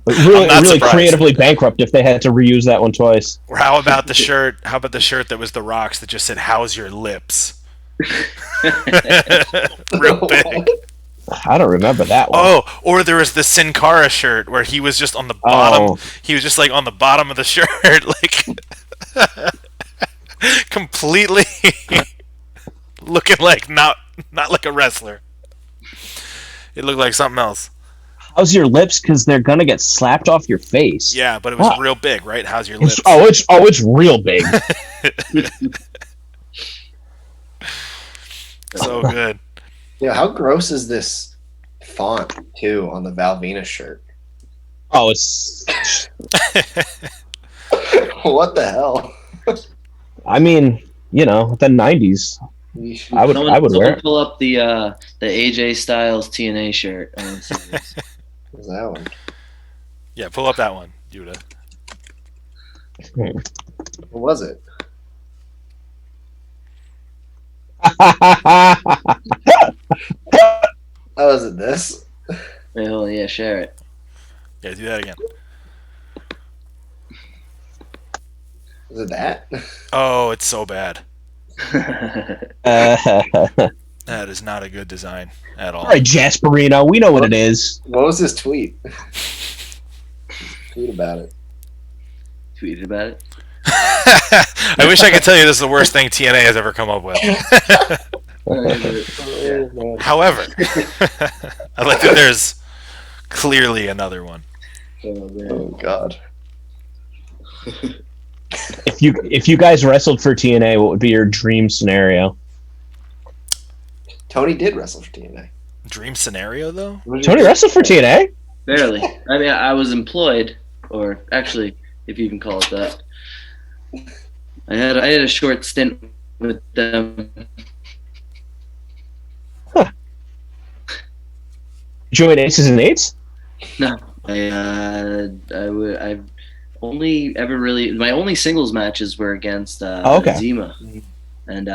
[SPEAKER 3] Really,
[SPEAKER 1] I'm not
[SPEAKER 3] really
[SPEAKER 1] surprised.
[SPEAKER 3] creatively bankrupt if they had to reuse that one twice.
[SPEAKER 1] Or how about the shirt? How about the shirt that was the Rocks that just said "How's your lips"? Real big.
[SPEAKER 3] I don't remember that one.
[SPEAKER 1] Oh, or there was the Sin Cara shirt where he was just on the bottom.
[SPEAKER 3] Oh.
[SPEAKER 1] He was just like on the bottom of the shirt, like completely looking like not like a wrestler. It looked like something else.
[SPEAKER 3] How's your lips? Because they're gonna get slapped off your face.
[SPEAKER 1] Yeah, but it was
[SPEAKER 3] Huh.
[SPEAKER 1] real big, right? How's your lips?
[SPEAKER 3] It's real big.
[SPEAKER 1] So good.
[SPEAKER 4] Yeah, how gross is this font too on the Val Venus shirt?
[SPEAKER 3] Oh, it's.
[SPEAKER 4] What the hell?
[SPEAKER 3] I mean, the '90s. I would wear it.
[SPEAKER 2] Pull up the AJ Styles TNA shirt. I want to see this.
[SPEAKER 4] What's that one?
[SPEAKER 1] Yeah, pull up that one, Yuta.
[SPEAKER 4] What was it? Oh, is it this?
[SPEAKER 2] Wait, hold on, yeah, share it.
[SPEAKER 1] Yeah, do that again.
[SPEAKER 4] Is it that?
[SPEAKER 1] Oh, it's so bad.
[SPEAKER 3] All
[SPEAKER 1] That is not a good design at all.
[SPEAKER 3] right, Jasperino, we know what it is.
[SPEAKER 4] What was his tweet? Tweet about it.
[SPEAKER 2] Tweeted about it.
[SPEAKER 1] I wish I could tell you this is the worst thing TNA has ever come up with. However, I like that there's clearly another one.
[SPEAKER 4] Oh God.
[SPEAKER 3] If you guys wrestled for TNA, what would be your dream scenario?
[SPEAKER 4] Tony did wrestle for TNA.
[SPEAKER 1] Dream scenario, though?
[SPEAKER 3] Tony wrestled for TNA?
[SPEAKER 2] Barely. I mean, I was employed, or actually, if you can call it that. I had a short stint with them.
[SPEAKER 3] Join Aces and Eights?
[SPEAKER 2] No, I've only ever really my only singles matches were against
[SPEAKER 3] okay.
[SPEAKER 2] Zima, and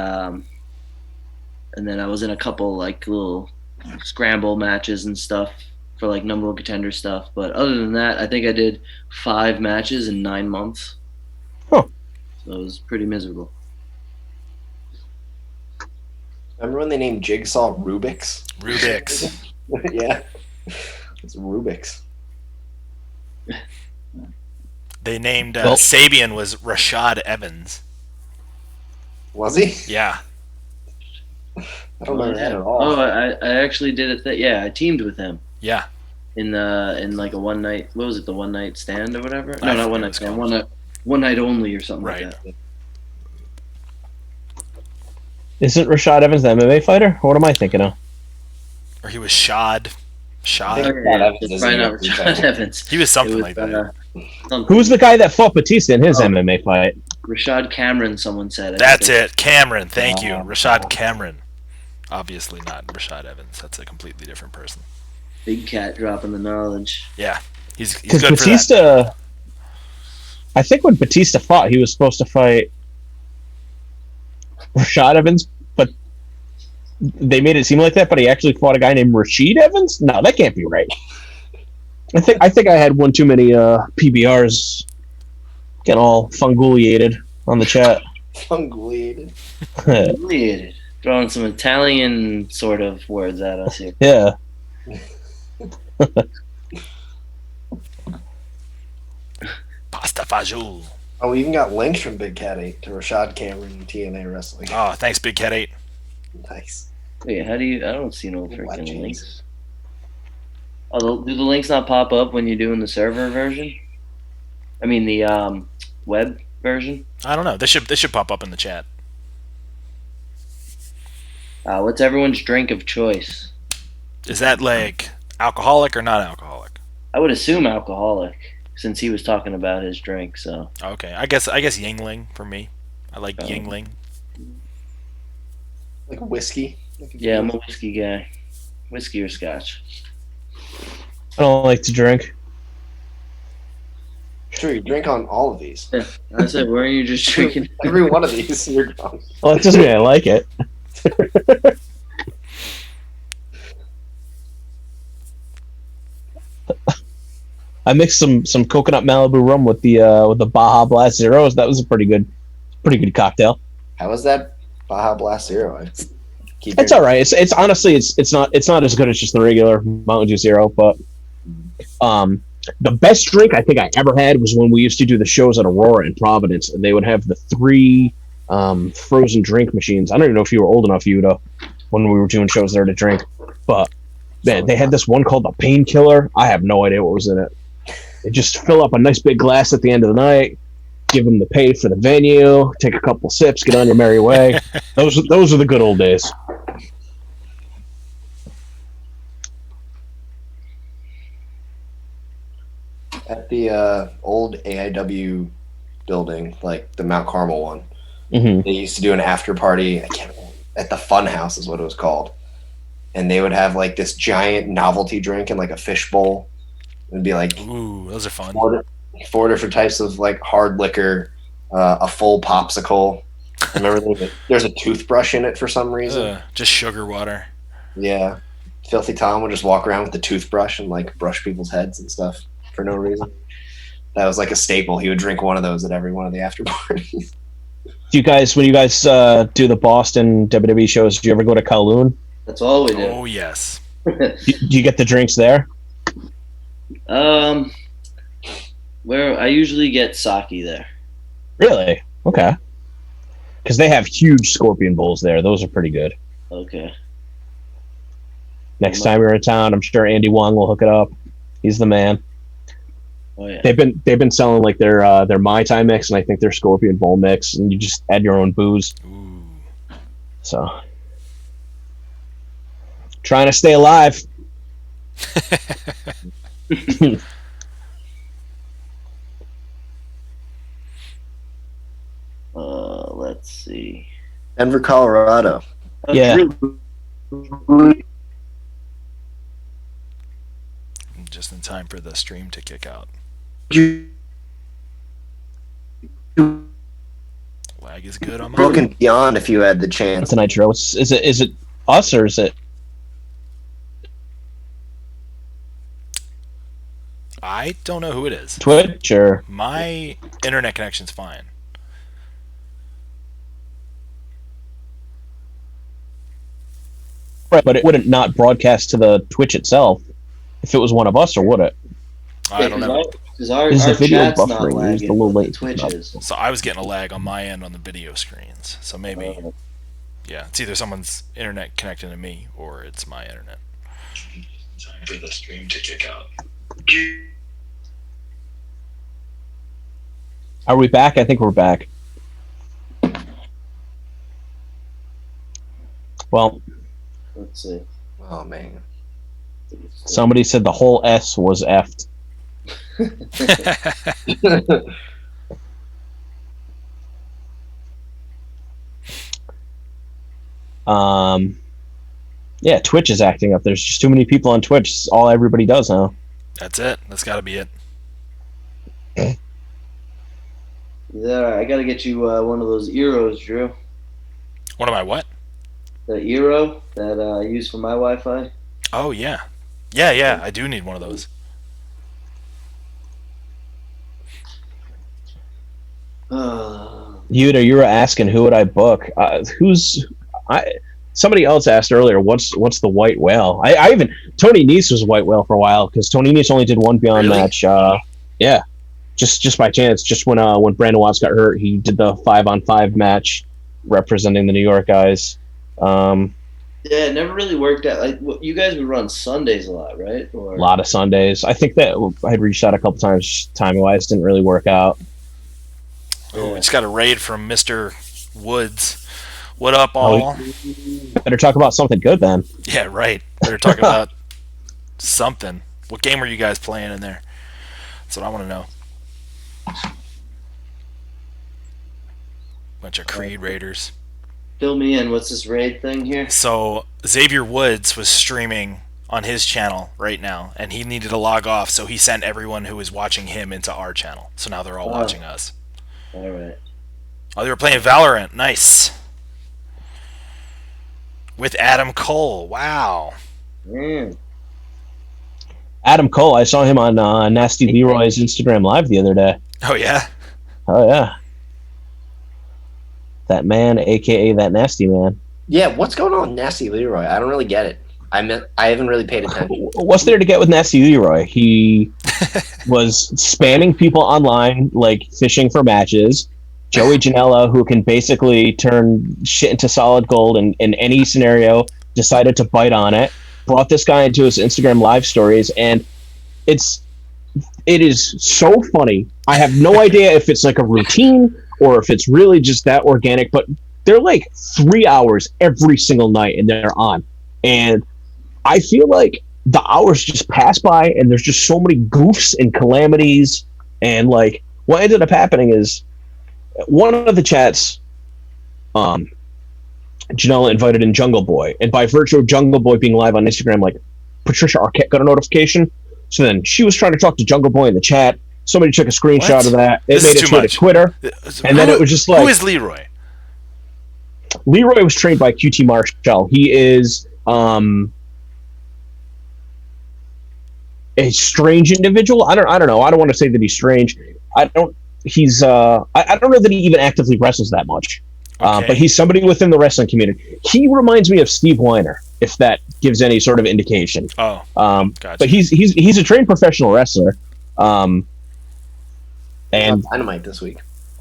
[SPEAKER 2] then I was in a couple like little scramble matches and stuff for like number one contender stuff. But other than that, I think I did 5 matches in 9 months.
[SPEAKER 3] Huh.
[SPEAKER 2] So it was pretty miserable.
[SPEAKER 4] Remember when they named Jigsaw Rubik's?
[SPEAKER 1] Rubik's.
[SPEAKER 4] Yeah. It's Rubik's.
[SPEAKER 1] They named
[SPEAKER 3] Well-
[SPEAKER 1] Sabian was Rashad Evans.
[SPEAKER 4] Was he?
[SPEAKER 1] Yeah.
[SPEAKER 4] I don't remember that at all.
[SPEAKER 2] Oh, I actually did it. Yeah, I teamed with him
[SPEAKER 1] Yeah.
[SPEAKER 2] in like a one night. What was it? The one night stand or whatever?
[SPEAKER 1] I
[SPEAKER 2] No,
[SPEAKER 1] forget
[SPEAKER 2] not one
[SPEAKER 1] what
[SPEAKER 2] night
[SPEAKER 1] it's
[SPEAKER 2] stand.
[SPEAKER 1] called.
[SPEAKER 2] One night only or something
[SPEAKER 1] Right.
[SPEAKER 2] like that.
[SPEAKER 3] Isn't Rashad Evans the MMA fighter? Or what am I thinking of?
[SPEAKER 1] Or he was Shad.
[SPEAKER 4] I
[SPEAKER 1] Shad.
[SPEAKER 4] think-
[SPEAKER 2] Yeah,
[SPEAKER 4] Evans
[SPEAKER 2] it's
[SPEAKER 4] is
[SPEAKER 2] probably
[SPEAKER 4] in
[SPEAKER 2] not
[SPEAKER 4] the
[SPEAKER 2] Rashad
[SPEAKER 4] UFC.
[SPEAKER 2] Evans.
[SPEAKER 1] He was something
[SPEAKER 2] It was,
[SPEAKER 1] like that.
[SPEAKER 2] something.
[SPEAKER 3] Who's the guy that fought Batista in his
[SPEAKER 2] Oh.
[SPEAKER 3] MMA fight?
[SPEAKER 2] Rashad Cameron? Someone said. I
[SPEAKER 1] That's
[SPEAKER 2] think.
[SPEAKER 1] it. Cameron. Thank you.
[SPEAKER 4] Oh.
[SPEAKER 1] Rashad Cameron. Obviously not Rashad Evans. That's a completely different person.
[SPEAKER 2] Big cat dropping the knowledge.
[SPEAKER 1] Yeah. He's
[SPEAKER 3] Because
[SPEAKER 1] good for that.
[SPEAKER 3] Batista, I think when Batista fought, he was supposed to fight Rashad Evans, but they made it seem like that. But he actually fought a guy named Rashid Evans. No, that can't be right. I think I had one too many PBRs getting all funguliated on the chat.
[SPEAKER 4] Funguliated.
[SPEAKER 2] Humiliated. Throwing some Italian sort of words at us here.
[SPEAKER 3] Yeah.
[SPEAKER 1] Pasta fagioli.
[SPEAKER 4] Oh, we even got links from Big Cat 8 to Rashad Cameron and TNA Wrestling.
[SPEAKER 1] Oh, thanks, Big Cat 8.
[SPEAKER 4] Nice.
[SPEAKER 2] Wait, how do you? I don't see no freaking
[SPEAKER 4] Legends.
[SPEAKER 2] links. Oh, do the links not pop up when you're doing the server version? I mean the web version.
[SPEAKER 1] I don't know. This should pop up in the chat.
[SPEAKER 2] What's everyone's drink of choice?
[SPEAKER 1] Is that like alcoholic or not alcoholic?
[SPEAKER 2] I would assume alcoholic, since he was talking about his drink. So
[SPEAKER 1] Okay, I guess Yingling for me. I like Yingling.
[SPEAKER 4] Like whiskey.
[SPEAKER 2] yeah, I'm a whiskey guy. Whiskey or scotch.
[SPEAKER 3] I don't like to drink.
[SPEAKER 4] Sure, you drink on all of these.
[SPEAKER 2] Yeah, I said, weren't you just drinking?
[SPEAKER 4] Every one of these, you're drunk.
[SPEAKER 3] Well, that doesn't mean I like it. I mixed some coconut Malibu rum with the Baja Blast Zeros. That was a pretty good cocktail.
[SPEAKER 4] How was that Baja Blast Zero?
[SPEAKER 3] It's all right. It's honestly it's not as good as just the regular Mountain Dew Zero, but the best drink I think I ever had was when we used to do the shows at Aurora in Providence, and they would have the 3 frozen drink machines. I don't even know if you were old enough, Yuda, when we were doing shows there to drink, but man, they had this one called the Painkiller. I have no idea what was in it. They just fill up a nice big glass at the end of the night, give them the pay for the venue, take a couple sips, get on your merry way. Those are the good old days.
[SPEAKER 4] At the old AIW building, like the Mount Carmel one, they used to do an after party. I can't remember, at the Fun House is what it was called, and they would have like this giant novelty drink in like a fish bowl. It'd be like,
[SPEAKER 1] ooh, those are fun.
[SPEAKER 4] 4 different types of like hard liquor, a full popsicle. I remember there's a toothbrush in it for some reason.
[SPEAKER 1] Just sugar water.
[SPEAKER 4] Yeah, Filthy Tom would just walk around with the toothbrush and like brush people's heads and stuff for no reason. That was like a staple. He would drink one of those at every one of the after parties.
[SPEAKER 3] When you guys do the Boston WWE shows, do you ever go to Kowloon?
[SPEAKER 2] That's all we do.
[SPEAKER 1] Oh yes.
[SPEAKER 3] Do you get the drinks there?
[SPEAKER 2] Where I usually get sake there.
[SPEAKER 3] Really? Okay. Because they have huge scorpion bowls there. Those are pretty good.
[SPEAKER 2] Okay.
[SPEAKER 3] Next time you're in town, I'm sure Andy Wong will hook it up. He's the man.
[SPEAKER 2] Oh yeah.
[SPEAKER 3] They've been selling like their Mai Tai mix and I think their scorpion bowl mix, and you just add your own booze.
[SPEAKER 1] Ooh.
[SPEAKER 3] So trying to stay alive.
[SPEAKER 2] Let's see.
[SPEAKER 4] Denver, Colorado.
[SPEAKER 3] Yeah.
[SPEAKER 1] Just in time for the stream to kick out. Lag is good on my
[SPEAKER 4] Broken beyond if you had the chance.
[SPEAKER 3] It's a Nitro. Is it us or is it?
[SPEAKER 1] I don't know who it is.
[SPEAKER 3] Twitch or
[SPEAKER 1] My internet connection's fine.
[SPEAKER 3] right, but it wouldn't not broadcast to the Twitch itself if it was one of us, or would it?
[SPEAKER 1] I don't know.
[SPEAKER 2] Because our
[SPEAKER 3] Is the video
[SPEAKER 2] chat's not
[SPEAKER 3] buffering? There's
[SPEAKER 2] lagging,
[SPEAKER 3] the little
[SPEAKER 2] but
[SPEAKER 3] late
[SPEAKER 2] Twitch
[SPEAKER 3] up.
[SPEAKER 2] is.
[SPEAKER 1] So I was getting a lag on my end on the video screens. So maybe, yeah, it's either someone's internet connecting to me or it's my internet. Time for the stream to kick out.
[SPEAKER 3] Are we back? I think we're back. Well,
[SPEAKER 2] Let's see.
[SPEAKER 4] Oh man.
[SPEAKER 3] somebody said the whole S was effed. Yeah, Twitch is acting up. There's just too many people on Twitch. It's all everybody does now.
[SPEAKER 1] That's it. That's got to be it.
[SPEAKER 2] Yeah, I gotta get you one of those Eros, Drew.
[SPEAKER 1] What am I? What?
[SPEAKER 2] The Eero that I use for my Wi-Fi.
[SPEAKER 1] Oh yeah, yeah. I do need one of those.
[SPEAKER 3] Yuda, you were asking who would I book? Somebody else asked earlier. What's the white whale? I even Tony Nese was white whale for a while because Tony Nese only did one Beyond
[SPEAKER 1] Really?
[SPEAKER 3] match. Yeah, just by chance. Just when Brandon Watts got hurt, he did the 5-on-5 match representing the New York guys.
[SPEAKER 2] Yeah, it never really worked out. Like you guys would run Sundays a lot, right? Or
[SPEAKER 3] A lot of Sundays. I think that I had reached out a couple times. Timing wise, didn't really work out.
[SPEAKER 1] Oh, we just got a raid from Mr. Woods. What up, all?
[SPEAKER 3] Better talk about something good then.
[SPEAKER 1] Yeah, right. Better talk about something. What game are you guys playing in there? That's what I want to know. Bunch of Creed Raiders.
[SPEAKER 2] Fill me in. What's this raid thing here?
[SPEAKER 1] So Xavier Woods was streaming on his channel right now, and he needed to log off, so he sent everyone who was watching him into our channel. So now they're all watching us.
[SPEAKER 2] All right.
[SPEAKER 1] Oh, they were playing Valorant. Nice. With Adam Cole. Wow.
[SPEAKER 2] Mm.
[SPEAKER 3] Adam Cole, I saw him on Nasty Leroy's Instagram Live the other day.
[SPEAKER 1] Oh, yeah?
[SPEAKER 3] Oh, yeah. That man, a.k.a. that nasty man.
[SPEAKER 4] Yeah, what's going on with Nasty Leroy? I don't really get it. I haven't really paid attention.
[SPEAKER 3] What's there to get with Nasty Leroy? He was spamming people online, like fishing for matches. Joey Janela, who can basically turn shit into solid gold in any scenario, decided to bite on it. Brought this guy into his Instagram Live stories, and it is so funny. I have no idea if it's like a routine or if it's really just that organic, but they're like 3 hours every single night, and they're on. And I feel like the hours just pass by, and there's just so many goofs and calamities. And like, what ended up happening is one of the chats, Janela invited in Jungle Boy, and by virtue of Jungle Boy being live on Instagram, like Patricia Arquette got a notification. So then she was trying to talk to Jungle Boy in the chat. Somebody took a screenshot of that. It made its way to Twitter, and then it was just like,
[SPEAKER 1] who is Leroy?
[SPEAKER 3] Leroy was trained by QT Marshall. He is a strange individual. I don't know. I don't want to say that he's strange. I don't know that he even actively wrestles that much.
[SPEAKER 1] Okay.
[SPEAKER 3] But he's somebody within the wrestling community. He reminds me of Steve Weiner, if that gives any sort of indication.
[SPEAKER 1] Oh, gotcha.
[SPEAKER 3] But he's a trained professional wrestler. And
[SPEAKER 4] Dynamite this week.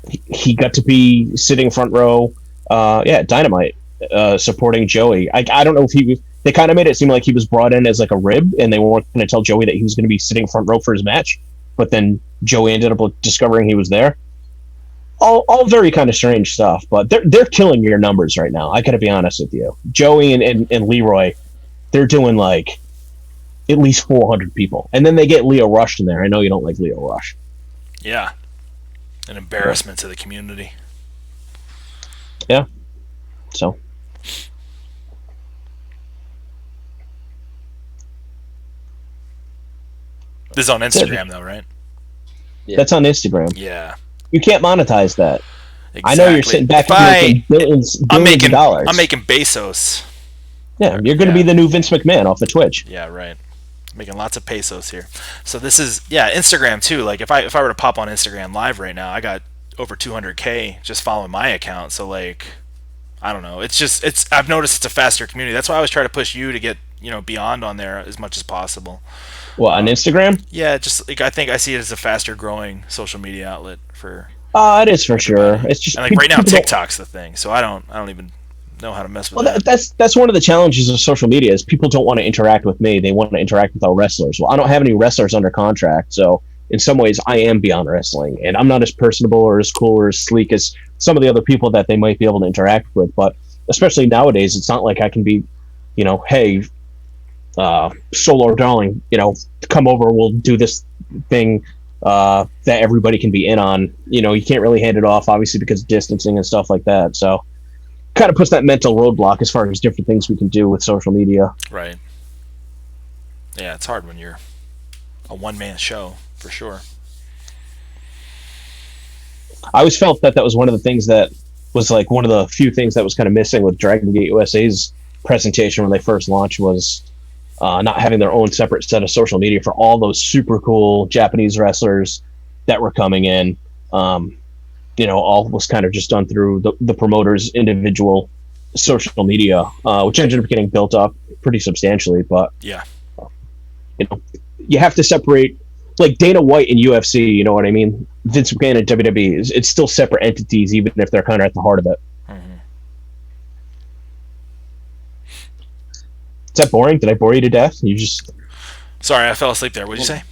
[SPEAKER 3] he got to be sitting front row. Dynamite, supporting Joey. I don't know if he was. They kind of made it seem like he was brought in as like a rib, and they weren't going to tell Joey that he was going to be sitting front row for his match. But then Joey ended up discovering he was there. All very kind of strange stuff, but they're killing your numbers right now. I got to be honest with you. Joey and Leroy, they're doing like at least 400 people, and then they get Leo Rush in there. I know you don't like Leo Rush.
[SPEAKER 1] Yeah, an embarrassment to the community.
[SPEAKER 3] Yeah. So.
[SPEAKER 1] This is on Instagram, though, right?
[SPEAKER 2] Yeah.
[SPEAKER 3] That's on Instagram.
[SPEAKER 1] Yeah.
[SPEAKER 3] You can't monetize that.
[SPEAKER 1] Exactly.
[SPEAKER 3] I know you're sitting back and making billions of dollars.
[SPEAKER 1] I'm making Bezos.
[SPEAKER 3] Yeah, you're going to be the new Vince McMahon off of Twitch.
[SPEAKER 1] Yeah, right. Making lots of pesos here. So this is Instagram too. Like if I were to pop on Instagram Live right now, I got over 200K just following my account. So like, I don't know. I've noticed it's a faster community. That's why I always try to push you to get beyond on there as much as possible.
[SPEAKER 3] What, on Instagram?
[SPEAKER 1] Yeah, just like I think I see it as a faster growing social media outlet for.
[SPEAKER 3] It is for sure. It's just
[SPEAKER 1] and like right now TikTok's the thing, so I don't even know how to mess with that.
[SPEAKER 3] That's one of the challenges of social media is people don't want to interact with me. They want to interact with our wrestlers. Well, I don't have any wrestlers under contract, so in some ways I am beyond wrestling, and I'm not as personable or as cool or as sleek as some of the other people that they might be able to interact with. But especially nowadays, it's not like I can be, hey, Solar Darling, come over, we'll do this thing that everybody can be in on. You can't really hand it off, obviously, because of distancing and stuff like that. So kind of puts that mental roadblock as far as different things we can do with social media.
[SPEAKER 1] Right. Yeah, it's hard when you're a one-man show, for sure.
[SPEAKER 3] I always felt that was one of the things that was like one of the few things that was kind of missing with Dragon Gate USA's presentation when they first launched was not having their own separate set of social media for all those super cool Japanese wrestlers that were coming in. All was kind of just done through the promoter's individual social media, which ended up getting built up pretty substantially. But
[SPEAKER 1] yeah,
[SPEAKER 3] you have to separate, like Dana White and UFC. You know what I mean? Vince McMahon and WWE it's still separate entities, even if they're kind of at the heart of it.
[SPEAKER 1] Mm-hmm.
[SPEAKER 3] Is that boring? Did I bore you to death? You just
[SPEAKER 1] sorry, I fell asleep there. What did you say?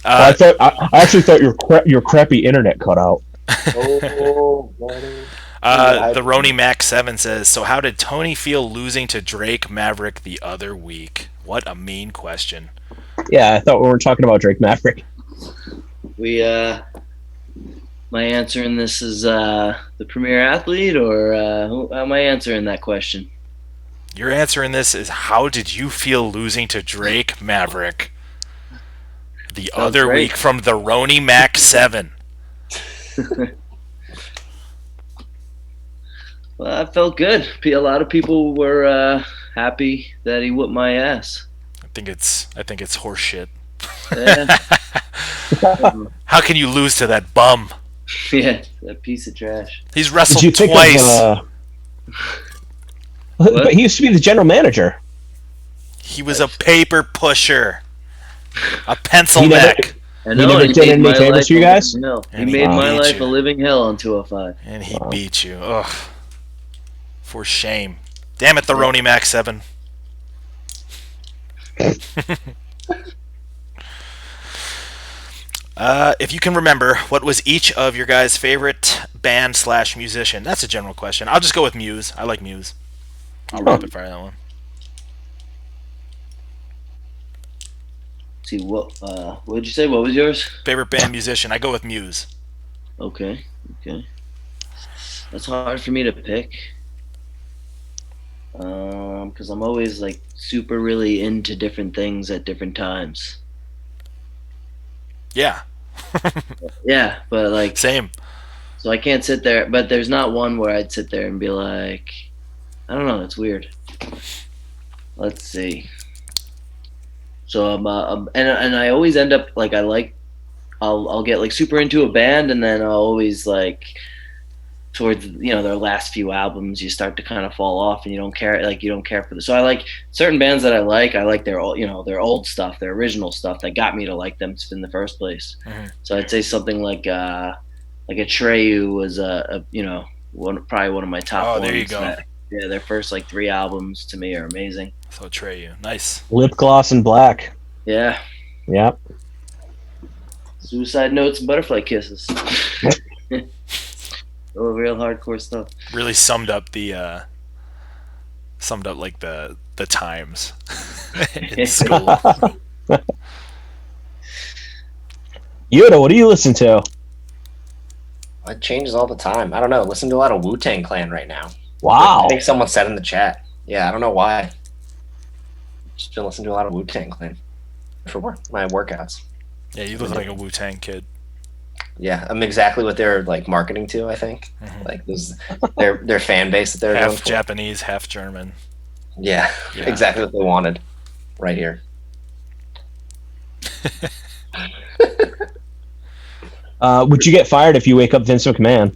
[SPEAKER 3] I actually thought your crappy internet cut out.
[SPEAKER 1] The Roni Mac 7 says, so how did Tony feel losing to Drake Maverick the other week? What a mean question.
[SPEAKER 3] Yeah, I thought we were talking about Drake Maverick.
[SPEAKER 2] My answer in this is the premier athlete, or how am I answering that question?
[SPEAKER 1] Your answer in this is, how did you feel losing to Drake Maverick the other week from the Roni Mac 7?
[SPEAKER 2] Well, I felt good. A lot of people were happy that he whooped my ass.
[SPEAKER 1] I think it's horse shit.
[SPEAKER 2] Yeah.
[SPEAKER 1] How can you lose to that bum?
[SPEAKER 2] Yeah, that piece of trash.
[SPEAKER 1] He's wrestled twice.
[SPEAKER 3] But he used to be the general manager.
[SPEAKER 1] He was a paper pusher. A pencil neck.
[SPEAKER 2] I know,
[SPEAKER 3] he never did any favors for you guys?
[SPEAKER 2] No, he made my life a living hell on 205.
[SPEAKER 1] And he beat you. Ugh. For shame. Damn it, the Roni Mac 7. If you can remember, what was each of your guys' favorite band/musician? That's a general question. I'll just go with Muse. I like Muse. I'll rapid fire that one.
[SPEAKER 2] See, what did you say? What was yours?
[SPEAKER 1] Favorite band musician? I go with Muse.
[SPEAKER 2] Okay. That's hard for me to pick. Because I'm always like super really into different things at different times.
[SPEAKER 1] Yeah.
[SPEAKER 2] Yeah, but like
[SPEAKER 1] same.
[SPEAKER 2] So I can't sit there, but there's not one where I'd sit there and be like, I don't know, it's weird. Let's see. So and I always end up like I'll get like super into a band, and then I'll always like towards their last few albums you start to kind of fall off, and you don't care for the. So I like certain bands that I like their their old stuff, their original stuff that got me to like them in the first place. Mm-hmm. So I'd say something like Atreyu was probably one of my top ones.
[SPEAKER 1] There you go.
[SPEAKER 2] Yeah, their first like 3 albums to me are amazing.
[SPEAKER 1] So Atreyu, nice.
[SPEAKER 3] Lip Gloss and Black.
[SPEAKER 2] Yeah.
[SPEAKER 3] Yep.
[SPEAKER 2] Suicide Notes and Butterfly Kisses. Oh, real hardcore stuff.
[SPEAKER 1] Really summed up like the times in school.
[SPEAKER 3] Yoda, what do you listen to?
[SPEAKER 4] It changes all the time. I don't know. Listen to a lot of Wu-Tang Clan right now.
[SPEAKER 3] Wow.
[SPEAKER 4] I think someone said in the chat. Yeah, I don't know why. Just been listening to a lot of Wu-Tang Clan for my workouts.
[SPEAKER 1] Yeah, you look like a Wu-Tang kid.
[SPEAKER 4] Yeah, I'm exactly what they're like marketing to. I think like this, their fan base that they're
[SPEAKER 1] half Japanese, half German.
[SPEAKER 4] Yeah, exactly what they wanted, right here.
[SPEAKER 3] Would you get fired if you wake up Vince McMahon?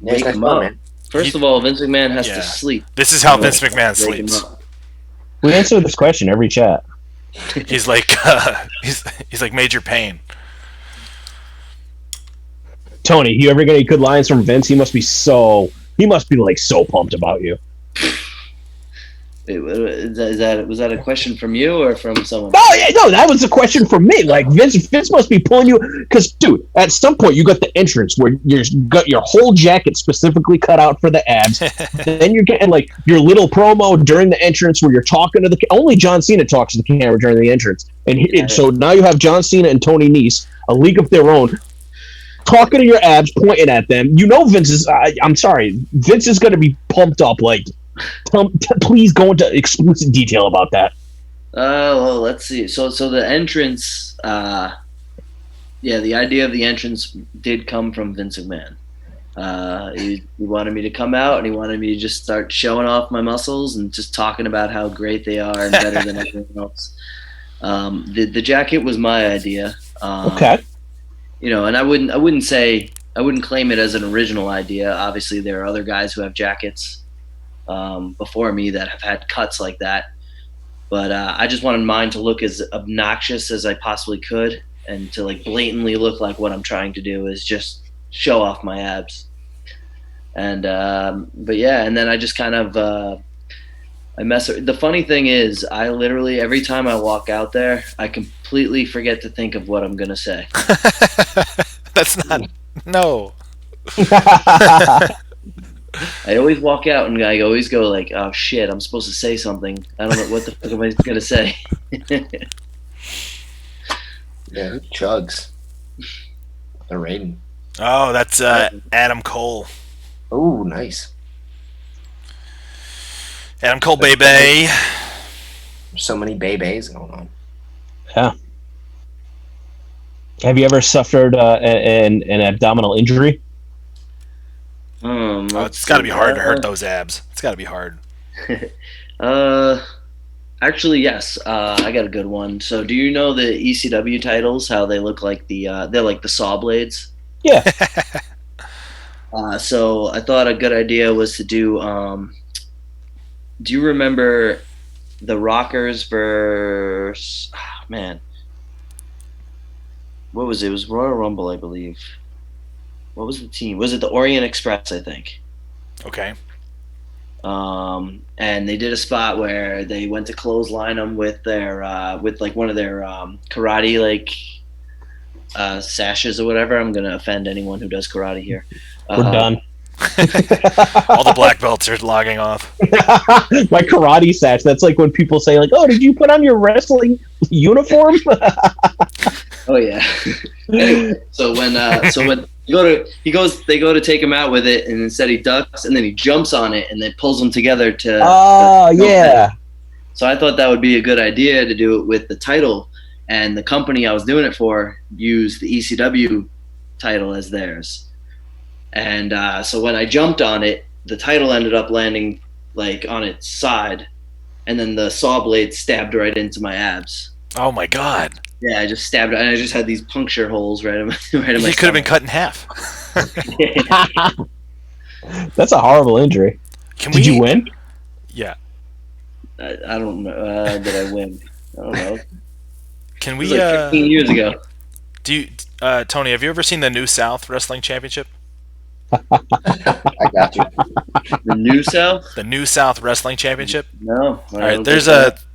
[SPEAKER 4] Yeah, he's man.
[SPEAKER 2] First of all, Vince McMahon has to sleep.
[SPEAKER 1] This is how Vince McMahon sleeps.
[SPEAKER 3] We answer this question every chat.
[SPEAKER 1] He's like he's like Major Payne.
[SPEAKER 3] Tony, you ever get any good lines from Vince? He must be like so pumped about you.
[SPEAKER 2] Wait, was that a question from you or from someone?
[SPEAKER 3] No, that was a question from me. Like Vince must be pulling you because, dude, at some point you got the entrance where you got your whole jacket specifically cut out for the abs. Then you're getting like your little promo during the entrance where you're talking to only John Cena talks to the camera during the entrance, and so now you have John Cena and Tony Nese, a league of their own, talking to your abs, pointing at them. Vince is. I'm sorry, Vince is going to be pumped up like. Please go into explicit detail about that.
[SPEAKER 2] Well, let's see. So the entrance, the idea of the entrance did come from Vince McMahon. He wanted me to come out, and he wanted me to just start showing off my muscles and just talking about how great they are and better than everyone else. The jacket was my idea.
[SPEAKER 3] Okay.
[SPEAKER 2] And I wouldn't claim it as an original idea. Obviously, there are other guys who have jackets before me that have had cuts like that, but I just wanted mine to look as obnoxious as I possibly could, and to like blatantly look like what I'm trying to do is just show off my abs. And but yeah, and then I just kind of I mess. The funny thing is, I literally every time I walk out there, I completely forget to think of what I'm gonna say.
[SPEAKER 1] That's not no.
[SPEAKER 2] I always walk out and I always go like, "Oh shit, I'm supposed to say something. I don't know what the fuck am I gonna say."
[SPEAKER 4] Yeah, who chugs? They're raiding.
[SPEAKER 1] Oh, that's Adam Cole.
[SPEAKER 4] Oh, nice.
[SPEAKER 1] Adam Cole, baby.
[SPEAKER 4] There's so many babies going on.
[SPEAKER 3] Yeah. Have you ever suffered an abdominal injury?
[SPEAKER 1] Oh, it's got to be hard to hurt those abs. It's got to be hard.
[SPEAKER 2] Actually, yes. I got a good one. So, do you know the ECW titles? How they look like they're like the saw blades.
[SPEAKER 3] Yeah.
[SPEAKER 2] So I thought a good idea was to do. Do you remember the Rockers versus? Oh, man, what was it? It was Royal Rumble, I believe. What was the team? Was it the Orient Express? I think.
[SPEAKER 1] Okay.
[SPEAKER 2] And they did a spot where they went to clothesline them with their with like one of their karate like sashes or whatever. I'm gonna offend anyone who does karate here.
[SPEAKER 3] We're done.
[SPEAKER 1] All the black belts are logging off.
[SPEAKER 3] My karate sash. That's like when people say, like, "Oh, did you put on your wrestling uniform?"
[SPEAKER 2] Oh yeah. Anyway, so when they go to take him out with it, and instead he ducks, and then he jumps on it, and then pulls them together to.
[SPEAKER 3] Oh yeah.
[SPEAKER 2] So I thought that would be a good idea to do it with the title, and the company I was doing it for used the ECW title as theirs. And so when I jumped on it, the title ended up landing like on its side, and then the saw blade stabbed right into my abs.
[SPEAKER 1] Oh my god!
[SPEAKER 2] Yeah, I just stabbed it, and I just had these puncture holes right in my
[SPEAKER 1] You could have been cut in half.
[SPEAKER 3] That's a horrible injury. Did you win?
[SPEAKER 1] Yeah.
[SPEAKER 2] I don't know. Did I win? I don't know.
[SPEAKER 1] Can
[SPEAKER 2] It
[SPEAKER 1] we?
[SPEAKER 2] was like 15 years ago.
[SPEAKER 1] Do you, Tony? Have you ever seen the New South Wrestling Championship?
[SPEAKER 4] I got you.
[SPEAKER 2] The New South?
[SPEAKER 1] The New South Wrestling Championship.
[SPEAKER 2] No.
[SPEAKER 1] All right.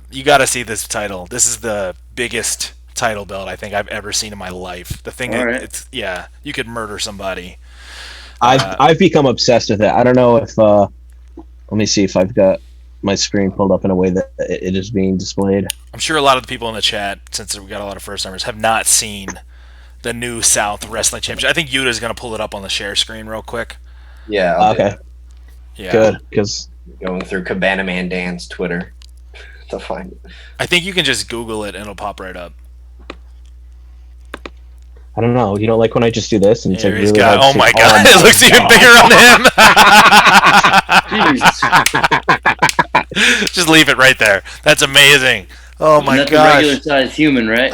[SPEAKER 1] You got to see this title. This is the biggest title belt I think I've ever seen in my life. The thing, it's you could murder somebody.
[SPEAKER 3] I've become obsessed with it. I don't know if let me see if I've got my screen pulled up in a way that it is being displayed.
[SPEAKER 1] I'm sure a lot of the people in the chat, since we got a lot of first timers, have not seen the New South Wrestling Championship. I think Yuta's going to pull it up on the share screen real quick.
[SPEAKER 4] Yeah.
[SPEAKER 3] Okay.
[SPEAKER 1] Yeah.
[SPEAKER 3] Good, because
[SPEAKER 4] going through Cabana Man Dan's Twitter to find it.
[SPEAKER 1] I think you can just Google it and it'll pop right up.
[SPEAKER 3] I don't know. You don't like when I just do this and it's like really
[SPEAKER 1] oh my god! It looks even bigger on him. Just leave it right there. That's amazing. Oh my god!
[SPEAKER 2] That's a regular sized human, right?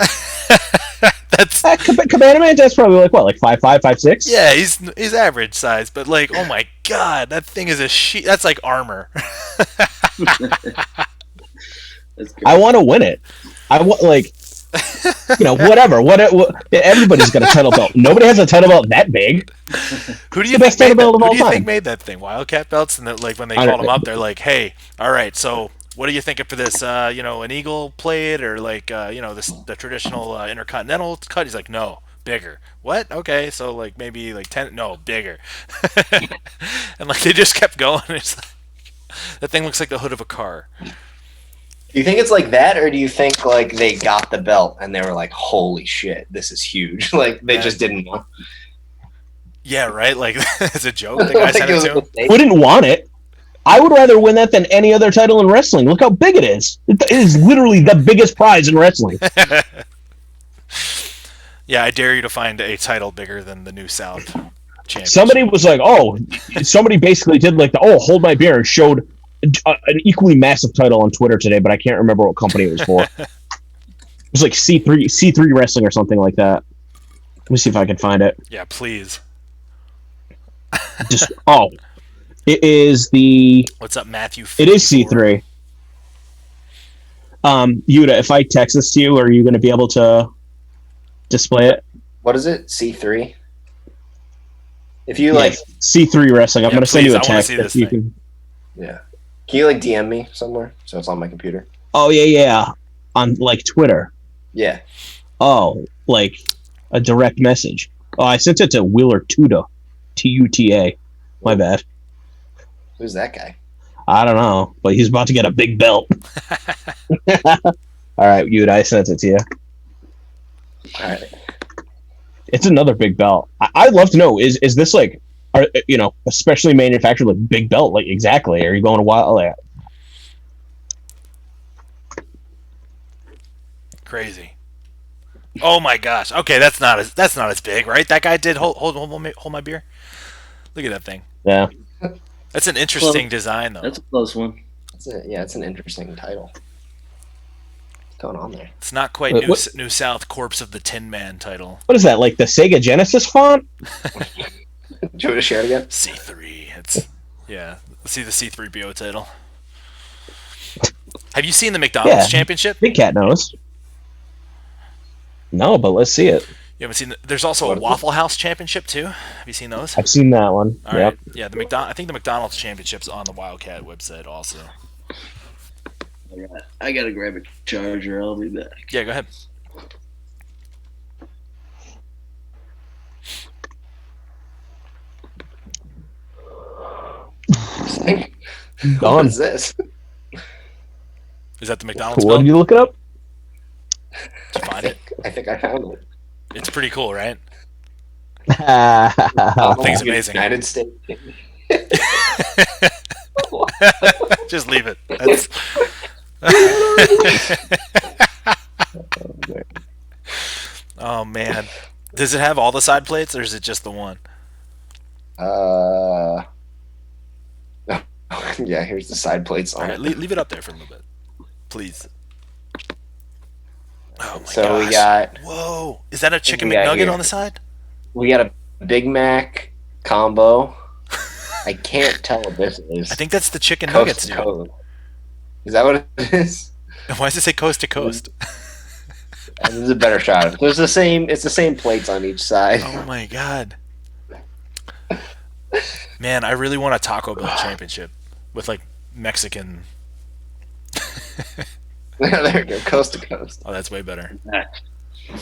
[SPEAKER 1] That's
[SPEAKER 3] Cabana Man. That's probably like what, like 5'5", 5'6".
[SPEAKER 1] Yeah, he's average size, but like, oh my god, that thing is a sheet. That's like armor.
[SPEAKER 3] I want to win it. I want whatever. What everybody's got a title belt. Nobody has a title belt that big.
[SPEAKER 1] Who do you think made that thing? Wildcat belts, and like when they called them up, they're like, "Hey, all right, so what are you thinking for this? An eagle plate or like the traditional intercontinental cut?" He's like, "No, bigger." What? Okay, so like maybe like 10? No, bigger. And like they just kept going. It's like, that thing looks like the hood of a car.
[SPEAKER 4] Do you think it's like that, or do you think like they got the belt and they were like, "Holy shit, this is huge"? Like they just didn't know.
[SPEAKER 1] Yeah, right. Like it's a joke. The guy sent it to him.
[SPEAKER 3] Wouldn't want it. I would rather win that than any other title in wrestling. Look how big it is. It is literally the biggest prize in wrestling.
[SPEAKER 1] Yeah, I dare you to find a title bigger than the New South Championship.
[SPEAKER 3] Somebody was like, somebody basically did like hold my beer and showed an equally massive title on Twitter today, but I can't remember what company it was for. It was like C3 Wrestling or something like that. Let me see if I can find it.
[SPEAKER 1] Yeah, please.
[SPEAKER 3] It is the...
[SPEAKER 1] What's up, Matthew?
[SPEAKER 3] It is C3. Yuta, if I text this to you, are you going to be able to display it?
[SPEAKER 4] What is it? C3? If you
[SPEAKER 3] C3 Wrestling, I'm going to send you a text.
[SPEAKER 1] If you can...
[SPEAKER 4] Yeah. Can you DM me somewhere so it's on my computer?
[SPEAKER 3] Oh yeah, on like Twitter.
[SPEAKER 4] Yeah.
[SPEAKER 3] Oh, like a direct message. Oh, I sent it to Wheeler Tuta, Tuta. My bad.
[SPEAKER 4] Who's that guy?
[SPEAKER 3] I don't know, but he's about to get a big belt. All right, I sent it to you.
[SPEAKER 4] All right.
[SPEAKER 3] It's another big belt. I'd love to know, is this like, especially manufactured like big belt, like exactly? Are you going to wild? Like,
[SPEAKER 1] Crazy. Oh my gosh. Okay, that's not as big, right? That guy did hold my beer. Look at that thing.
[SPEAKER 3] yeah.
[SPEAKER 1] That's an interesting design, though.
[SPEAKER 2] That's a close one.
[SPEAKER 4] It's an interesting title. What's going on there?
[SPEAKER 1] It's not quite New South Corpse of the Tin Man title.
[SPEAKER 3] What is that? Like the Sega Genesis font?
[SPEAKER 4] Do you want to share it again?
[SPEAKER 1] C3. Let's see the C3PO title. Have you seen the McDonald's Championship?
[SPEAKER 3] Big Cat knows. No, but let's see it.
[SPEAKER 1] You haven't seen? There's also a Waffle House Championship too. Have you seen those?
[SPEAKER 3] I've seen that one.
[SPEAKER 1] All right. Yeah, I think the McDonald's Championship's on the Wildcat website also.
[SPEAKER 2] I gotta grab a charger. I'll be back.
[SPEAKER 1] Yeah, go ahead.
[SPEAKER 3] Done.
[SPEAKER 4] What is this?
[SPEAKER 1] Is that the McDonald's
[SPEAKER 3] What
[SPEAKER 1] bill?
[SPEAKER 3] did you look it up?
[SPEAKER 1] Did you find it?
[SPEAKER 4] I think I found it.
[SPEAKER 1] It's pretty cool, right?
[SPEAKER 4] Thing's
[SPEAKER 1] amazing.
[SPEAKER 4] United States.
[SPEAKER 1] Just leave it. That's... Oh man, does it have all the side plates, or is it just the one?
[SPEAKER 4] Yeah, here's the side plates on
[SPEAKER 1] All right,
[SPEAKER 4] it.
[SPEAKER 1] leave it up there for a little bit, please. Oh my
[SPEAKER 4] So
[SPEAKER 1] gosh.
[SPEAKER 4] we got
[SPEAKER 1] Whoa, is that a chicken
[SPEAKER 4] we got
[SPEAKER 1] McNugget
[SPEAKER 4] here?
[SPEAKER 1] on the side?
[SPEAKER 4] We got a Big Mac combo. I can't tell what this is.
[SPEAKER 1] I think that's the chicken
[SPEAKER 4] Coast
[SPEAKER 1] nuggets,
[SPEAKER 4] to
[SPEAKER 1] dude.
[SPEAKER 4] coast. Is that what it is?
[SPEAKER 1] Why does it say coast to coast?
[SPEAKER 4] This is a better shot. It's the same plates on each side.
[SPEAKER 1] Oh my god. Man, I really want a Taco Bell championship with like Mexican.
[SPEAKER 4] There we go, coast to coast.
[SPEAKER 1] Oh, that's way better.
[SPEAKER 4] So,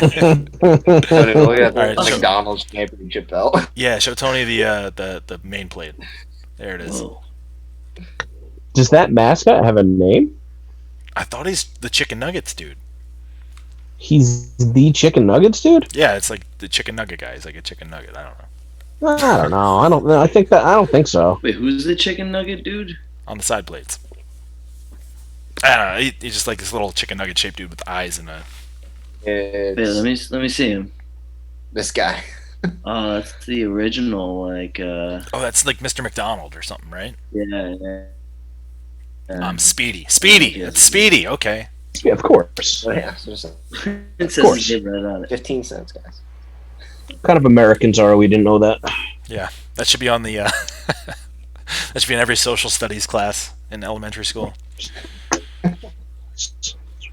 [SPEAKER 4] dude, look at
[SPEAKER 1] All right,
[SPEAKER 4] the
[SPEAKER 1] so-
[SPEAKER 4] McDonald's championship belt.
[SPEAKER 1] Yeah, show Tony the main plate. There it is.
[SPEAKER 2] Whoa.
[SPEAKER 3] Does that mascot have a name?
[SPEAKER 1] I thought he's the chicken nuggets dude.
[SPEAKER 3] He's the chicken nuggets dude?
[SPEAKER 1] Yeah, it's like the chicken nugget guy. He's like a chicken nugget. I don't know.
[SPEAKER 3] I don't know. I don't know. I don't think so.
[SPEAKER 2] Wait, who's the chicken nugget dude?
[SPEAKER 1] On the side plates. I don't know. He's just like this little chicken nugget shaped dude with eyes and a.
[SPEAKER 2] Wait,
[SPEAKER 4] It's
[SPEAKER 2] let me see him.
[SPEAKER 4] this guy.
[SPEAKER 2] Oh, that's the original. Like,
[SPEAKER 1] Oh, that's like Mr. McDonald or something, right?
[SPEAKER 2] yeah.
[SPEAKER 1] Speedy. Speedy.
[SPEAKER 2] Yeah.
[SPEAKER 1] It's Speedy. Okay.
[SPEAKER 3] Yeah, of course.
[SPEAKER 4] Oh, yeah, so just
[SPEAKER 2] It says
[SPEAKER 3] course.
[SPEAKER 2] his name right on it.
[SPEAKER 4] 15 cents, guys.
[SPEAKER 3] What kind of Americans are we? Didn't know that.
[SPEAKER 1] Yeah, that should be on the. That should be in every social studies class in elementary school.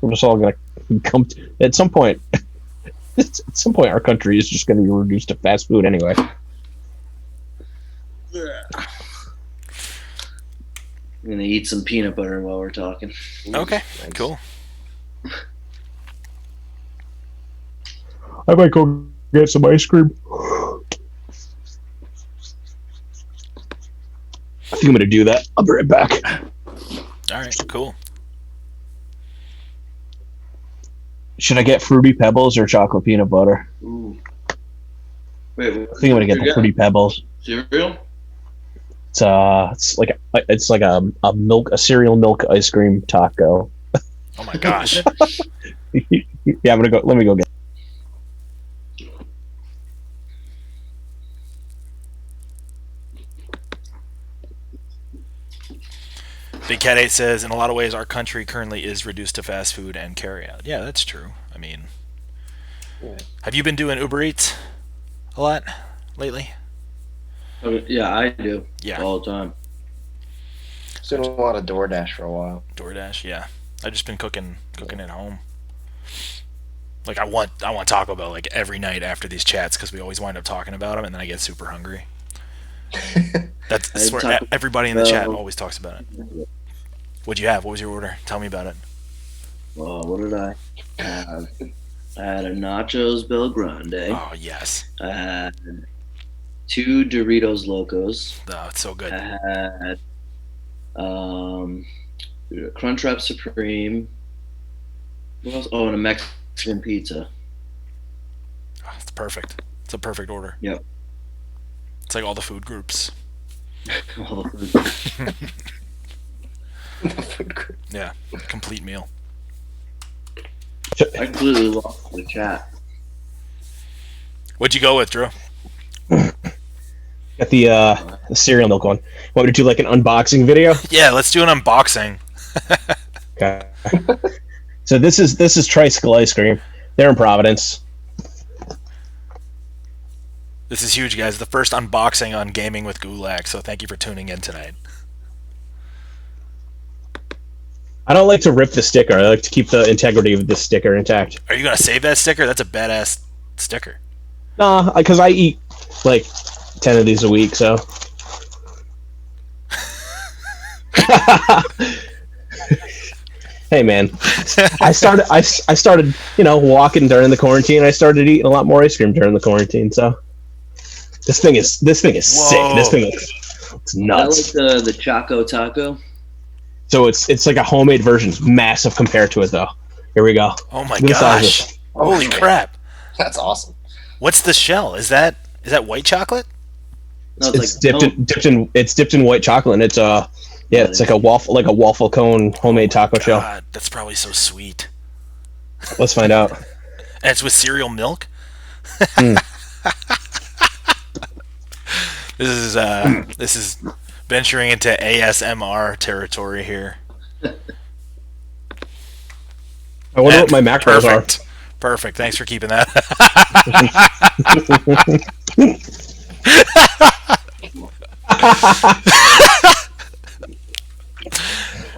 [SPEAKER 3] We're just all gonna come at some point. At some point, our country is just going to be reduced to fast food anyway.
[SPEAKER 2] I'm gonna eat some peanut butter while we're talking.
[SPEAKER 1] Okay,
[SPEAKER 4] Nice.
[SPEAKER 1] cool.
[SPEAKER 3] I might go get some ice cream. I think I'm going to do that. I'll be right back.
[SPEAKER 1] All right, cool.
[SPEAKER 3] Should I get Fruity Pebbles or chocolate peanut butter?
[SPEAKER 2] Ooh. Wait,
[SPEAKER 3] I think I'm going to get the Fruity Pebbles.
[SPEAKER 2] cereal.
[SPEAKER 3] It's like a cereal milk ice cream taco.
[SPEAKER 1] Oh my gosh.
[SPEAKER 3] Yeah, I'm gonna go. Let me go get.
[SPEAKER 1] Big Cat 8 says, in a lot of ways, our country currently is reduced to fast food and carry out. Yeah, that's true. I mean,
[SPEAKER 4] Yeah.
[SPEAKER 1] have you been doing Uber Eats a lot lately?
[SPEAKER 2] Yeah, I do.
[SPEAKER 1] Yeah.
[SPEAKER 2] All the time.
[SPEAKER 4] Just doing a lot of DoorDash for a while.
[SPEAKER 1] DoorDash, yeah. I've just been cooking at home. Like I want Taco Bell like every night after these chats because we always wind up talking about them, and then I get super hungry. That's I
[SPEAKER 2] I had
[SPEAKER 1] swear
[SPEAKER 2] Taco
[SPEAKER 1] everybody in the chat
[SPEAKER 2] Bell.
[SPEAKER 1] always talks about it. What'd you have? What was your order? Tell me about it.
[SPEAKER 2] Oh, what did I have? I had a Nachos Bel Grande.
[SPEAKER 1] Oh yes.
[SPEAKER 2] I had 2 Doritos Locos.
[SPEAKER 1] Oh, it's so good.
[SPEAKER 2] I had Crunchwrap Supreme. What else? Oh, and a Mexican pizza.
[SPEAKER 1] Oh, it's perfect. It's a perfect order.
[SPEAKER 2] Yep.
[SPEAKER 1] It's like all the food groups.
[SPEAKER 2] All the food.
[SPEAKER 4] The food group.
[SPEAKER 1] Yeah, complete meal.
[SPEAKER 2] I completely lost the chat.
[SPEAKER 1] What'd you go with, Drew?
[SPEAKER 3] Got the cereal milk one. Want me to do like an unboxing video?
[SPEAKER 1] Yeah, let's do an unboxing.
[SPEAKER 3] Okay. So this is Tricycle Ice Cream. They're in Providence.
[SPEAKER 1] This is huge, guys. The first unboxing on Gaming with Gulak, so thank you for tuning in tonight.
[SPEAKER 3] I don't like to rip the sticker. I like to keep the integrity of the sticker intact.
[SPEAKER 1] Are you going to save that sticker? That's a badass sticker.
[SPEAKER 3] Nah, because I eat like 10 of these a week, so. Hey man, I started walking during the quarantine. I started eating a lot more ice cream during the quarantine. So this thing is sick. This thing it's nuts.
[SPEAKER 2] I like the Choco Taco.
[SPEAKER 3] So it's like a homemade version, massive compared to it though. Here we go.
[SPEAKER 1] Oh my
[SPEAKER 3] Look at the size of
[SPEAKER 1] gosh!
[SPEAKER 3] this.
[SPEAKER 1] Holy crap!
[SPEAKER 4] That's awesome.
[SPEAKER 1] What's the shell? Is that white chocolate?
[SPEAKER 2] No,
[SPEAKER 3] It's dipped in white chocolate, and it's like a waffle cone homemade taco shell.
[SPEAKER 1] God, that's probably so sweet.
[SPEAKER 3] Let's find out.
[SPEAKER 1] And it's with cereal milk. This is venturing into ASMR territory here.
[SPEAKER 3] I wonder what my macros
[SPEAKER 1] Perfect. Perfect. Thanks for keeping that.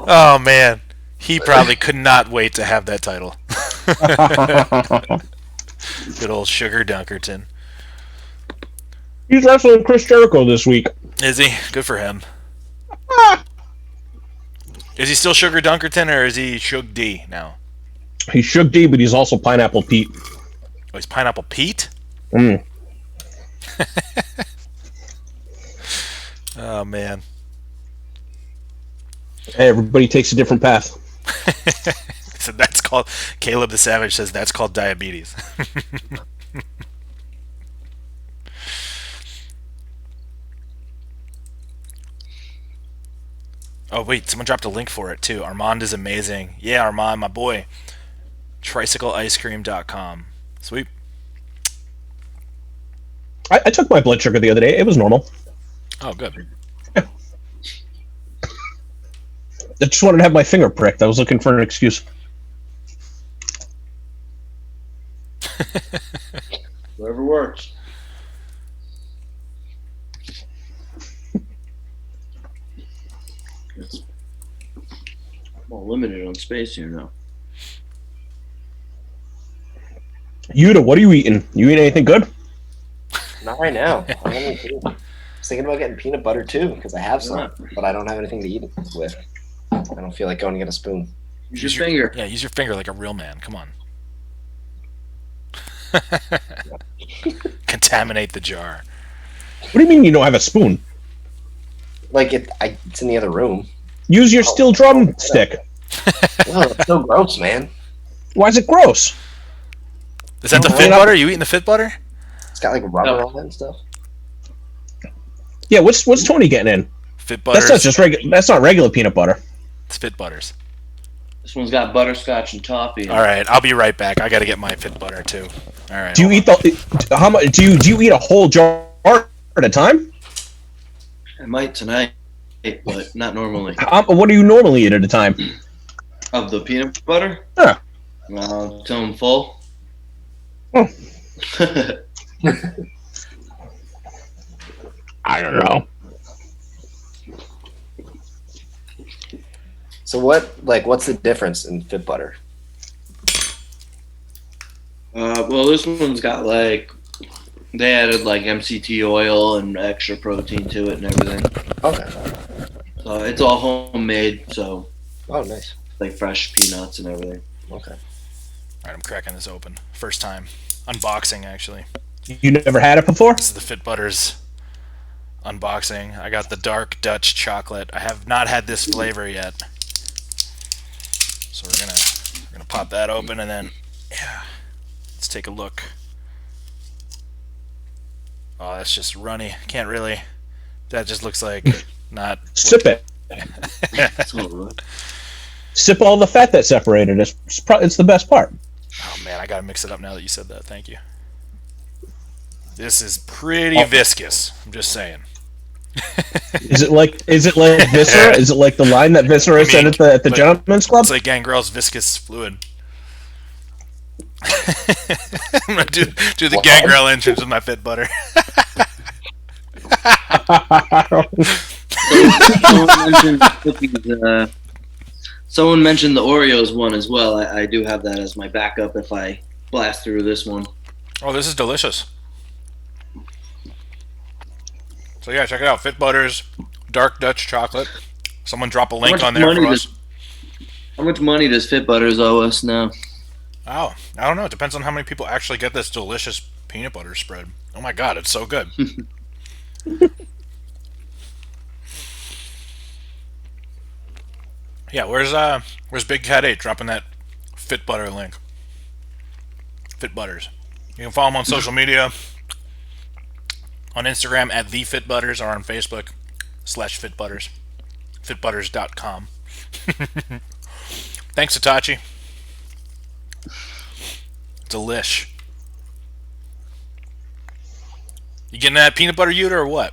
[SPEAKER 1] Oh man, he probably could not wait to have that title. Good old Sugar Dunkerton.
[SPEAKER 3] He's wrestling Chris Jericho this week.
[SPEAKER 1] Is he? Good for him. Is he still Sugar Dunkerton or is he Shug D now?
[SPEAKER 3] He's Shug D, but he's also Pineapple Pete.
[SPEAKER 1] Oh, he's Pineapple Pete? Oh man.
[SPEAKER 3] Hey, everybody takes a different path.
[SPEAKER 1] So that's called, Caleb the Savage says that's called diabetes. Oh wait, someone dropped a link for it too. Armand is amazing. Yeah, Armand, my boy. TricycleIceCream.com. Sweet.
[SPEAKER 3] I took my blood sugar the other day. It was normal.
[SPEAKER 1] Oh, good.
[SPEAKER 3] I just wanted to have my finger pricked. I was looking for an excuse.
[SPEAKER 2] Whatever works. I'm all limited on space here now.
[SPEAKER 3] Yuta, what are you eating? You eating anything good?
[SPEAKER 4] Not right now. I was thinking about getting peanut butter too, because I have some, but I don't have anything to eat it with. I don't feel like going to get a spoon.
[SPEAKER 2] Use your finger.
[SPEAKER 1] Yeah, use your finger like a real man. Come on. Contaminate the jar.
[SPEAKER 3] What do you mean you don't have a spoon?
[SPEAKER 4] Like it's in the other room.
[SPEAKER 3] Use your steel drumstick.
[SPEAKER 4] Oh, it's so gross, man.
[SPEAKER 3] Why is it gross?
[SPEAKER 1] Is that the fit butter? You eating the fit butter?
[SPEAKER 4] It's got like rubber on it and stuff.
[SPEAKER 3] Yeah, what's Tony getting in?
[SPEAKER 1] Fit butters.
[SPEAKER 3] That's not just regular. That's not regular peanut butter.
[SPEAKER 1] It's fit butters.
[SPEAKER 2] This one's got butterscotch and toffee.
[SPEAKER 1] All right, I'll be right back. I got to get my fit butter too. All right.
[SPEAKER 3] Do you eat how much? Do you eat a whole jar at a time?
[SPEAKER 2] I might tonight, but not normally.
[SPEAKER 3] What do you normally eat at a time?
[SPEAKER 2] Of the peanut butter?
[SPEAKER 3] Yeah.
[SPEAKER 2] Till I'm full.
[SPEAKER 3] Oh. I don't know.
[SPEAKER 4] So what's the difference in fit butter?
[SPEAKER 2] Well, this one's got they added MCT oil and extra protein to it and everything.
[SPEAKER 4] Okay.
[SPEAKER 2] So it's all homemade, so
[SPEAKER 4] Oh, nice.
[SPEAKER 2] fresh peanuts and everything.
[SPEAKER 4] Okay.
[SPEAKER 1] All right, I'm cracking this open. First time unboxing, actually.
[SPEAKER 3] You never had it before?
[SPEAKER 1] This is the Fit Butters unboxing. I got the dark Dutch chocolate. I have not had this flavor yet, so we're gonna pop that open and then let's take a look. Oh, that's just runny. Can't really. That just looks like not.
[SPEAKER 3] Sip it. Sip all the fat that's separated. It's the best part.
[SPEAKER 1] Oh man, I gotta mix it up now that you said that. Thank you. This is pretty viscous. I'm just saying.
[SPEAKER 3] Is it like Viscera? Is it like the line that Viscera said at the Gentleman's Club?
[SPEAKER 1] It's like Gangrel's viscous fluid. I'm gonna do the Gangrel entrance with my fit butter.
[SPEAKER 2] Someone mentioned the Oreos one as well. I do have that as my backup if I blast through this one.
[SPEAKER 1] Oh, this is delicious. So yeah, check it out. Fit Butters, dark Dutch chocolate. Someone drop a link on there for us.
[SPEAKER 2] How much money does Fit Butters owe us now?
[SPEAKER 1] Oh, I don't know. It depends on how many people actually get this delicious peanut butter spread. Oh my god, it's so good. Yeah, where's Big Cat 8 dropping that Fit Butter link? Fit Butters. You can follow him on social media. On Instagram at @TheFitButters or on Facebook /FitButters. Fitbutters.com. Thanks, Hitachi. Delish. You getting that peanut butter Uta or what?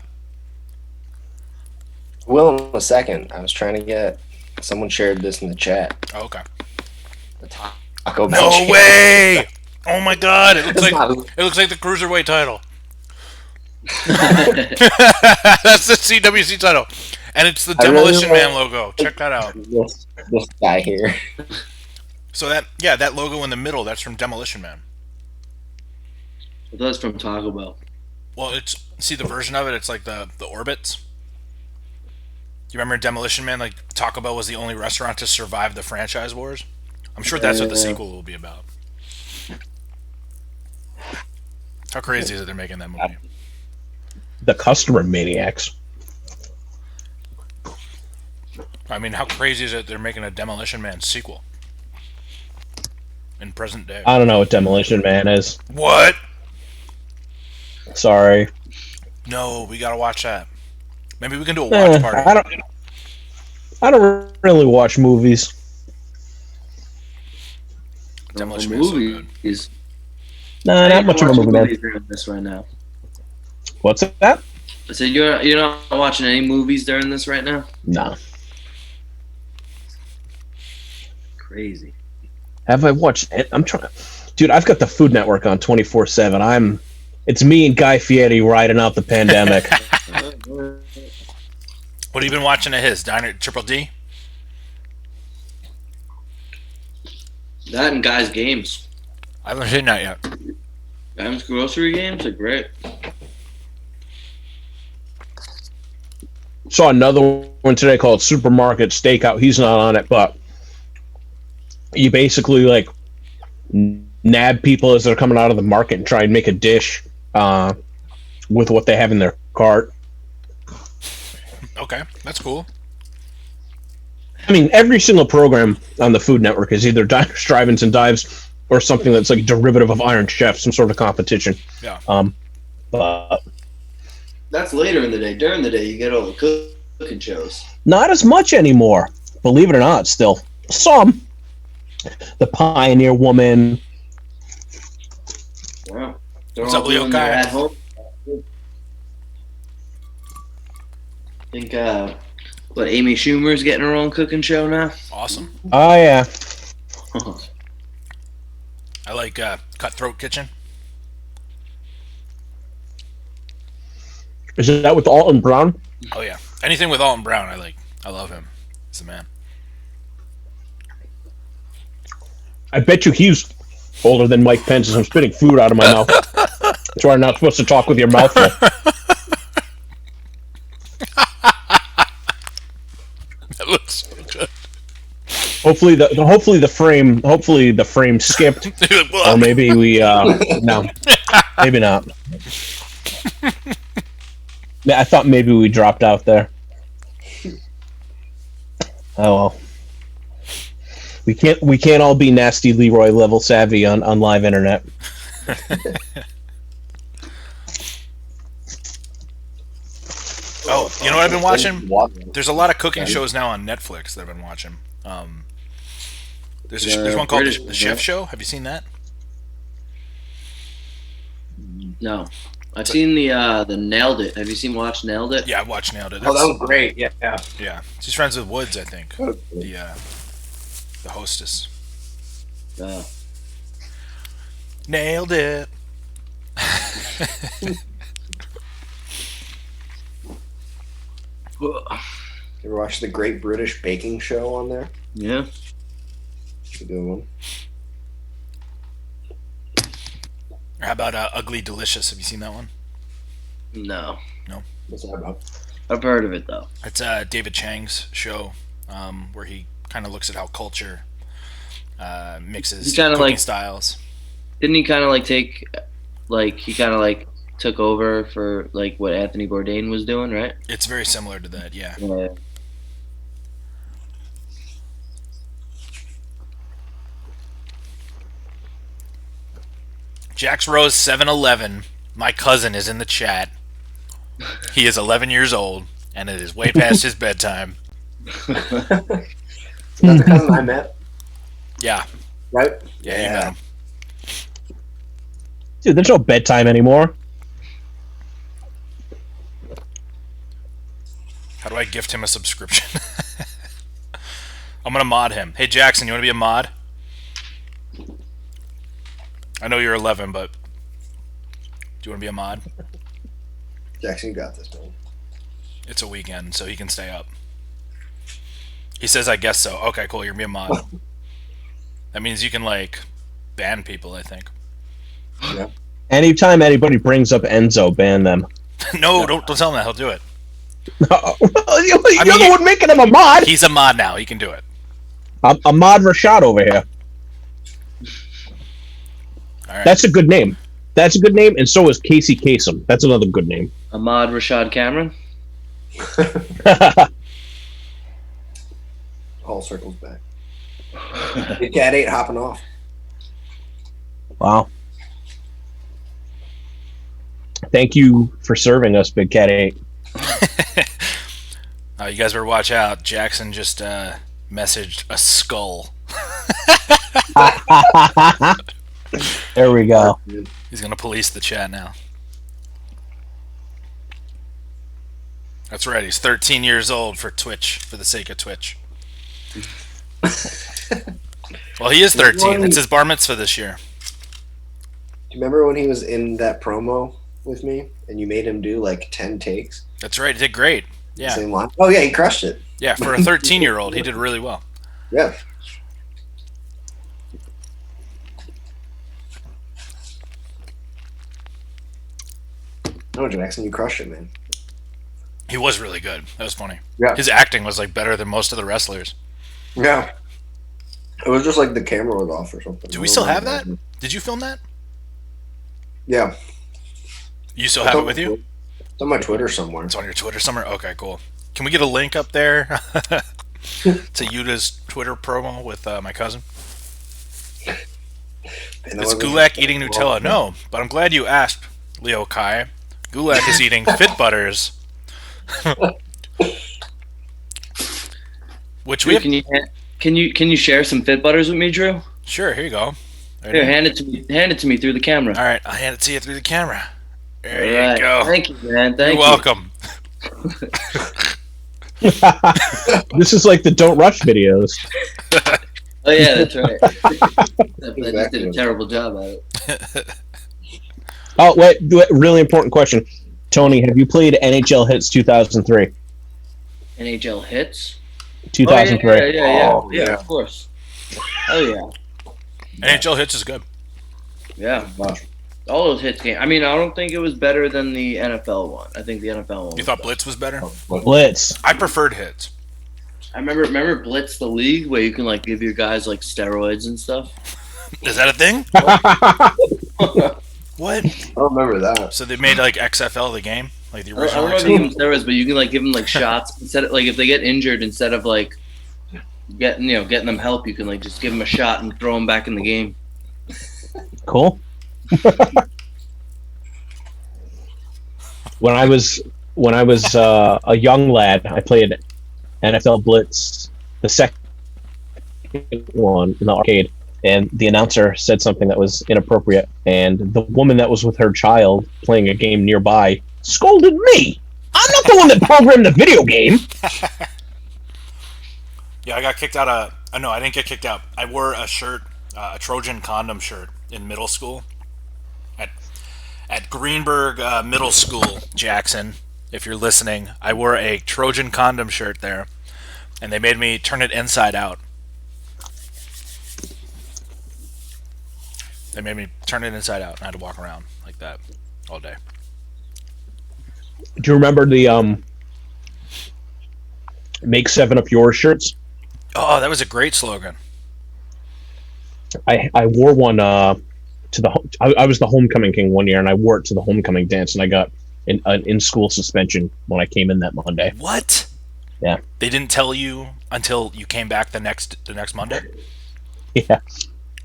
[SPEAKER 4] Will in a second. I was trying to get. Someone shared this in the chat.
[SPEAKER 1] Oh, okay.
[SPEAKER 4] The Taco Bell.
[SPEAKER 1] No way! Oh my god! It looks
[SPEAKER 4] It's
[SPEAKER 1] like the cruiserweight title. That's the CWC title, and it's the Demolition Man logo. Check that out.
[SPEAKER 4] This guy here.
[SPEAKER 1] So that logo in the middle, that's from Demolition Man.
[SPEAKER 2] That's from Taco Bell.
[SPEAKER 1] Well, see the version of it. It's like the orbits. Do you remember Demolition Man? Like Taco Bell was the only restaurant to survive the franchise wars. I'm sure that's what the sequel will be about. How crazy is it they're making that movie?
[SPEAKER 3] The customer maniacs.
[SPEAKER 1] I mean, how crazy is it they're making a Demolition Man sequel in present day?
[SPEAKER 3] I don't know what Demolition Man is.
[SPEAKER 1] What?
[SPEAKER 3] Sorry.
[SPEAKER 1] No, we gotta watch that. Maybe we can do a watch party.
[SPEAKER 3] I don't really watch movies.
[SPEAKER 1] Demolition Man is so good.
[SPEAKER 3] Nah, not much of a movie man.
[SPEAKER 2] This right now.
[SPEAKER 3] What's that?
[SPEAKER 2] I said you're not watching any movies during this right now?
[SPEAKER 3] Nah.
[SPEAKER 2] Crazy.
[SPEAKER 3] Have I watched it? I'm trying. Dude, I've got the Food Network on 24/7. It's me and Guy Fieri riding out the pandemic.
[SPEAKER 1] What have you been watching at his? Diner Triple D?
[SPEAKER 2] That and Guy's Games.
[SPEAKER 1] I haven't seen that yet.
[SPEAKER 2] Guy's grocery games are great.
[SPEAKER 3] Saw another one today called Supermarket Stakeout. He's not on it, but you basically like nab people as they're coming out of the market and try and make a dish with what they have in their cart.
[SPEAKER 1] Okay, that's cool.
[SPEAKER 3] I mean, every single program on the Food Network is either Diners, Drive-Ins, and Dives or something that's like derivative of Iron Chef, some sort of competition.
[SPEAKER 1] Yeah.
[SPEAKER 3] But
[SPEAKER 2] that's later in the day. During the day, you get all the cooking shows.
[SPEAKER 3] Not as much anymore, believe it or not. Still, some. The Pioneer Woman.
[SPEAKER 2] Wow.
[SPEAKER 1] What's up, Leo Guy?
[SPEAKER 2] At home. I think Amy Schumer's getting her own cooking show now.
[SPEAKER 1] Awesome.
[SPEAKER 3] Oh yeah.
[SPEAKER 1] I like Cutthroat Kitchen.
[SPEAKER 3] Is that with Alton Brown?
[SPEAKER 1] Oh yeah, anything with Alton Brown, I like. I love him. He's the man.
[SPEAKER 3] I bet you he's older than Mike Pence as I'm spitting food out of my mouth. That's why I'm not supposed to talk with your mouth full.
[SPEAKER 1] That looks so good.
[SPEAKER 3] Hopefully the frame skipped, or maybe we no, maybe not. I thought maybe we dropped out there. Oh well. We can't all be nasty Leroy level savvy on live internet.
[SPEAKER 1] Oh, you know what I've been watching? There's a lot of cooking shows now on Netflix that I've been watching. There's one called The Chef Show. Have you seen that?
[SPEAKER 2] No. I've seen the Nailed It. Have you watched Nailed It?
[SPEAKER 1] Yeah, I watched Nailed It.
[SPEAKER 4] Oh, that was great. Yeah.
[SPEAKER 1] Yeah. She's friends with Woods, I think.
[SPEAKER 4] Oh,
[SPEAKER 1] The hostess.
[SPEAKER 2] Uh,
[SPEAKER 1] Nailed it.
[SPEAKER 4] You ever watch the Great British Baking Show on there?
[SPEAKER 2] yeah.
[SPEAKER 4] It's a good one.
[SPEAKER 1] Or how about Ugly Delicious? Have you seen that one?
[SPEAKER 2] No.
[SPEAKER 4] What's that about?
[SPEAKER 2] I've heard of it though.
[SPEAKER 1] It's David Chang's show, where he kind of looks at how culture mixes
[SPEAKER 2] He kinda
[SPEAKER 1] cooking
[SPEAKER 2] like-
[SPEAKER 1] styles.
[SPEAKER 2] Didn't he kind of like take, like he kind of like took over for like what Anthony Bourdain was doing, right?
[SPEAKER 1] It's very similar to that, yeah.
[SPEAKER 2] Yeah.
[SPEAKER 1] Jax Rose 711. My cousin is in the chat. He is 11 years old, and it is way past his bedtime.
[SPEAKER 4] That's the cousin I met,
[SPEAKER 1] Yeah,
[SPEAKER 4] right?
[SPEAKER 1] yeah, you met him.
[SPEAKER 3] Dude, there's no bedtime anymore.
[SPEAKER 1] How do I gift him a subscription? I'm gonna mod him. Hey Jackson, you want to be a mod? I know you're 11, but do you want to be a mod?
[SPEAKER 4] Jackson, you got this, man.
[SPEAKER 1] It's a weekend, so he can stay up. He says, I guess so. Okay, cool, you're gonna be a mod. That means you can, like, ban people, I think.
[SPEAKER 4] Yeah.
[SPEAKER 3] Anytime anybody brings up Enzo, ban them.
[SPEAKER 1] No, don't tell him that. He'll do it.
[SPEAKER 3] You're
[SPEAKER 1] mean,
[SPEAKER 3] the one making him a mod.
[SPEAKER 1] He's a mod now. He can do it.
[SPEAKER 3] A mod Rashad over here.
[SPEAKER 1] All right.
[SPEAKER 3] That's a good name. That's a good name, and so is Casey Kasem. That's another good name.
[SPEAKER 2] Ahmad Rashad Cameron.
[SPEAKER 4] All circles back. The cat ain't hopping off.
[SPEAKER 3] Wow. Thank you for serving us, Big Cat 8.
[SPEAKER 1] You guys better watch out. Jackson just messaged a skull.
[SPEAKER 3] There we go.
[SPEAKER 1] He's gonna police the chat now. That's right. He's 13 years old for Twitch, for the sake of Twitch. Well, he is 13. It's his bar mitzvah this year.
[SPEAKER 4] Do you remember when he was in that promo with me and you made him do like 10 takes?
[SPEAKER 1] That's right. He did great. Yeah.
[SPEAKER 4] Same line. Oh, yeah, he crushed it.
[SPEAKER 1] Yeah, for a 13-year-old, he did really well.
[SPEAKER 4] Yeah. No, Jackson, you crushed it, man.
[SPEAKER 1] He was really good. That was funny.
[SPEAKER 4] Yeah.
[SPEAKER 1] His acting was like better than most of the wrestlers.
[SPEAKER 4] Yeah. It was just like the camera was off or something.
[SPEAKER 1] Do we still have that? Did you film that?
[SPEAKER 4] Yeah.
[SPEAKER 1] You still have it with you?
[SPEAKER 4] It's on my Twitter somewhere.
[SPEAKER 1] It's on your Twitter somewhere? Okay, cool. Can we get a link up there to Yuta's Twitter promo with my cousin? Is Gulak eating Nutella? No, but I'm glad you asked, Leo Kai. Gulak is eating Fit Butters. Which we
[SPEAKER 2] Drew,
[SPEAKER 1] have...
[SPEAKER 2] can you share some Fit Butters with me, Drew?
[SPEAKER 1] Sure, here you go.
[SPEAKER 2] Here, hand it to me. Hand it to me through the camera.
[SPEAKER 1] All right, I'll hand it to you through the camera. There you
[SPEAKER 2] Right.
[SPEAKER 1] go.
[SPEAKER 2] Thank you, man. Thank
[SPEAKER 1] You're welcome.
[SPEAKER 3] This is like the Don't Rush videos.
[SPEAKER 2] Oh yeah, that's right. I just did a terrible job at it.
[SPEAKER 3] Oh, wait, really important question. Tony, have you played NHL Hits 2003?
[SPEAKER 2] NHL hits.
[SPEAKER 3] 2003.
[SPEAKER 2] Oh, yeah,
[SPEAKER 4] Oh, yeah.
[SPEAKER 2] of course. Oh yeah,
[SPEAKER 1] NHL Hits is good.
[SPEAKER 2] yeah. All those hits game. I mean, I don't think it was better than the NFL one. I think the NFL one.
[SPEAKER 1] You
[SPEAKER 2] was
[SPEAKER 1] thought
[SPEAKER 2] better.
[SPEAKER 1] Blitz was better?
[SPEAKER 3] Blitz.
[SPEAKER 1] I preferred Hits.
[SPEAKER 2] I remember Blitz the League where you can like give your guys like steroids and stuff.
[SPEAKER 1] Is that a thing? What?
[SPEAKER 4] I don't remember that.
[SPEAKER 1] So they made like XFL the game? like the
[SPEAKER 2] I
[SPEAKER 1] original.
[SPEAKER 2] don't know if you give them steroids, but you can like give them like shots instead of like if they get injured, instead of like getting them help, you can like just give them a shot and throw them back in the game.
[SPEAKER 3] Cool. When I was a young lad, I played NFL Blitz, the second one in the arcade, and the announcer said something that was inappropriate, and the woman that was with her child playing a game nearby scolded me. I'm not the one that programmed the video game.
[SPEAKER 1] Yeah, I got kicked out of. No, I didn't get kicked out. I wore a shirt, a Trojan condom shirt, in middle school. At Greenberg Middle School, Jackson, if you're listening, I wore a Trojan condom shirt there, and they made me turn it inside out. They made me turn it inside out, and I had to walk around like that all day.
[SPEAKER 3] Do you remember the Make 7 Up Yours shirts?
[SPEAKER 1] Oh, that was a great slogan.
[SPEAKER 3] I wore one I was the homecoming king one year, and I wore it to the homecoming dance, and I got an in-school suspension when I came in that Monday.
[SPEAKER 1] What?
[SPEAKER 3] Yeah.
[SPEAKER 1] They didn't tell you until you came back the next Monday?
[SPEAKER 3] Yeah.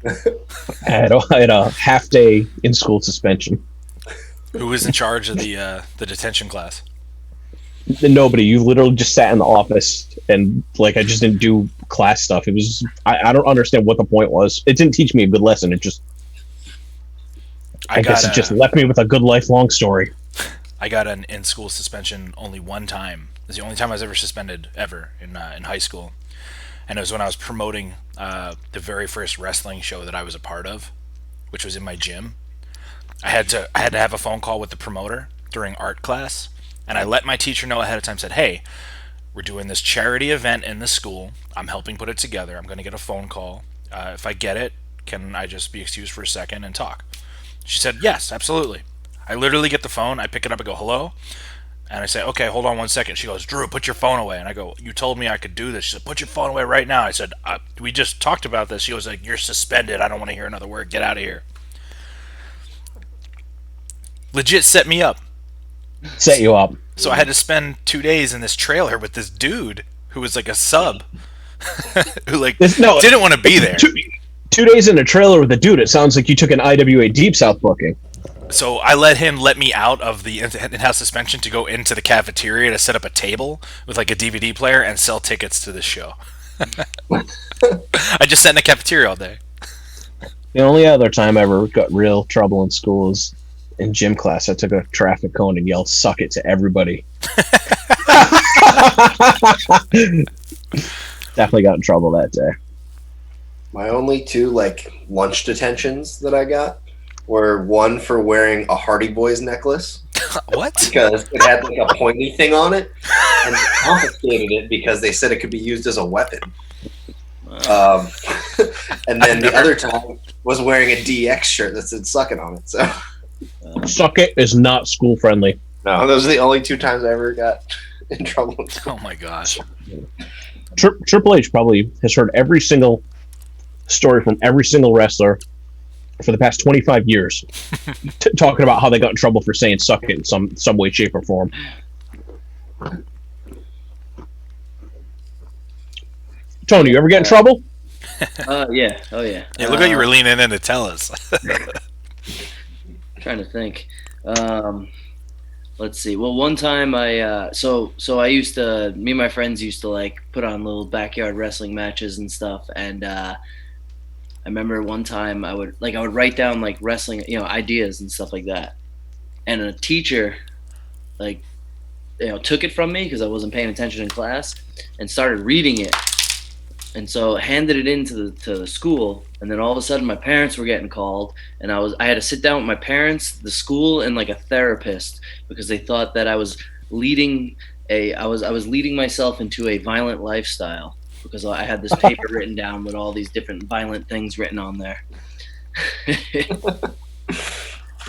[SPEAKER 3] I had a half-day in-school suspension.
[SPEAKER 1] Who was in charge of the detention class?
[SPEAKER 3] Nobody. You literally just sat in the office, and like I just didn't do class stuff. It was I don't understand what the point was. It didn't teach me a good lesson. It just I guess it just left me with a good lifelong story.
[SPEAKER 1] I got an in-school suspension only one time. It's the only time I was ever suspended ever in high school, and it was when I was promoting the very first wrestling show that I was a part of, which was in my gym. I had to have a phone call with the promoter during art class, and I let my teacher know ahead of time. Said, "Hey, we're doing this charity event in the school. I'm helping put it together. I'm going to get a phone call. If I get it, can I just be excused for a second and talk?" She said, "Yes, absolutely." I literally get the phone, I pick it up, I go, "Hello?" And I say, "Okay, hold on one second." She goes, "Drew, put your phone away." And I go, "You told me I could do this." She said, "Put your phone away right now." I said, "We just talked about this." She goes, like, "You're suspended. I don't want to hear another word. Get out of here." Legit set me up.
[SPEAKER 3] Set you up.
[SPEAKER 1] So I had to spend 2 days in this trailer with this dude who was like a sub who like didn't want to be there.
[SPEAKER 3] 2 days in a trailer with a dude. It sounds like you took an IWA Deep South booking.
[SPEAKER 1] So I let him let me out of the in-house suspension to go into the cafeteria to set up a table with like a DVD player and sell tickets to this show. I just sat in the cafeteria all day.
[SPEAKER 3] The only other time I ever got real trouble in school is in gym class. I took a traffic cone and yelled "suck it" to everybody. Definitely got in trouble that day.
[SPEAKER 4] My only two like lunch detentions that I got were one for wearing a Hardy Boys necklace.
[SPEAKER 1] What?
[SPEAKER 4] Because it had like a pointy thing on it, and they confiscated it because they said it could be used as a weapon. And then the other time was wearing a DX shirt that said "suck it" on it. So
[SPEAKER 3] "suck it" is not school friendly.
[SPEAKER 4] No, those are the only two times I ever got in trouble.
[SPEAKER 1] Oh my gosh.
[SPEAKER 3] Triple H probably has heard every single story from every single wrestler for the past 25 years talking about how they got in trouble for saying "suck it" in some way, shape, or form. Tony, you ever get in trouble?
[SPEAKER 2] Yeah. Oh yeah.
[SPEAKER 1] Yeah, look like you were leaning in to tell us.
[SPEAKER 2] Trying to think. Let's see. Well, one time I so I used to, me and my friends used to like put on little backyard wrestling matches and stuff, and I remember one time I would write down like wrestling, ideas and stuff like that, and a teacher took it from me because I wasn't paying attention in class and started reading it, and so handed it into the school, and then all of a sudden my parents were getting called, and I had to sit down with my parents, the school, and like a therapist because they thought that I was leading myself into a violent lifestyle because I had this paper written down with all these different violent things written on there.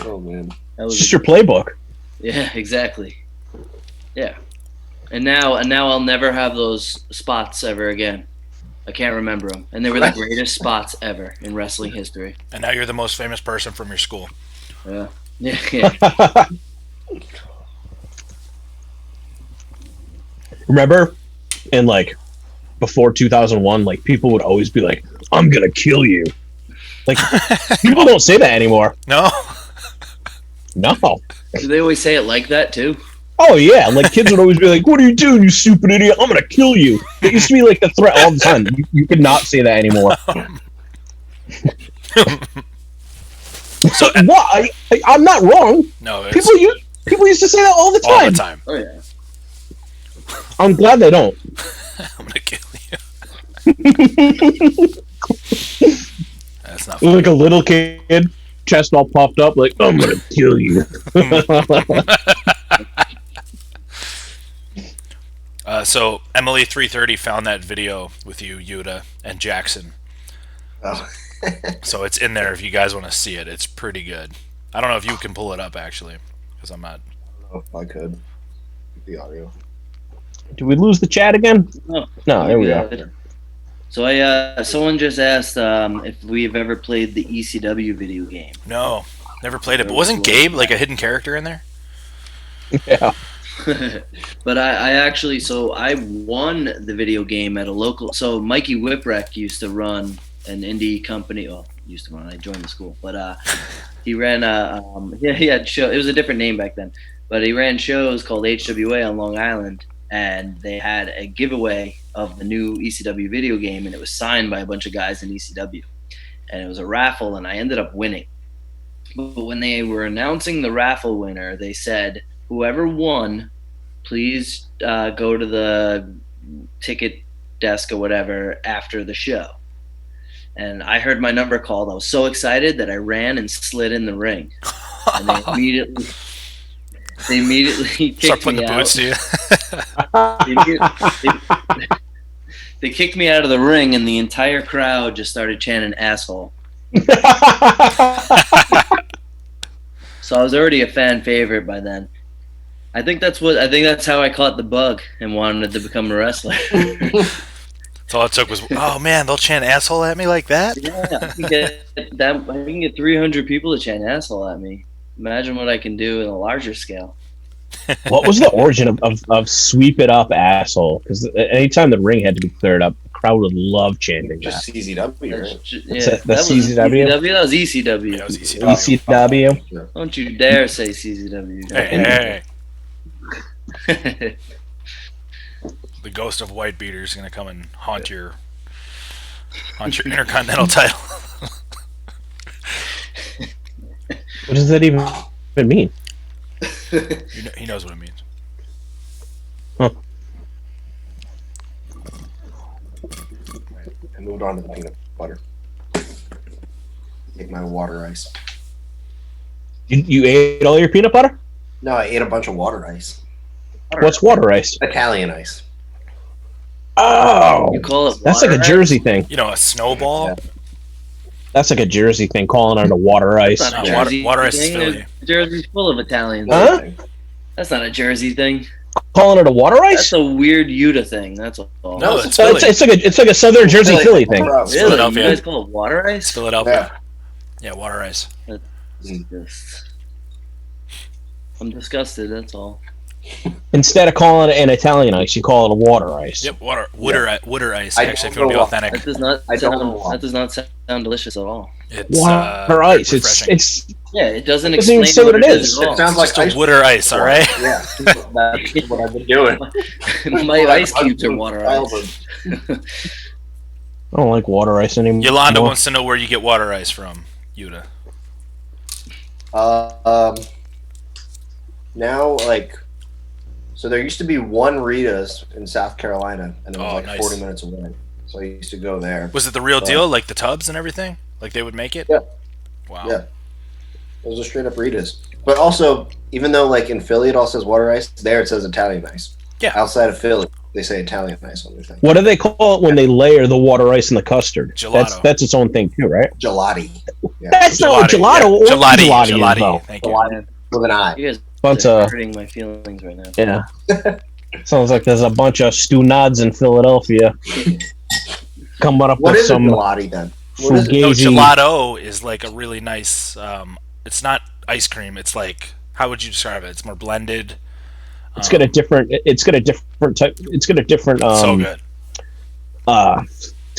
[SPEAKER 4] Oh man,
[SPEAKER 3] It's just your playbook.
[SPEAKER 2] Yeah, exactly. Yeah, and now I'll never have those spots ever again. I can't remember them, and they were the greatest spots ever in wrestling history.
[SPEAKER 1] And now you're the most famous person from your school.
[SPEAKER 2] Yeah.
[SPEAKER 3] Remember, in like before 2001, like people would always be like, "I'm gonna kill you." Like people don't say that anymore.
[SPEAKER 1] No.
[SPEAKER 3] No.
[SPEAKER 2] Do they always say it like that too?
[SPEAKER 3] Oh yeah, like kids would always be like, "What are you doing, you stupid idiot? I'm gonna kill you." It used to be like the threat all the time. You could not say that anymore.
[SPEAKER 1] So
[SPEAKER 3] What? I'm not wrong.
[SPEAKER 1] no, it's
[SPEAKER 3] People used to say that all the
[SPEAKER 1] all
[SPEAKER 3] time.
[SPEAKER 1] the time.
[SPEAKER 2] Oh yeah.
[SPEAKER 3] I'm glad they don't.
[SPEAKER 1] I'm gonna kill you. That's not funny.
[SPEAKER 3] Like a little kid, chest all puffed up, like, "I'm gonna kill you."
[SPEAKER 1] So Emily 330 found that video with you, Yuta, and Jackson.
[SPEAKER 4] Oh.
[SPEAKER 1] So it's in there if you guys want to see it. It's pretty good. I don't know if you can pull it up actually, because I'm not.
[SPEAKER 4] I don't know if I could. The audio.
[SPEAKER 3] Did we lose the chat again?
[SPEAKER 2] No,
[SPEAKER 3] there we go.
[SPEAKER 2] good. So someone just asked if we've ever played the ECW video game.
[SPEAKER 1] No, never played it. But wasn't Gabe like a hidden character in there?
[SPEAKER 3] Yeah.
[SPEAKER 2] But I actually, so I won the video game at a local. So Mikey Whipwreck used to run an indie company. Well, used to run. I joined the school, but he ran he had show. It was a different name back then, but he ran shows called HWA on Long Island, and they had a giveaway of the new ECW video game, and it was signed by a bunch of guys in ECW, and it was a raffle, and I ended up winning. But when they were announcing the raffle winner, they said, "Whoever won, please go to the ticket desk or whatever after the show." And I heard my number called. I was so excited that I ran and slid in the ring. And they immediately
[SPEAKER 1] Start
[SPEAKER 2] kicked
[SPEAKER 1] putting
[SPEAKER 2] me
[SPEAKER 1] the
[SPEAKER 2] out.
[SPEAKER 1] boots to you.
[SPEAKER 2] They kicked me out of the ring, and the entire crowd just started chanting "asshole." So I was already a fan favorite by then. I think that's how I caught the bug and wanted to become a wrestler.
[SPEAKER 1] That's all it took was, oh man, they'll chant asshole at me like that?
[SPEAKER 2] Yeah, I can get 300 people to chant asshole at me. Imagine what I can do in a larger scale.
[SPEAKER 3] What was the origin of sweep it up, asshole? Because anytime the ring had to be cleared up, the crowd would love chanting that.
[SPEAKER 4] Just CZW, right?
[SPEAKER 3] That's CZW?
[SPEAKER 2] That was ECW.
[SPEAKER 1] Yeah, it was ECW.
[SPEAKER 3] ECW?
[SPEAKER 2] Don't you dare say CZW.
[SPEAKER 1] Hey. The ghost of White Beater is going to come and haunt your Intercontinental title.
[SPEAKER 3] What does that even mean?
[SPEAKER 1] He knows what it means.
[SPEAKER 3] Huh.
[SPEAKER 4] I moved on to the peanut butter. Take my water ice.
[SPEAKER 3] You ate all your peanut butter?
[SPEAKER 4] No, I ate a bunch of water ice.
[SPEAKER 3] What's water ice?
[SPEAKER 4] Italian ice.
[SPEAKER 3] Oh!
[SPEAKER 2] You call it
[SPEAKER 3] That's like a
[SPEAKER 2] water
[SPEAKER 3] Jersey thing.
[SPEAKER 1] You know, a snowball?
[SPEAKER 4] Yeah.
[SPEAKER 3] That's like a Jersey thing, calling it a water ice.
[SPEAKER 2] That's not a
[SPEAKER 1] No,
[SPEAKER 2] Jersey
[SPEAKER 1] water ice is
[SPEAKER 2] thing.
[SPEAKER 1] Philly.
[SPEAKER 2] Jersey's full of Italians.
[SPEAKER 3] Huh?
[SPEAKER 2] That's not a Jersey thing.
[SPEAKER 3] Calling it a water ice?
[SPEAKER 2] That's a weird Utah thing. That's all.
[SPEAKER 1] No, it's
[SPEAKER 3] So
[SPEAKER 1] Philly.
[SPEAKER 3] it's like a Southern Jersey Philly thing.
[SPEAKER 2] Really? You
[SPEAKER 1] Philadelphia.
[SPEAKER 2] guys call it water
[SPEAKER 1] It's
[SPEAKER 2] ice?
[SPEAKER 1] Philadelphia. Yeah, water ice.
[SPEAKER 2] I'm disgusted. That's all.
[SPEAKER 3] Instead of calling it an Italian ice, you call it a water ice.
[SPEAKER 1] Yep, water ice.
[SPEAKER 4] I
[SPEAKER 1] Actually, if
[SPEAKER 4] don't
[SPEAKER 1] you want to be
[SPEAKER 4] know
[SPEAKER 1] authentic,
[SPEAKER 2] That does not.
[SPEAKER 4] I don't know why.
[SPEAKER 2] That does not sound delicious at all.
[SPEAKER 1] it's
[SPEAKER 3] Water ice.
[SPEAKER 1] refreshing.
[SPEAKER 3] It's
[SPEAKER 2] Yeah, it doesn't
[SPEAKER 3] Doesn't even
[SPEAKER 2] explain
[SPEAKER 3] say what it is.
[SPEAKER 2] at all.
[SPEAKER 4] It sounds like
[SPEAKER 1] just a
[SPEAKER 4] ice
[SPEAKER 1] water ice, all right?
[SPEAKER 4] Yeah, that's what I've been doing.
[SPEAKER 2] My ice cubes are water ice.
[SPEAKER 3] I don't like water ice anymore.
[SPEAKER 1] Yolanda wants to know where you get water ice from, Yuta.
[SPEAKER 4] Now, like, so there used to be one Rita's in South Carolina, and it was
[SPEAKER 1] Oh,
[SPEAKER 4] like
[SPEAKER 1] nice.
[SPEAKER 4] 40 minutes away. So I used to go there.
[SPEAKER 1] Was it the real deal, like the tubs and everything? Like they would make it?
[SPEAKER 4] Yeah.
[SPEAKER 1] Wow.
[SPEAKER 4] Yeah. It was a straight up Rita's. But also, even though like in Philly it all says water ice, there it says Italian ice.
[SPEAKER 1] Yeah.
[SPEAKER 4] Outside of Philly, they say Italian ice on their thing.
[SPEAKER 3] What do they call it when they layer the water ice in the custard?
[SPEAKER 1] Gelato.
[SPEAKER 3] That's its own thing too, right?
[SPEAKER 4] Gelati. Yeah.
[SPEAKER 3] That's not what gelato or
[SPEAKER 1] Gelati.
[SPEAKER 3] gelati is, though.
[SPEAKER 1] Thank you.
[SPEAKER 4] Gelati with an I.
[SPEAKER 2] You guys
[SPEAKER 3] Bunch
[SPEAKER 2] are
[SPEAKER 3] of
[SPEAKER 2] hurting my feelings right now.
[SPEAKER 3] yeah. Sounds like there's a bunch of stew nods in Philadelphia coming up
[SPEAKER 4] What
[SPEAKER 3] with
[SPEAKER 4] is a
[SPEAKER 3] some
[SPEAKER 4] gelati then? What is it?
[SPEAKER 1] No,
[SPEAKER 3] fugazi.
[SPEAKER 1] gelato is like a really nice. It's not ice cream. It's like, how would you describe it? It's more blended.
[SPEAKER 3] It's got a different. It's got a different type. It's got a different.
[SPEAKER 1] So good.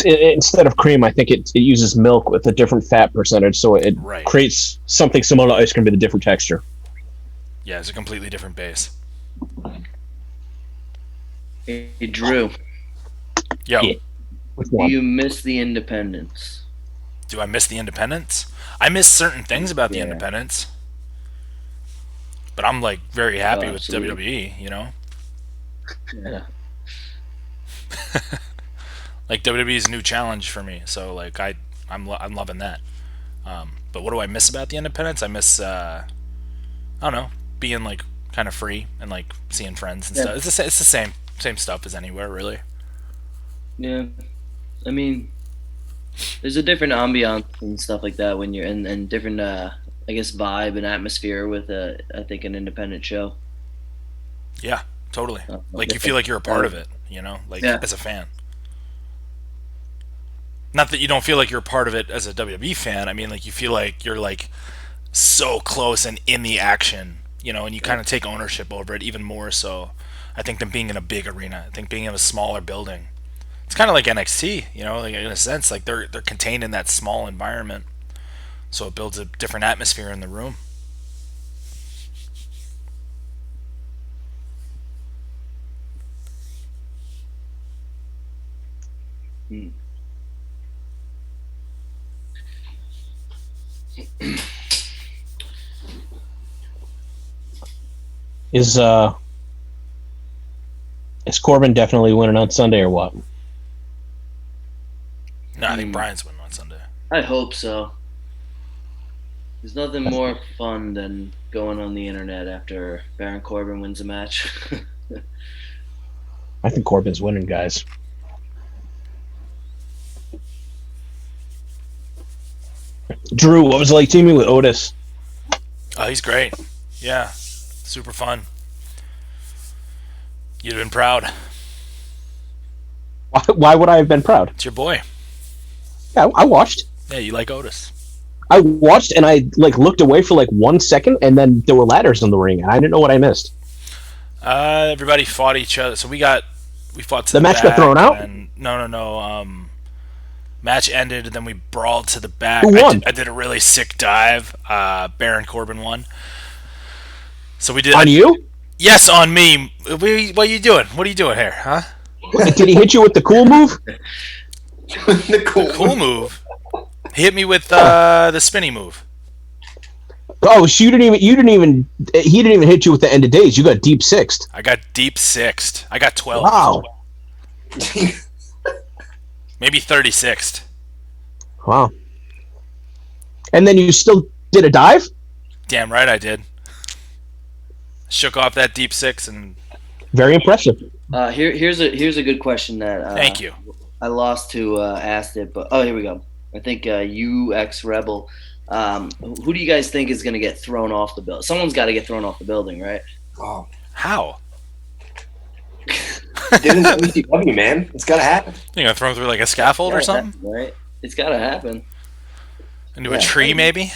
[SPEAKER 3] Instead of cream, I think it uses milk with a different fat percentage, so it
[SPEAKER 1] Right.
[SPEAKER 3] creates something similar to ice cream with a different texture.
[SPEAKER 1] Yeah, it's a completely different base.
[SPEAKER 2] Hey, Drew,
[SPEAKER 1] Yo,
[SPEAKER 3] Yeah. Which
[SPEAKER 2] do
[SPEAKER 3] one?
[SPEAKER 2] you miss the Independence?
[SPEAKER 1] do I miss the Independence? I miss certain things about the
[SPEAKER 2] Yeah.
[SPEAKER 1] Independence, but I'm like very happy
[SPEAKER 2] Oh,
[SPEAKER 1] with
[SPEAKER 2] absolutely.
[SPEAKER 1] WWE. You know,
[SPEAKER 2] Yeah.
[SPEAKER 1] like WWE's a new challenge for me. So like I'm loving that. But what do I miss about the Independence? I miss I don't know, being like kind of free and like seeing friends and
[SPEAKER 2] Yeah.
[SPEAKER 1] stuff. It's the same stuff as anywhere really.
[SPEAKER 2] Yeah. I mean, there's a different ambiance and stuff like that when you're in, and different, I guess, vibe and atmosphere with I think, an independent show.
[SPEAKER 1] Yeah, totally.
[SPEAKER 2] Uh,
[SPEAKER 1] Like you feel like you're a part of it. You know, like
[SPEAKER 2] Yeah.
[SPEAKER 1] as a fan. Not that you don't feel like you're a part of it as a WWE fan. I mean, like you feel like you're like so close and in the action, you know, and you kind of take ownership over it even more so. I think than being in a big arena. I think being in a smaller building. It's kind of like NXT, you know, like in a sense, like they're contained in that small environment, so it builds a different atmosphere in the room.
[SPEAKER 2] hmm.
[SPEAKER 3] Is Corbin definitely winning on Sunday or what?
[SPEAKER 1] No, I think
[SPEAKER 2] Hmm.
[SPEAKER 1] Brian's winning on Sunday.
[SPEAKER 2] I hope so. There's nothing more fun than going on the internet after Baron Corbin wins a match.
[SPEAKER 3] I think Corbin's winning, guys. Drew, what was it like teaming with Otis?
[SPEAKER 1] Oh, he's great. Yeah, super fun. You'd have been proud.
[SPEAKER 3] Why would I have been proud?
[SPEAKER 1] It's your boy.
[SPEAKER 3] Yeah, I watched.
[SPEAKER 1] Yeah, you like Otis.
[SPEAKER 3] I watched and I like looked away for like 1 second, and then there were ladders in the ring, and I didn't know what I missed.
[SPEAKER 1] Everybody fought each other. So we fought to
[SPEAKER 3] The match got
[SPEAKER 1] back,
[SPEAKER 3] thrown out?
[SPEAKER 1] And no. Match ended, and then we brawled to the back.
[SPEAKER 3] Who won?
[SPEAKER 1] I did a really sick dive. Baron Corbin won. So we did.
[SPEAKER 3] On you?
[SPEAKER 1] Yes, on me. What are you doing? What are you doing here, huh?
[SPEAKER 3] Did he hit you with the cool move?
[SPEAKER 4] The
[SPEAKER 1] Cool move. He hit me with the spinny move.
[SPEAKER 3] Oh, so he didn't even hit you with the end of days. You got deep sixth.
[SPEAKER 1] I got deep sixth. I got 12.
[SPEAKER 3] Wow.
[SPEAKER 1] Maybe 36th.
[SPEAKER 3] Wow. And then you still did a dive?
[SPEAKER 1] Damn right I did. Shook off that deep six and
[SPEAKER 3] Very impressive.
[SPEAKER 2] Here's a good question that
[SPEAKER 1] thank you.
[SPEAKER 2] I lost to asked it, but here we go. I think UX Rebel. Who do you guys think is going to get thrown off the building? Someone's got to get thrown off the building, right?
[SPEAKER 4] Oh,
[SPEAKER 1] How?
[SPEAKER 4] didn't WCW, man. It's gotta happen.
[SPEAKER 1] You gonna throw him through like a scaffold or
[SPEAKER 2] Gotta
[SPEAKER 1] something?
[SPEAKER 2] happen, right? It's got to happen.
[SPEAKER 1] Into
[SPEAKER 4] Yeah.
[SPEAKER 1] a tree maybe?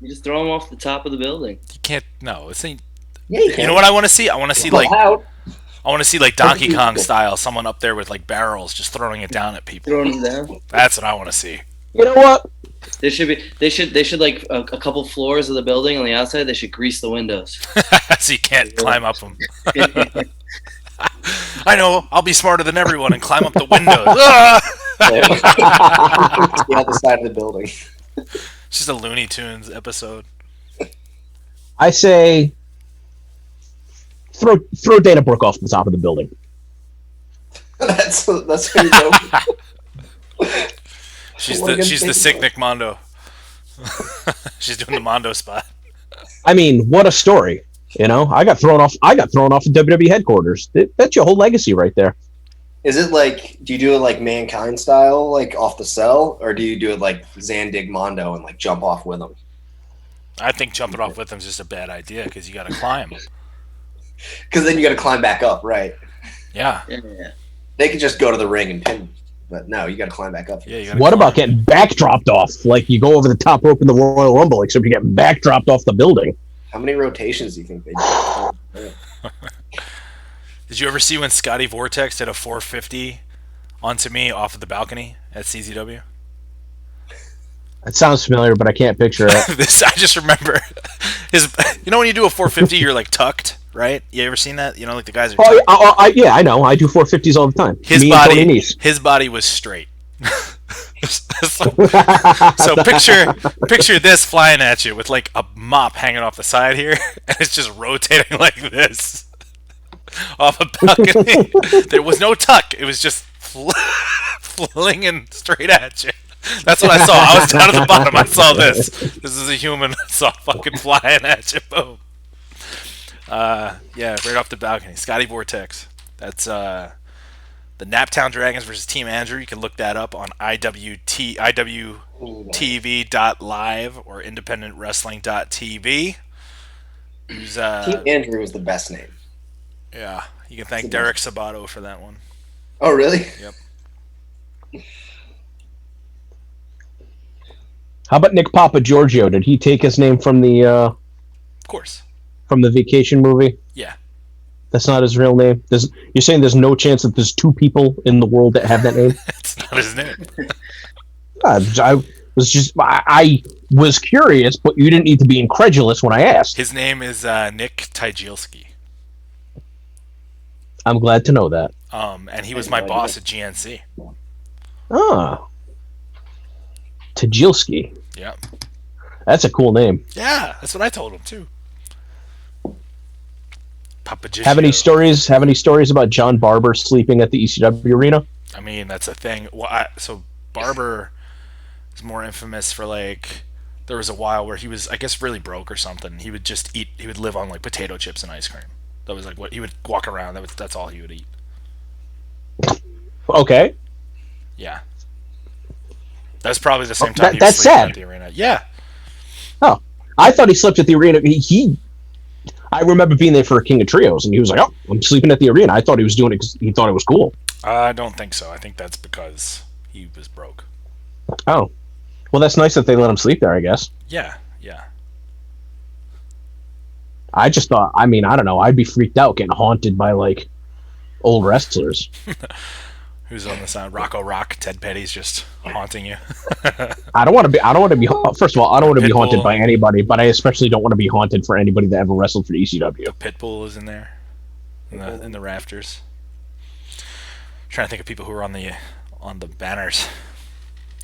[SPEAKER 2] You just throw them off the top of the building.
[SPEAKER 1] You can't. No, it's ain't.
[SPEAKER 4] Yeah,
[SPEAKER 1] You know what I want to see? I want to see like
[SPEAKER 4] out.
[SPEAKER 1] Donkey Kong style, someone up there with like barrels just throwing it down at people.
[SPEAKER 2] Throwing them down.
[SPEAKER 1] That's what I want to see.
[SPEAKER 3] You know what?
[SPEAKER 2] They should like a couple floors of the building on the outside. They should grease the windows.
[SPEAKER 1] So you can't climb up them. I know. I'll be smarter than everyone and climb up the windows. Ah!
[SPEAKER 4] The other side of the building.
[SPEAKER 1] It's just a Looney Tunes episode.
[SPEAKER 3] I say throw Dana Brooke off the top of the building.
[SPEAKER 4] That's who you go.
[SPEAKER 1] She's
[SPEAKER 4] What are you
[SPEAKER 1] the
[SPEAKER 4] gonna
[SPEAKER 1] sick
[SPEAKER 4] think
[SPEAKER 1] Nick Mondo. She's doing the Mondo spot.
[SPEAKER 3] I mean, what a story. You know, I got thrown off at WWE headquarters. That's your whole legacy right there.
[SPEAKER 4] Is it like, do you do it like Mankind style, like off the cell, or do you do it like Zandig Mondo and like jump off with him?
[SPEAKER 1] I think jumping off with them is just a bad idea because you got to climb.
[SPEAKER 4] Because then you got to climb back up, right?
[SPEAKER 1] Yeah.
[SPEAKER 2] Yeah.
[SPEAKER 4] They could just go to the ring and pin, but no, you got to climb back up.
[SPEAKER 1] Yeah. You gotta
[SPEAKER 3] What
[SPEAKER 1] climb.
[SPEAKER 3] about getting back dropped off? Like you go over the top rope in the Royal Rumble, except you get back dropped off the building.
[SPEAKER 4] How many rotations do you think they do?
[SPEAKER 1] Did you ever see when Scotty Vortex did a 450 onto me off of the balcony at CZW?
[SPEAKER 3] It sounds familiar, but I can't picture it.
[SPEAKER 1] This I just remember his. You know when you do a 450, you're like tucked, right? You ever seen that? You know, like the guys are.
[SPEAKER 3] Oh,
[SPEAKER 1] Tucked.
[SPEAKER 3] yeah, I know. I do 450s all the time.
[SPEAKER 1] His
[SPEAKER 3] Me
[SPEAKER 1] body,
[SPEAKER 3] and Tony Nese.
[SPEAKER 1] his body was straight. So picture this flying at you with like a mop hanging off the side here, and it's just rotating like this off a balcony. There was no tuck; it was just flinging straight at you. That's what I saw. I was down at the bottom. I saw this. This is a human. I saw fucking flying at you. Boom. Yeah, right off the balcony. Scotty Vortex. That's the Naptown Dragons versus Team Andrew. You can look that up on IWTV.live or independentwrestling.tv.
[SPEAKER 4] Team Andrew was the best name.
[SPEAKER 1] Yeah, you can thank Derek Sabato for that one.
[SPEAKER 4] Oh, really?
[SPEAKER 1] Yep.
[SPEAKER 3] How about Nick Papa Giorgio? Did he take his name from the
[SPEAKER 1] Of course.
[SPEAKER 3] from the Vacation movie?
[SPEAKER 1] Yeah.
[SPEAKER 3] That's not his real name. You're saying there's no chance that there's two people in the world that have that name?
[SPEAKER 1] It's not his name.
[SPEAKER 3] I was curious, but you didn't need to be incredulous when I asked.
[SPEAKER 1] His name is Nick Tygielski.
[SPEAKER 3] I'm glad to know that.
[SPEAKER 1] And he was my boss at GNC.
[SPEAKER 3] Ah. Tajilski.
[SPEAKER 1] Yep.
[SPEAKER 3] That's a cool name.
[SPEAKER 1] Yeah, that's what I told him too. Papagiccio.
[SPEAKER 3] Have any stories about John Barber sleeping at the ECW arena?
[SPEAKER 1] I mean, that's a thing. Well, so Barber is more infamous for like there was a while where he was, I guess, really broke or something. He would just eat. He would live on like potato chips and ice cream. That was like what he would walk around. That's all he would eat.
[SPEAKER 3] Okay.
[SPEAKER 1] Yeah. That's probably the same time he was
[SPEAKER 3] That's
[SPEAKER 1] sleeping
[SPEAKER 3] sad.
[SPEAKER 1] at the arena. Yeah.
[SPEAKER 3] Oh, I thought he slept at the arena. I remember being there for a King of Trios, and he was like, "Oh, I'm sleeping at the arena." I thought he was doing it because he thought it was cool.
[SPEAKER 1] I don't think so. I think that's because he was broke.
[SPEAKER 3] Oh, well, that's nice that they let him sleep there, I guess.
[SPEAKER 1] Yeah. Yeah.
[SPEAKER 3] I just thought, I mean, I don't know. I'd be freaked out getting haunted by like old wrestlers.
[SPEAKER 1] Who's on the side? Rocco Rock, Ted Petty's just haunting you.
[SPEAKER 3] I don't want to be. First of all, I don't want to be
[SPEAKER 1] Pitbull.
[SPEAKER 3] haunted by anybody, but I especially don't want to be haunted for anybody that ever wrestled for ECW.
[SPEAKER 1] Pitbull is in there, in the rafters. Trying to think of people who are on the banners.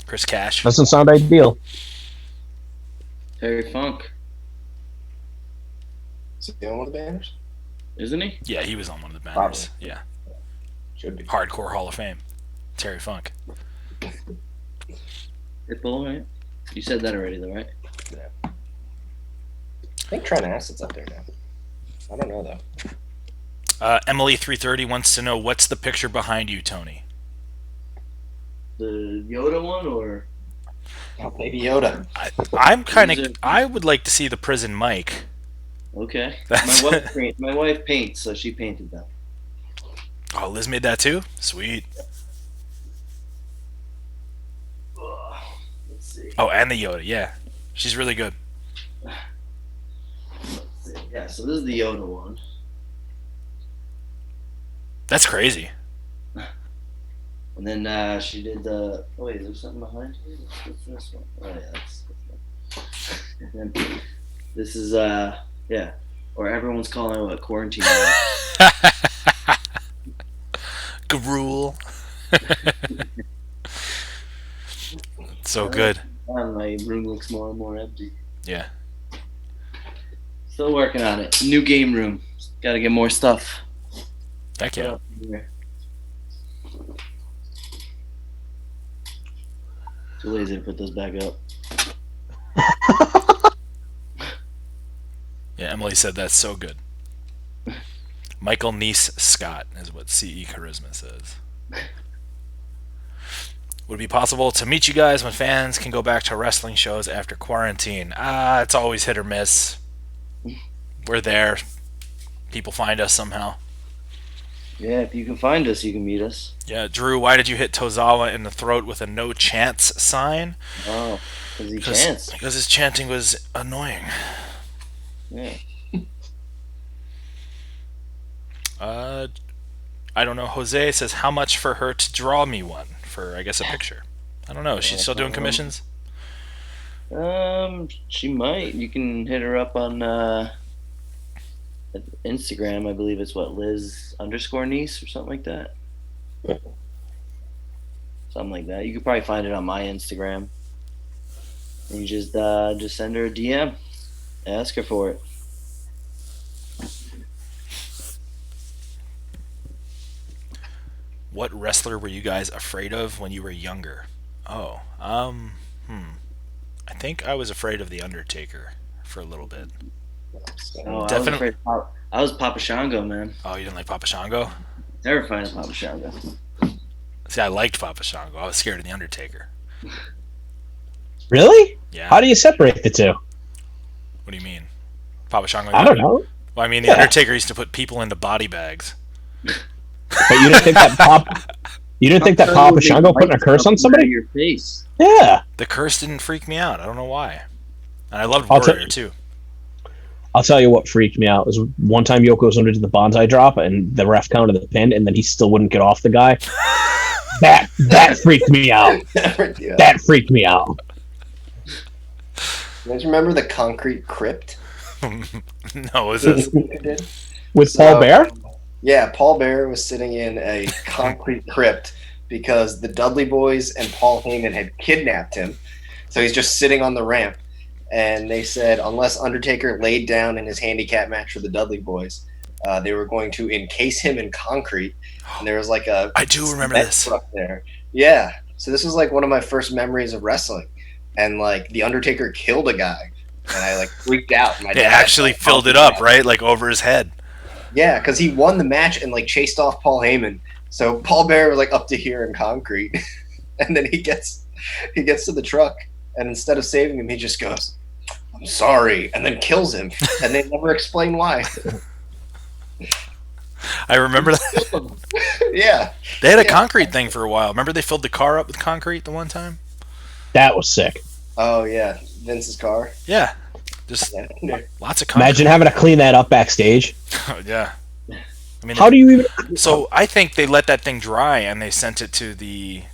[SPEAKER 1] Chris Cash.
[SPEAKER 3] Doesn't sound ideal.
[SPEAKER 2] Terry Funk,
[SPEAKER 4] Is he on one of the banners?
[SPEAKER 2] isn't he?
[SPEAKER 1] Yeah, he was on one of the banners.
[SPEAKER 4] Probably.
[SPEAKER 1] Yeah,
[SPEAKER 4] Should be.
[SPEAKER 1] Hardcore Hall of Fame. Terry Funk.
[SPEAKER 2] Pitbull, right? You said that already, though, right?
[SPEAKER 4] I think Trent Acid's up there now. I don't know though.
[SPEAKER 1] Emily330 wants to know what's the picture behind you, Tony.
[SPEAKER 2] The Yoda one, or
[SPEAKER 4] Oh, Baby Yoda.
[SPEAKER 1] I would like to see the prison Mike.
[SPEAKER 2] okay?
[SPEAKER 1] That's-
[SPEAKER 2] My wife paints, so she painted that.
[SPEAKER 1] Oh, Liz made that too? Sweet.
[SPEAKER 2] Let's see.
[SPEAKER 1] Oh, and the Yoda, yeah. She's really good.
[SPEAKER 2] Yeah, so this is the Yoda one.
[SPEAKER 1] That's crazy.
[SPEAKER 2] And then she did the. Oh wait, is there something behind here? What's this one? Oh yeah, that's and then this is yeah, or everyone's calling it what, quarantine.
[SPEAKER 1] Gruel. So good.
[SPEAKER 2] My room looks more and more empty.
[SPEAKER 1] Yeah.
[SPEAKER 2] Still working on it. New game room. Got to get more stuff.
[SPEAKER 1] Heck yeah.
[SPEAKER 2] Too lazy to put those back up.
[SPEAKER 1] Yeah, Emily said that's so good. Michael Nese Scott is what CE Charisma says. Would it be possible to meet you guys when fans can go back to wrestling shows after quarantine? It's always hit or miss. We're there. People find us somehow.
[SPEAKER 2] Yeah, if you can find us, you can meet us.
[SPEAKER 1] Yeah, Drew, why did you hit Tozawa in the throat with a no chance sign?
[SPEAKER 2] Oh, because he chanced.
[SPEAKER 1] Because his chanting was annoying.
[SPEAKER 2] Yeah.
[SPEAKER 1] I don't know. Jose says, how much for her to draw me one for, I guess, a picture. I don't know. Is she still doing commissions?
[SPEAKER 2] She might. You can hit her up on Instagram. I believe it's Liz_Nese or something like that. Something like that. You could probably find it on my Instagram. And you just send her a DM. Ask her for it.
[SPEAKER 1] What wrestler were you guys afraid of when you were younger? Oh, I think I was afraid of The Undertaker for a little bit.
[SPEAKER 2] Oh,
[SPEAKER 1] Definitely.
[SPEAKER 2] I was Papa Shango, man.
[SPEAKER 1] Oh, you didn't like Papa Shango?
[SPEAKER 2] Terrified of Papa Shango.
[SPEAKER 1] See, I liked Papa Shango. I was scared of The Undertaker.
[SPEAKER 3] Really?
[SPEAKER 1] Yeah.
[SPEAKER 3] How do you separate the two?
[SPEAKER 1] What do you mean? Papa Shango?
[SPEAKER 3] I don't know.
[SPEAKER 1] Well, I mean, The Undertaker used to put people into body bags.
[SPEAKER 3] But you didn't think that Papa Shango putting a curse on somebody?
[SPEAKER 2] Your face.
[SPEAKER 3] Yeah.
[SPEAKER 1] The curse didn't freak me out. I don't know why. And I loved
[SPEAKER 3] I'll
[SPEAKER 1] Warrior, too.
[SPEAKER 3] I'll tell you what freaked me out was one time Yokozuna did the bonsai drop and the ref counted the pin and then he still wouldn't get off the guy. That freaked me out.
[SPEAKER 4] Yeah.
[SPEAKER 3] That freaked me out.
[SPEAKER 4] You guys remember the concrete crypt?
[SPEAKER 1] No, is this?
[SPEAKER 3] With Paul Bear?
[SPEAKER 4] Yeah, Paul Bear was sitting in a concrete crypt because the Dudley Boys and Paul Heyman had kidnapped him. So he's just sitting on the ramp. And they said unless Undertaker laid down in his handicap match for the Dudley Boys, they were going to encase him in concrete. And there was like a
[SPEAKER 1] I do remember this.
[SPEAKER 4] truck there. Yeah. So this was like one of my first memories of wrestling. And like the Undertaker killed a guy. And I like freaked out.
[SPEAKER 1] They actually filled it up, right? Like over his head.
[SPEAKER 4] Yeah, because he won the match and like chased off Paul Heyman. So Paul Bear was like up to here in concrete, and then he gets to the truck, and instead of saving him, he just goes, "I'm sorry," and then kills him, and they never explain why.
[SPEAKER 1] I remember that.
[SPEAKER 4] Yeah,
[SPEAKER 1] They had a concrete thing for a while. Remember they filled the car up with concrete the one time?
[SPEAKER 3] That was sick.
[SPEAKER 4] Oh yeah, Vince's car.
[SPEAKER 1] Yeah. Just
[SPEAKER 4] Yeah.
[SPEAKER 1] lots of concrete.
[SPEAKER 3] Imagine having to clean that up backstage.
[SPEAKER 1] Yeah. I mean,
[SPEAKER 3] How do you even...
[SPEAKER 1] so I think they let that thing dry and they sent it to the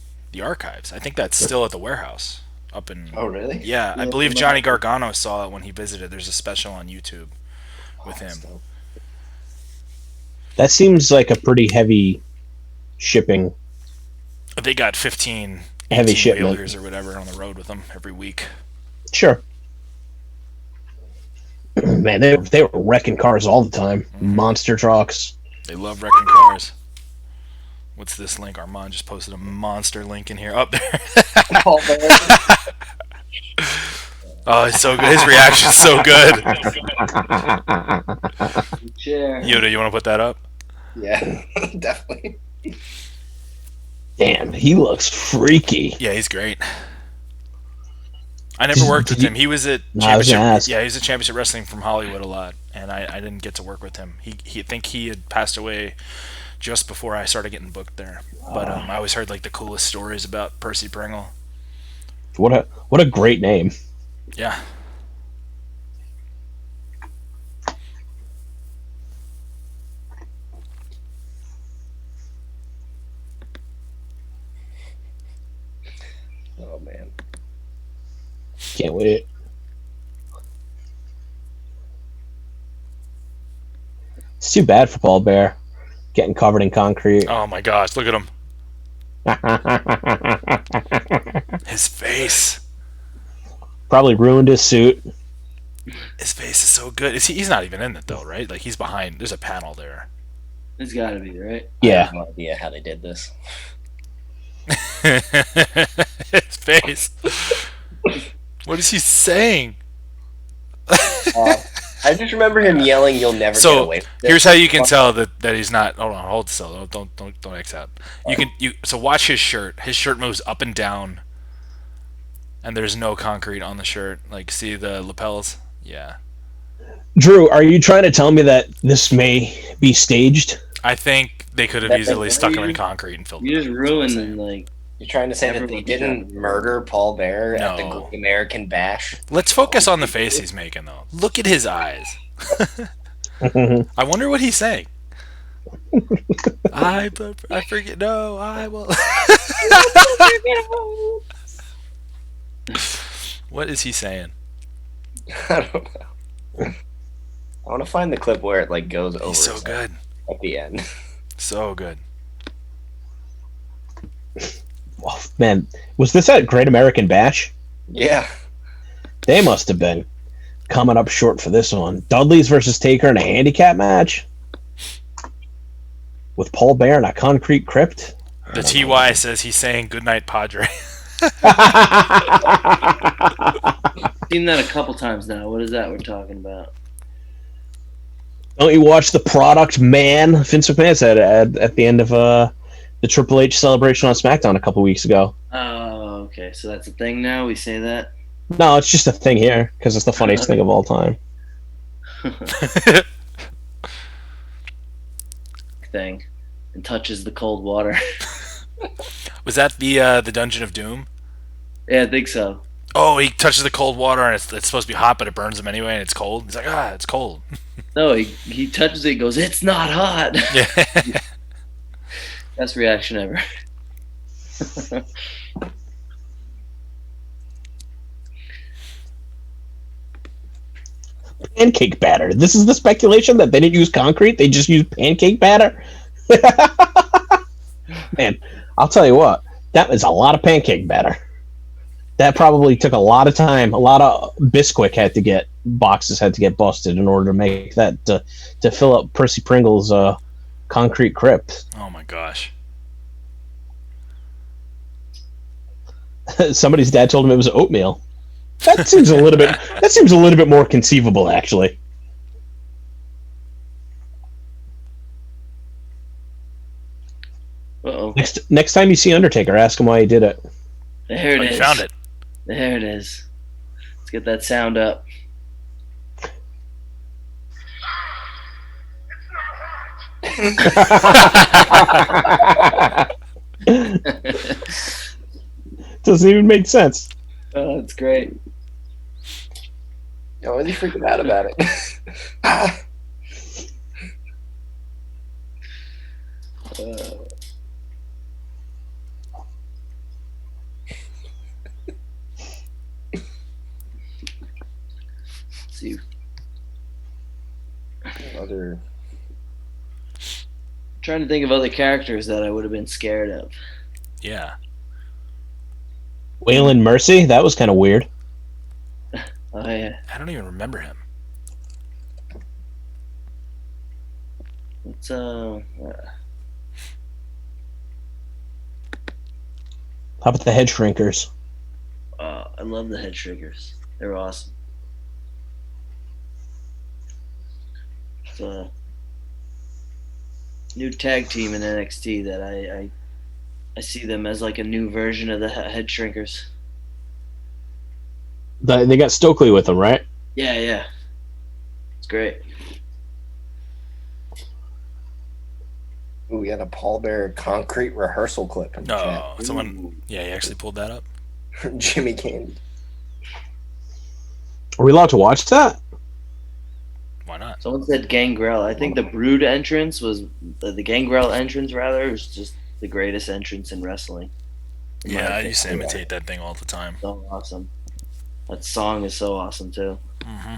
[SPEAKER 1] archives. I think that's still at the warehouse up in.
[SPEAKER 4] Oh really?
[SPEAKER 1] Yeah, I believe Johnny Gargano saw it when he visited. There's a special on YouTube with him.
[SPEAKER 3] That seems like a pretty heavy shipping.
[SPEAKER 1] They got 15
[SPEAKER 3] Heavy
[SPEAKER 1] 18
[SPEAKER 3] shipment.
[SPEAKER 1] wheelers or whatever on the road with them every week.
[SPEAKER 3] Sure. Man, they were wrecking cars all the time. Monster trucks.
[SPEAKER 1] They love wrecking cars. What's this link? Armand just posted a monster link in here. Up there.
[SPEAKER 4] Paul Bear.
[SPEAKER 1] Oh, it's so good. His reaction's so good.
[SPEAKER 2] Chair.
[SPEAKER 1] Yoda, you want to put that up?
[SPEAKER 4] Yeah, definitely.
[SPEAKER 3] Damn, he looks freaky.
[SPEAKER 1] Yeah, he's great. I never worked with him. He was at
[SPEAKER 3] No, I was gonna
[SPEAKER 1] championship.
[SPEAKER 3] ask.
[SPEAKER 1] Yeah, he was at Championship Wrestling from Hollywood a lot, and I didn't get to work with him. I think he had passed away just before I started getting booked there. But I always heard like the coolest stories about Percy Pringle.
[SPEAKER 3] What a great name.
[SPEAKER 1] Yeah.
[SPEAKER 4] Oh man.
[SPEAKER 3] Can't wait. It's too bad for Paul Bear getting covered in concrete.
[SPEAKER 1] Oh my gosh, look at him. His face.
[SPEAKER 3] Probably ruined his suit.
[SPEAKER 1] His face is so good. He's not even in it though, right? Like he's behind. There's a panel there.
[SPEAKER 2] It's got to be, right?
[SPEAKER 4] I
[SPEAKER 3] Yeah.
[SPEAKER 4] have no idea how they did this.
[SPEAKER 1] His face. What is he saying?
[SPEAKER 4] I just remember him yelling, "You'll never get
[SPEAKER 1] So
[SPEAKER 4] away with this."
[SPEAKER 1] here's how you can tell that he's not. Hold on, hold still. Don't X out. So watch his shirt. His shirt moves up and down, and there's no concrete on the shirt. Like see the lapels. Yeah.
[SPEAKER 3] Drew, are you trying to tell me that this may be staged?
[SPEAKER 1] I think they could have easily stuck him in concrete and filled.
[SPEAKER 2] You
[SPEAKER 1] it
[SPEAKER 2] just
[SPEAKER 1] up. That's what I'm
[SPEAKER 2] ruined
[SPEAKER 1] saying.
[SPEAKER 2] like.
[SPEAKER 4] You're trying to say that they
[SPEAKER 2] Everyone
[SPEAKER 4] didn't
[SPEAKER 2] should.
[SPEAKER 4] murder Paul Bear at the
[SPEAKER 1] No.
[SPEAKER 4] Great American Bash?
[SPEAKER 1] Let's focus on the face he's making though. Look at his eyes. I wonder what he's saying. I forget. No, I will. What is he saying?
[SPEAKER 4] I don't know. I want to find the clip where it like goes over
[SPEAKER 1] He's so
[SPEAKER 4] his head
[SPEAKER 1] good.
[SPEAKER 4] at the end.
[SPEAKER 1] So good.
[SPEAKER 3] Oh, man, was this at Great American Bash?
[SPEAKER 4] Yeah.
[SPEAKER 3] They must have been coming up short for this one. Dudley's versus Taker in a handicap match with Paul Bear in a concrete crypt.
[SPEAKER 1] The TY says he's saying goodnight, Padre.
[SPEAKER 2] Seen that a couple times now. What is that we're talking about?
[SPEAKER 3] Don't you watch the product, man? Vince McMahon said at the end of the Triple H celebration on SmackDown a couple weeks ago.
[SPEAKER 2] Oh, okay. So that's a thing now. We say that.
[SPEAKER 3] No, it's just a thing here because it's the funniest thing of all time.
[SPEAKER 2] Thing, and touches the cold water.
[SPEAKER 1] Was that the Dungeon of Doom?
[SPEAKER 2] Yeah, I think so.
[SPEAKER 1] Oh, he touches the cold water and it's supposed to be hot, but it burns him anyway, and it's cold. He's like, it's cold.
[SPEAKER 2] No, he touches it. He goes, "It's not hot."
[SPEAKER 1] Yeah.
[SPEAKER 2] Best reaction ever.
[SPEAKER 3] Pancake batter. This is the speculation that they didn't use concrete; they just used pancake batter. Man, I'll tell you what, that is a lot of pancake batter. That probably took a lot of time. A lot of Bisquick boxes had to get busted in order to make that to fill up Percy Pringle's concrete crypt.
[SPEAKER 1] Oh my gosh.
[SPEAKER 3] Somebody's dad told him it was oatmeal. That seems a little bit. That seems a little bit more conceivable, actually.
[SPEAKER 2] Uh-oh.
[SPEAKER 3] Next time you see Undertaker, ask him why he did it.
[SPEAKER 2] There it
[SPEAKER 1] Oh,
[SPEAKER 2] is.
[SPEAKER 1] you found it.
[SPEAKER 2] There it is. Let's get that sound up.
[SPEAKER 3] Doesn't even make sense.
[SPEAKER 2] Oh, that's great.
[SPEAKER 4] Yo, why is he freaking out about it?
[SPEAKER 2] See.
[SPEAKER 4] Other.
[SPEAKER 2] Trying to think of other characters that I would have been scared of.
[SPEAKER 1] Yeah.
[SPEAKER 3] Waylon Mercy, that was kind of weird.
[SPEAKER 2] Oh yeah.
[SPEAKER 1] I don't even remember him.
[SPEAKER 2] It's
[SPEAKER 3] How about the head shrinkers?
[SPEAKER 2] I love the head shrinkers. They're awesome. It's a new tag team in NXT that I see them as like a new version of the head shrinkers.
[SPEAKER 3] They got Stokely with them, right?
[SPEAKER 2] Yeah. It's great.
[SPEAKER 4] Ooh, we had a Paul Bear concrete rehearsal clip in the
[SPEAKER 1] No,
[SPEAKER 4] chat.
[SPEAKER 1] someone. Yeah, he actually pulled that up.
[SPEAKER 4] Jimmy Candy.
[SPEAKER 3] Are we allowed to watch that?
[SPEAKER 1] Why not?
[SPEAKER 2] Someone said Gangrel. I think the Brood entrance was the Gangrel entrance rather was just the greatest entrance in wrestling. In my
[SPEAKER 1] Yeah, I
[SPEAKER 2] opinion.
[SPEAKER 1] used to imitate that thing all the time.
[SPEAKER 2] So awesome. That song is so awesome too.
[SPEAKER 1] Mm-hmm.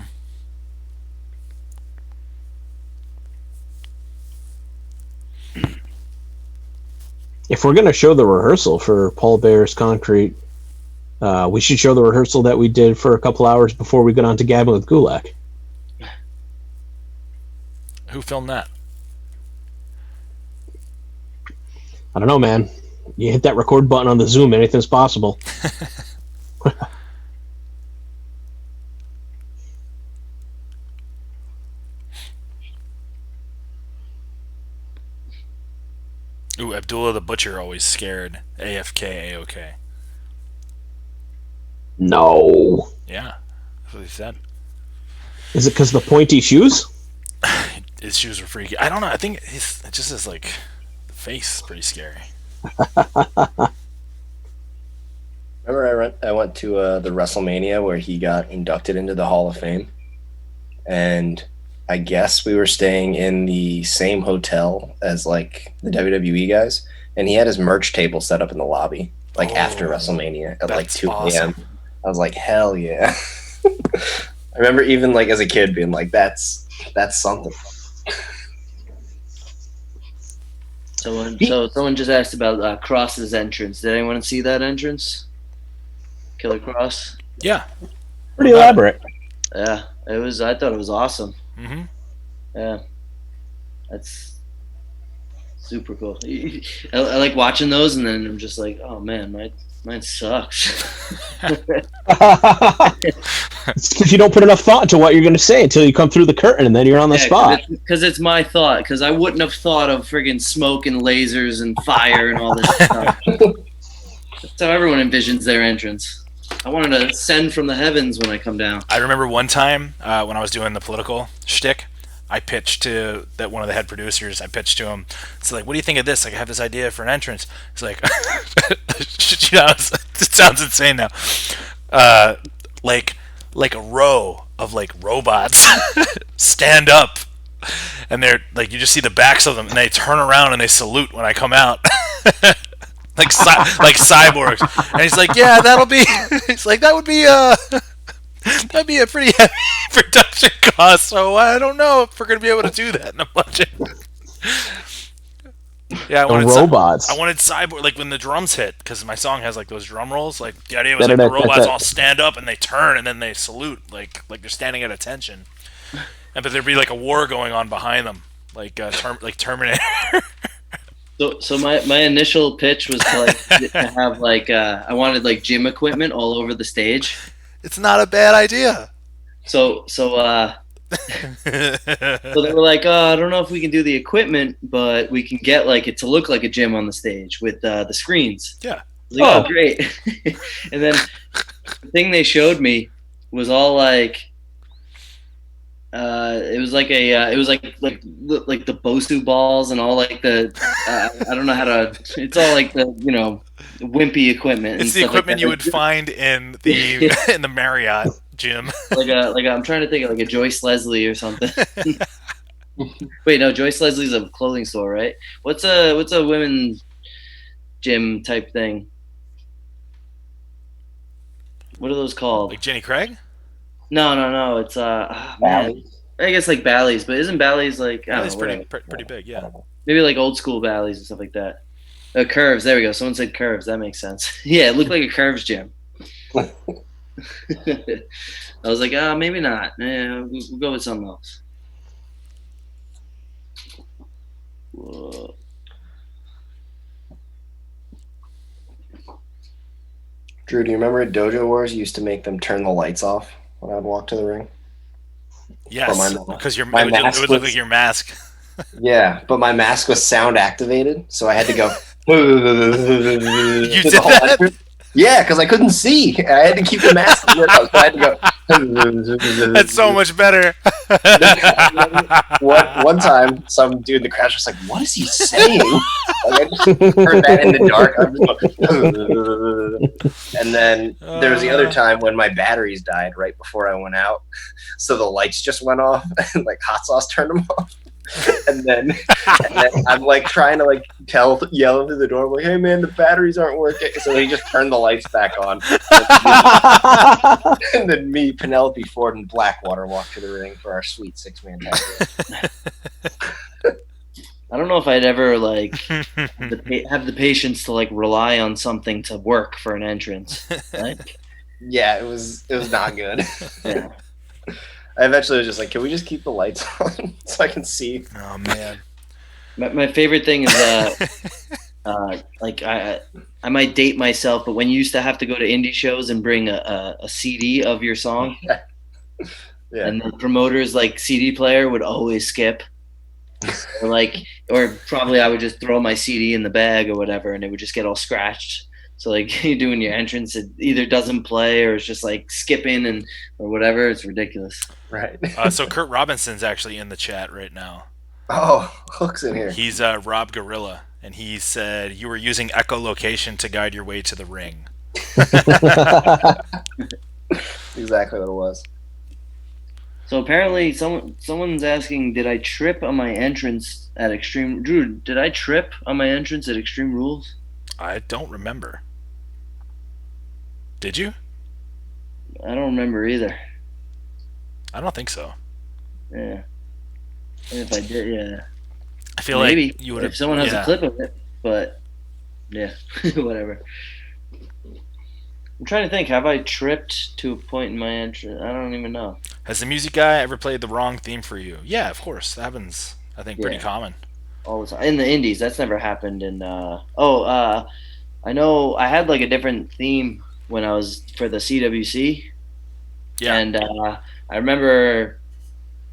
[SPEAKER 3] If we're gonna show the rehearsal for Paul Bear's concrete, we should show the rehearsal that we did for a couple hours before we got on to Gabbin with Gulak.
[SPEAKER 1] Who filmed that?
[SPEAKER 3] I don't know, man. You hit that record button on the Zoom, anything's possible.
[SPEAKER 1] Ooh, Abdullah the Butcher always scared. AFK, AOK.
[SPEAKER 3] No.
[SPEAKER 1] Yeah, that's what he said.
[SPEAKER 3] Is it because the pointy shoes?
[SPEAKER 1] His shoes were freaky. I don't know. I think it just is like the face is pretty scary.
[SPEAKER 4] Remember, I went to the WrestleMania where he got inducted into the Hall of Fame, and I guess we were staying in the same hotel as like the WWE guys, and he had his merch table set up in the lobby, like after WrestleMania at like
[SPEAKER 1] that's
[SPEAKER 4] 2 a.m.
[SPEAKER 1] awesome.
[SPEAKER 4] I was like, hell yeah. I remember even like as a kid being like, that's something.
[SPEAKER 2] Someone just asked about Cross's entrance. Did anyone see that entrance? Killer Cross.
[SPEAKER 1] Yeah.
[SPEAKER 3] Pretty elaborate.
[SPEAKER 2] Yeah, it was. I thought it was awesome.
[SPEAKER 1] Mm-hmm.
[SPEAKER 2] Yeah, that's super cool. I like watching those, and then I'm just like, oh man, mine sucks.
[SPEAKER 3] It's because you don't put enough thought into what you're going to say until you come through the curtain, and then you're on the spot.
[SPEAKER 2] Because it's my thought. Because I wouldn't have thought of friggin' smoke and lasers and fire and all this stuff. That's how everyone envisions their entrance. I wanted to send from the heavens when I come down.
[SPEAKER 1] I remember one time when I was doing the political shtick, I pitched to one of the head producers. I pitched to him. It's like, what do you think of this? Like, I have this idea for an entrance. It's like, it sounds insane now. Like a row of like robots stand up, and they're like, you just see the backs of them, and they turn around and they salute when I come out. like cyborgs. And he's like, yeah, that'll be. He's like, that'd be a pretty heavy production cost. So I don't know if we're gonna be able to do that in a budget. Yeah, I wanted cyborg, like when the drums hit, because my song has like those drum rolls. Like the idea was like the robots all stand up and they turn and then they salute, like they're standing at attention. And but there'd be like a war going on behind them, like Terminator.
[SPEAKER 2] So my initial pitch was to have like I wanted like gym equipment all over the stage.
[SPEAKER 1] It's not a bad idea.
[SPEAKER 2] So they were like, I don't know if we can do the equipment, but we can get like it to look like a gym on the stage with the screens.
[SPEAKER 1] Yeah.
[SPEAKER 2] Like, oh, great. And then the thing they showed me was all like, it was like the Bosu balls and all like the, I don't know how to, it's all like the, wimpy equipment.
[SPEAKER 1] It's the equipment you would find in the Marriott gym.
[SPEAKER 2] like I'm trying to think of like a Joyce Leslie or something. Wait, no, Joyce Leslie's a clothing store, right? What's a women's gym type thing? What are those called?
[SPEAKER 1] Like Jenny Craig?
[SPEAKER 2] No. It's man. I guess like Bally's, but isn't Bally's like
[SPEAKER 1] Bally's pretty big, yeah.
[SPEAKER 2] Maybe like old school Bally's and stuff like that. Curves, there we go. Someone said Curves. That makes sense. Yeah, it looked like a Curves gym. I was like, maybe not. We'll go with something else. Whoa.
[SPEAKER 4] Drew, do you remember at Dojo Wars you used to make them turn the lights off when I'd walk to the ring?
[SPEAKER 1] Yes, because it would look like your mask.
[SPEAKER 4] Yeah, but my mask was sound activated, so I had to go.
[SPEAKER 1] You did that?
[SPEAKER 4] Yeah, because I couldn't see. I had to keep the mask on, so I had to go.
[SPEAKER 1] That's so much better.
[SPEAKER 4] One time, some dude in the crowd was like, "What is he saying?" Like, I just heard that in the dark. And then there was the other time when my batteries died right before I went out, so the lights just went off, and like hot sauce turned them off. And then I'm like trying to like yell through the door, I'm like, "Hey man, the batteries aren't working." So he just turned the lights back on. And then me, Penelope Ford, and Blackwater walked to the ring for our sweet 6-man tag team.
[SPEAKER 2] I don't know if I'd ever like have the patience to like rely on something to work for an entrance. Right?
[SPEAKER 4] Yeah, it was not good.
[SPEAKER 2] Yeah.
[SPEAKER 4] I eventually was just like, can we just keep the lights on so I can see?
[SPEAKER 1] Oh man.
[SPEAKER 2] My favorite thing is like I might date myself, but when you used to have to go to indie shows and bring a CD of your song,
[SPEAKER 4] yeah.
[SPEAKER 2] And the promoter's like CD player would always skip, or probably I would just throw my CD in the bag or whatever, and it would just get all scratched. So like you're doing your entrance, it either doesn't play or it's just like skipping or whatever. It's ridiculous.
[SPEAKER 4] Right.
[SPEAKER 1] So Kurt Robinson's actually in the chat right now.
[SPEAKER 4] Oh, Hook's in here.
[SPEAKER 1] He's Rob Gorilla, and he said you were using echolocation to guide your way to the ring.
[SPEAKER 4] Exactly what it was.
[SPEAKER 2] So apparently, someone's asking, did I trip on my entrance at Extreme? Drew, did I trip on my entrance at Extreme Rules?
[SPEAKER 1] I don't remember. Did you?
[SPEAKER 2] I don't remember either.
[SPEAKER 1] I don't think so.
[SPEAKER 2] Yeah. If I did, yeah.
[SPEAKER 1] I feel
[SPEAKER 2] Maybe
[SPEAKER 1] like you would have.
[SPEAKER 2] if someone has
[SPEAKER 1] yeah.
[SPEAKER 2] a clip of it, but yeah, whatever. I'm trying to think. Have I tripped to a point in my entrance? I don't even know.
[SPEAKER 1] Has the music guy ever played the wrong theme for you? Yeah, of course. That happens. I think pretty
[SPEAKER 2] Yeah.
[SPEAKER 1] common.
[SPEAKER 2] All the time in the indies. That's never happened in. I know I had like a different theme when I was for the CWC,
[SPEAKER 1] Yeah.
[SPEAKER 2] and I remember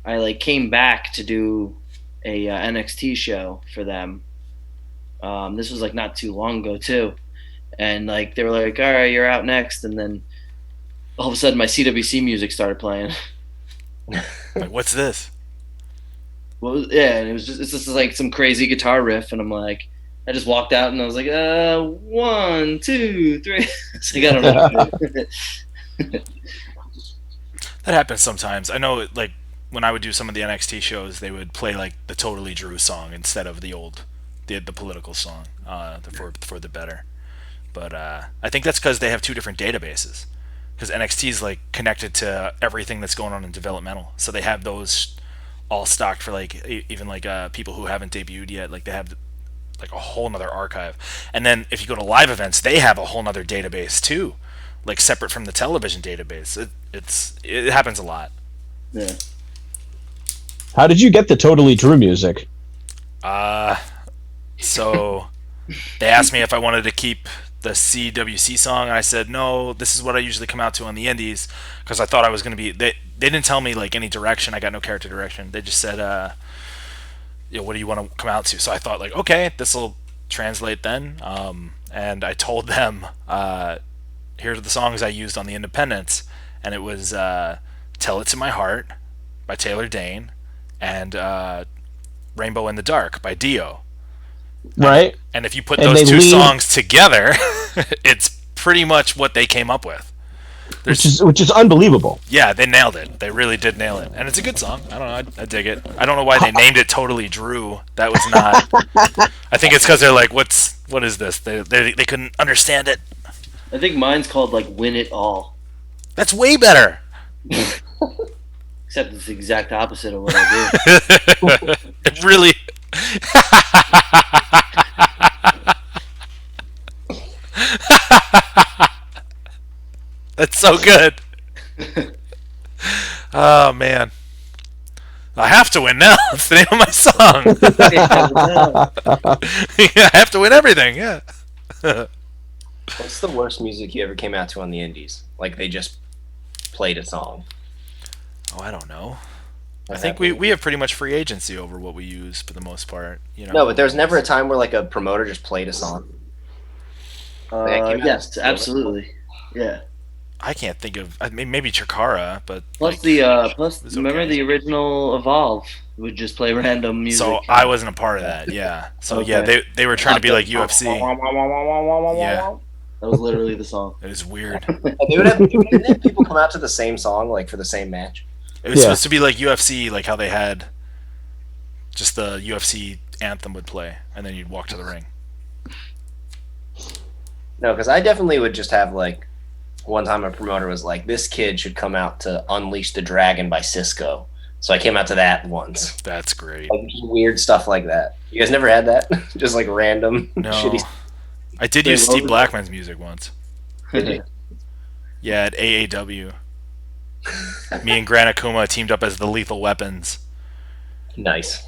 [SPEAKER 2] I like came back to do a NXT show for them. This was like not too long ago too, and like they were like, "All right, you're out next," and then all of a sudden my CWC music started playing.
[SPEAKER 1] Like, what's this?
[SPEAKER 2] Well, yeah, and it's just like some crazy guitar riff, and I'm like, I just walked out and I was like, 1, 2, 3. It's like, I don't know.
[SPEAKER 1] That happens sometimes. I know, like, when I would do some of the NXT shows, they would play like the Totally Drew song instead of the political song, for the better. But I think that's because they have two different databases. Because NXT is like connected to everything that's going on in developmental, so they have those all stocked for like even like people who haven't debuted yet. Like they have like a whole nother archive, and then if you go to live events, they have a whole nother database too, like separate from the television database. It happens a lot.
[SPEAKER 2] Yeah.
[SPEAKER 3] How did you get the Totally Drew music?
[SPEAKER 1] So they asked me if I wanted to keep the CWC song, and I said no. This is what I usually come out to on the indies, because I thought I was going to be. They didn't tell me like any direction. I got no character direction. They just said, what do you want to come out to? So I thought like, okay, this will translate then. And I told them, here are the songs I used on the Independents, and it was "Tell It to My Heart" by Taylor Dane, and "Rainbow in the Dark" by Dio.
[SPEAKER 3] Right.
[SPEAKER 1] And if you put those two songs together, it's pretty much what they came up with.
[SPEAKER 3] Which is unbelievable.
[SPEAKER 1] Yeah, they nailed it. They really did nail it. And it's a good song. I don't know. I dig it. I don't know why they named it Totally Drew. That was not... I think it's because they're like, what is this? They couldn't understand it.
[SPEAKER 2] I think mine's called like Win It All.
[SPEAKER 1] That's way better.
[SPEAKER 2] Except it's the exact opposite of what I do.
[SPEAKER 1] It really... That's so good. Oh man, I have to win now. That's the name of my song. Yeah, I have to win everything. Yeah.
[SPEAKER 4] What's the worst music you ever came out to on the indies? Like they just played a song.
[SPEAKER 1] Oh, I don't know. I think we have pretty much free agency over what we use for the most part. You know.
[SPEAKER 4] No, but there's never a time where like a promoter just played a song.
[SPEAKER 2] Yes, absolutely. Yeah.
[SPEAKER 1] I can't think of. I mean, maybe Chikara, but
[SPEAKER 2] Plus
[SPEAKER 1] it's
[SPEAKER 2] remember
[SPEAKER 1] okay.
[SPEAKER 2] the original Evolve would just play random music.
[SPEAKER 1] So I wasn't a part of that. Yeah. So
[SPEAKER 2] Okay.
[SPEAKER 1] yeah, they were trying to be like UFC.
[SPEAKER 2] Yeah. That was literally the song.
[SPEAKER 1] It was weird.
[SPEAKER 4] Didn't have people come out to the same song like for the same match?
[SPEAKER 1] It was supposed to be like UFC, like how they had just the UFC anthem would play, and then you'd walk to the ring.
[SPEAKER 4] No, because I definitely would just have like one time a promoter was like, "This kid should come out to Unleash the Dragon by Cisco." So I came out to that once.
[SPEAKER 1] That's great.
[SPEAKER 4] Like, weird stuff like that. You guys never had that? Just like random
[SPEAKER 1] No,
[SPEAKER 4] shitty.
[SPEAKER 1] I did use Steve Blackman's music once.
[SPEAKER 2] Yeah.
[SPEAKER 1] Yeah, at AAW. Me and Gran Akuma teamed up as the Lethal Weapons.
[SPEAKER 4] Nice.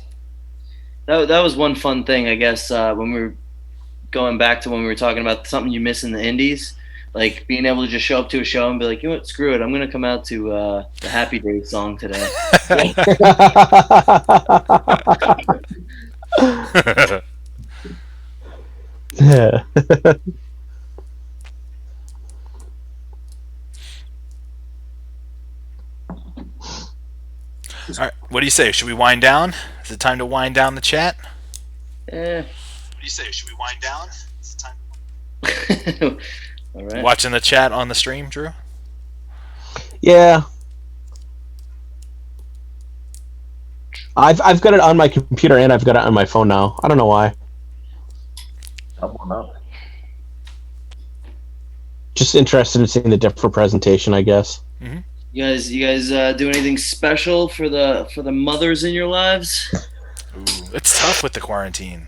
[SPEAKER 2] That was one fun thing, I guess, when we were going back to when we were talking about something you miss in the indies, like being able to just show up to a show and be like, you know what, screw it, I'm going to come out to the Happy Days song today.
[SPEAKER 3] Yeah.
[SPEAKER 1] All right, what do you say? Should we wind down? Is it time to wind down the chat?
[SPEAKER 2] Yeah.
[SPEAKER 1] What do you say? Should we wind down? Is it time?
[SPEAKER 2] All right.
[SPEAKER 1] Watching the chat on the stream, Drew?
[SPEAKER 3] Yeah. I've got it on my computer and I've got it on my phone now. I don't know why.
[SPEAKER 4] Help one up.
[SPEAKER 3] Just interested in seeing the different presentation, I guess.
[SPEAKER 2] You guys do anything special for the mothers in your lives?
[SPEAKER 1] Ooh, it's tough with the quarantine.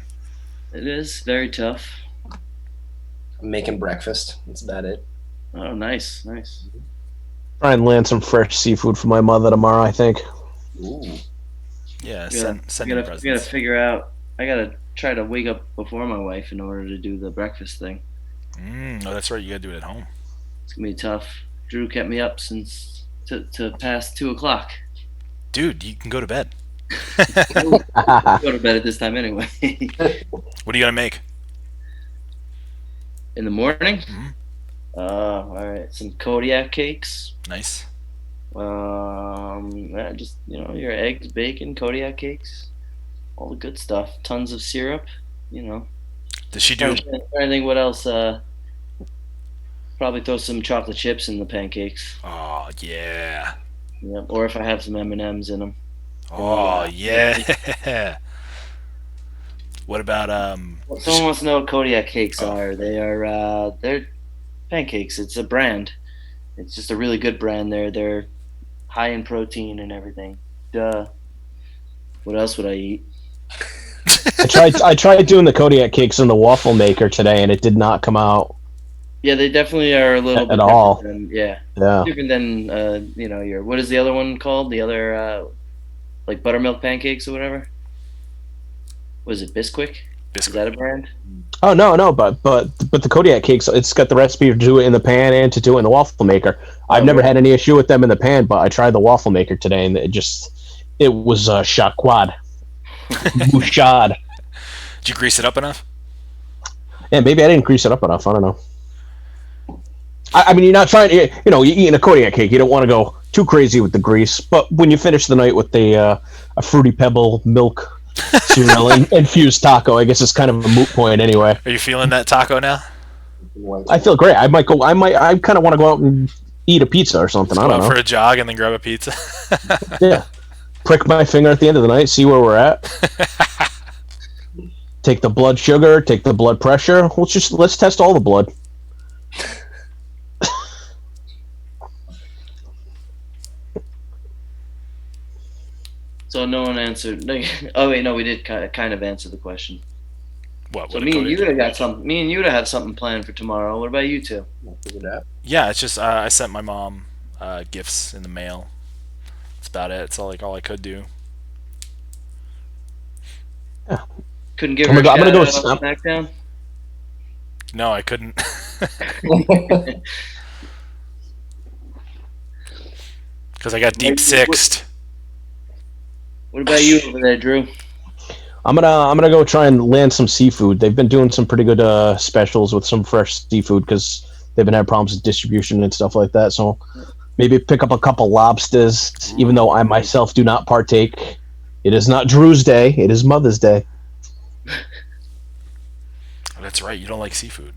[SPEAKER 2] It is very tough.
[SPEAKER 4] I'm making breakfast. That's about it.
[SPEAKER 2] Oh, nice.
[SPEAKER 3] Try and land some fresh seafood for my mother tomorrow, I think.
[SPEAKER 4] Ooh.
[SPEAKER 1] Yeah,
[SPEAKER 2] I
[SPEAKER 1] send your
[SPEAKER 2] gotta
[SPEAKER 1] presents.
[SPEAKER 2] figure out. I gotta try to wake up before my wife in order to do the breakfast thing.
[SPEAKER 1] Oh, that's right. You gotta do it at home.
[SPEAKER 2] It's gonna be tough. Drew kept me up since to past 2:00.
[SPEAKER 1] Dude, you can go to bed.
[SPEAKER 2] Go to bed at this time anyway.
[SPEAKER 1] What are you gonna make?
[SPEAKER 2] In the morning.
[SPEAKER 1] Mhm.
[SPEAKER 2] All right, some Kodiak cakes.
[SPEAKER 1] Nice.
[SPEAKER 2] Just your eggs, bacon, Kodiak cakes, all the good stuff. Tons of syrup.
[SPEAKER 1] Does she do?
[SPEAKER 2] I think what else? Probably throw some chocolate chips in the pancakes.
[SPEAKER 1] Oh yeah.
[SPEAKER 2] Yep. Or if I have some M&Ms in them.
[SPEAKER 1] Oh yeah. What about
[SPEAKER 2] Someone wants to know what Kodiak cakes
[SPEAKER 1] Oh.
[SPEAKER 2] are. They're pancakes. It's a brand. It's just a really good brand. They're high in protein and everything. Duh. What else would I eat?
[SPEAKER 3] I tried doing the Kodiak cakes in the waffle maker today, and it did not come out
[SPEAKER 2] Yeah, they definitely are a little bit
[SPEAKER 3] at all.
[SPEAKER 2] different than,
[SPEAKER 3] Yeah.
[SPEAKER 2] different than your what is the other one called? The other like buttermilk pancakes or whatever. Was it Bisquick? Is that a brand?
[SPEAKER 3] Oh no, but the Kodiak cakes, it's got the recipe to do it in the pan and to do it in the waffle maker. I've never had any issue with them in the pan, but I tried the waffle maker today, and it was shot quad, bouchard.
[SPEAKER 1] Did you grease it up enough?
[SPEAKER 3] Yeah, maybe I didn't grease it up enough. I don't know. I mean, you're not trying. You're eating a Kodiak cake. You don't want to go too crazy with the grease, but when you finish the night with a fruity pebble milk cereal infused taco, I guess it's kind of a moot point anyway.
[SPEAKER 1] Are you feeling that taco now?
[SPEAKER 3] I feel great. I kind of want to go out and eat a pizza or something. I
[SPEAKER 1] Go
[SPEAKER 3] don't
[SPEAKER 1] out
[SPEAKER 3] know.
[SPEAKER 1] for a jog and then grab a pizza.
[SPEAKER 3] Yeah. Prick my finger at the end of the night, see where we're at. Take the blood sugar, take the blood pressure. Let's test all the blood.
[SPEAKER 2] So no one answered. Oh wait, no, we did kind of answer the question.
[SPEAKER 1] What?
[SPEAKER 2] So
[SPEAKER 1] what
[SPEAKER 2] me and
[SPEAKER 1] Kodiak
[SPEAKER 2] Yuta
[SPEAKER 1] cake?
[SPEAKER 2] got something. Me and Yuta have something planned for tomorrow. What about you two?
[SPEAKER 1] Yeah, it's just I sent my mom gifts in the mail. That's about it. It's all I could do.
[SPEAKER 2] Couldn't give
[SPEAKER 3] I'm
[SPEAKER 2] her a
[SPEAKER 3] gonna go
[SPEAKER 2] shout out on SmackDown.
[SPEAKER 1] No, I couldn't. Because I got deep sixed.
[SPEAKER 2] What about you over there, Drew?
[SPEAKER 3] I'm gonna go try and land some seafood. They've been doing some pretty good specials with some fresh seafood because they've been having problems with distribution and stuff like that. So maybe pick up a couple lobsters, even though I myself do not partake. It is not Drew's Day. It is Mother's Day.
[SPEAKER 1] Oh, that's right. You don't like seafood.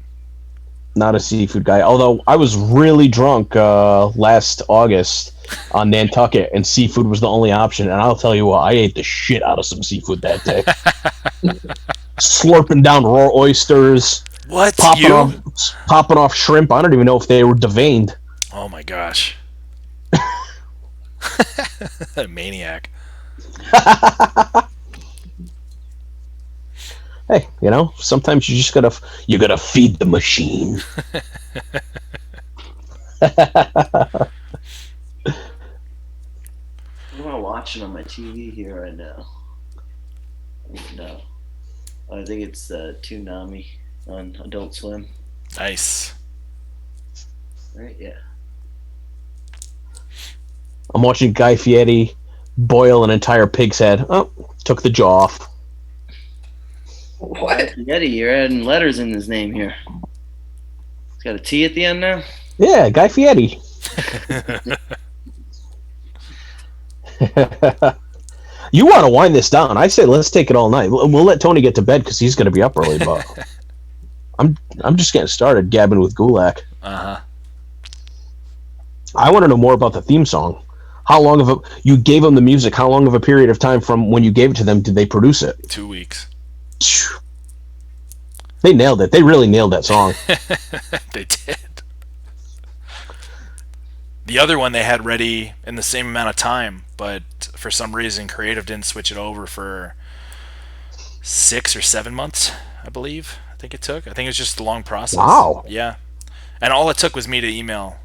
[SPEAKER 3] Not a seafood guy. Although I was really drunk last August on Nantucket, and seafood was the only option. And I'll tell you what, I ate the shit out of some seafood that day. Slurping down raw oysters,
[SPEAKER 1] What?
[SPEAKER 3] popping off shrimp. I don't even know if they were deveined.
[SPEAKER 1] Oh my gosh. A maniac.
[SPEAKER 3] Hey, sometimes you just gotta feed the machine.
[SPEAKER 2] What am I watching on my TV here right now? No, I think it's Toonami on Adult Swim.
[SPEAKER 1] Nice.
[SPEAKER 2] Right? Yeah.
[SPEAKER 3] I'm watching Guy Fieri boil an entire pig's head. Oh, took the jaw off.
[SPEAKER 4] What?
[SPEAKER 2] Yeti, you're adding letters in his name here. It's got a T at the end now.
[SPEAKER 3] Yeah, Guy Fieri. You want to wind this down? I say let's take it all night. We'll let Tony get to bed because he's going to be up early. But I'm just getting started. Gabbin with Gulak.
[SPEAKER 1] Uh-huh.
[SPEAKER 3] I want to know more about the theme song. How long of a you gave them the music? How long of a period of time from when you gave it to them did they produce it?
[SPEAKER 1] 2 weeks.
[SPEAKER 3] They nailed it. They really nailed that song.
[SPEAKER 1] They did. The other one they had ready in the same amount of time, but for some reason Creative didn't switch it over for 6 or 7 months, I believe. I think it took. I think it was just a long process.
[SPEAKER 3] Wow.
[SPEAKER 1] Yeah. And all it took was me to email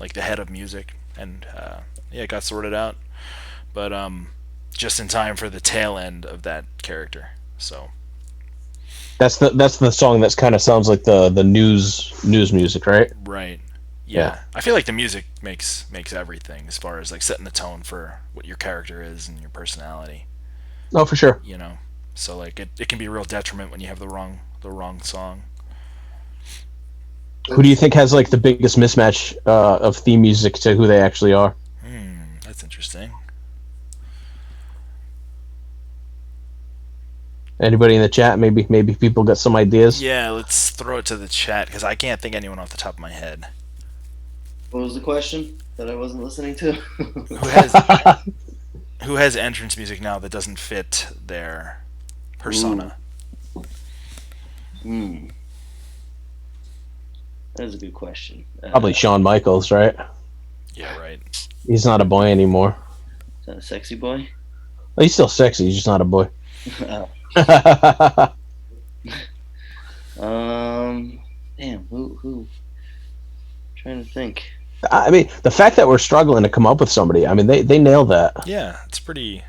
[SPEAKER 1] like the head of music, and yeah, it got sorted out. But just in time for the tail end of that character. So
[SPEAKER 3] That's the song that kind of sounds like the news music, right?
[SPEAKER 1] right. Yeah. I feel like the music makes everything as far as like setting the tone for what your character is and your personality.
[SPEAKER 3] Oh, for sure.
[SPEAKER 1] You know. So like it can be a real detriment when you have the wrong song.
[SPEAKER 3] Who do you think has like the biggest mismatch of theme music to who they actually are?
[SPEAKER 1] That's interesting.
[SPEAKER 3] Anybody in the chat? Maybe people got some ideas.
[SPEAKER 1] Yeah, let's throw it to the chat because I can't think anyone off the top of my head.
[SPEAKER 2] What was the question that I wasn't listening to?
[SPEAKER 1] Who has entrance music now that doesn't fit their persona?
[SPEAKER 2] That is a good question.
[SPEAKER 3] Probably Shawn Michaels, right?
[SPEAKER 1] Yeah, right.
[SPEAKER 3] He's not a boy anymore.
[SPEAKER 2] Is that a sexy boy?
[SPEAKER 3] Well, he's still sexy. He's just not a boy.
[SPEAKER 2] Damn. Who? Trying to think.
[SPEAKER 3] I mean, the fact that we're struggling to come up with somebody, I mean, they nailed that.
[SPEAKER 1] Yeah, it's pretty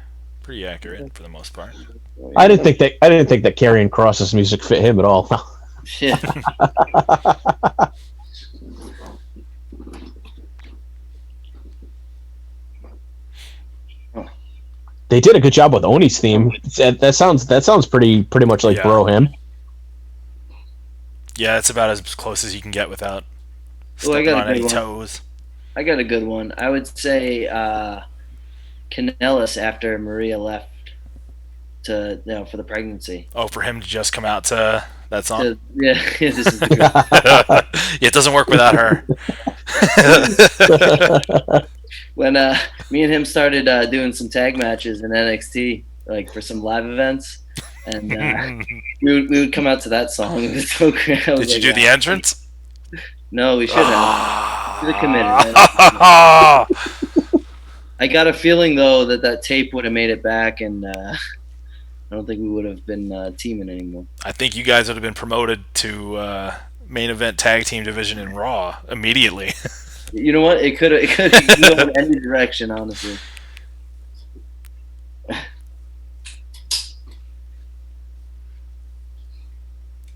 [SPEAKER 1] accurate for the most part.
[SPEAKER 3] I didn't think that Karrion Kross's music fit him at all.
[SPEAKER 2] Shit.
[SPEAKER 3] They did a good job with Oni's theme. That sounds pretty much like Bro Him.
[SPEAKER 1] Yeah, it's about as close as you can get without
[SPEAKER 2] Well, I
[SPEAKER 1] stepping
[SPEAKER 2] got
[SPEAKER 1] on
[SPEAKER 2] a
[SPEAKER 1] any
[SPEAKER 2] good one.
[SPEAKER 1] toes.
[SPEAKER 2] I got a good one. I would say Kanellis after Maria left for the pregnancy.
[SPEAKER 1] Oh, for him to just come out to that song?
[SPEAKER 2] Yeah, this is the good.
[SPEAKER 1] Yeah, it doesn't work without her.
[SPEAKER 2] When me and him started doing some tag matches in NXT, like for some live events, and we would come out to that song. It was so great.
[SPEAKER 1] Did you do the entrance?
[SPEAKER 2] No, we should have. Should have committed. I got a feeling though that tape would have made it back, and I don't think we would have been teaming anymore.
[SPEAKER 1] I think you guys would have been promoted to main event tag team division in Raw immediately.
[SPEAKER 2] You know what? It could have gone in any direction, honestly.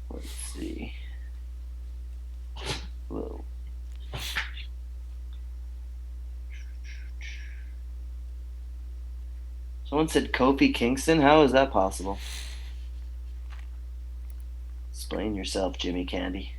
[SPEAKER 2] Let's see. Whoa. Someone said Kofi Kingston. How is that possible? Explain yourself, Jimmy Candy.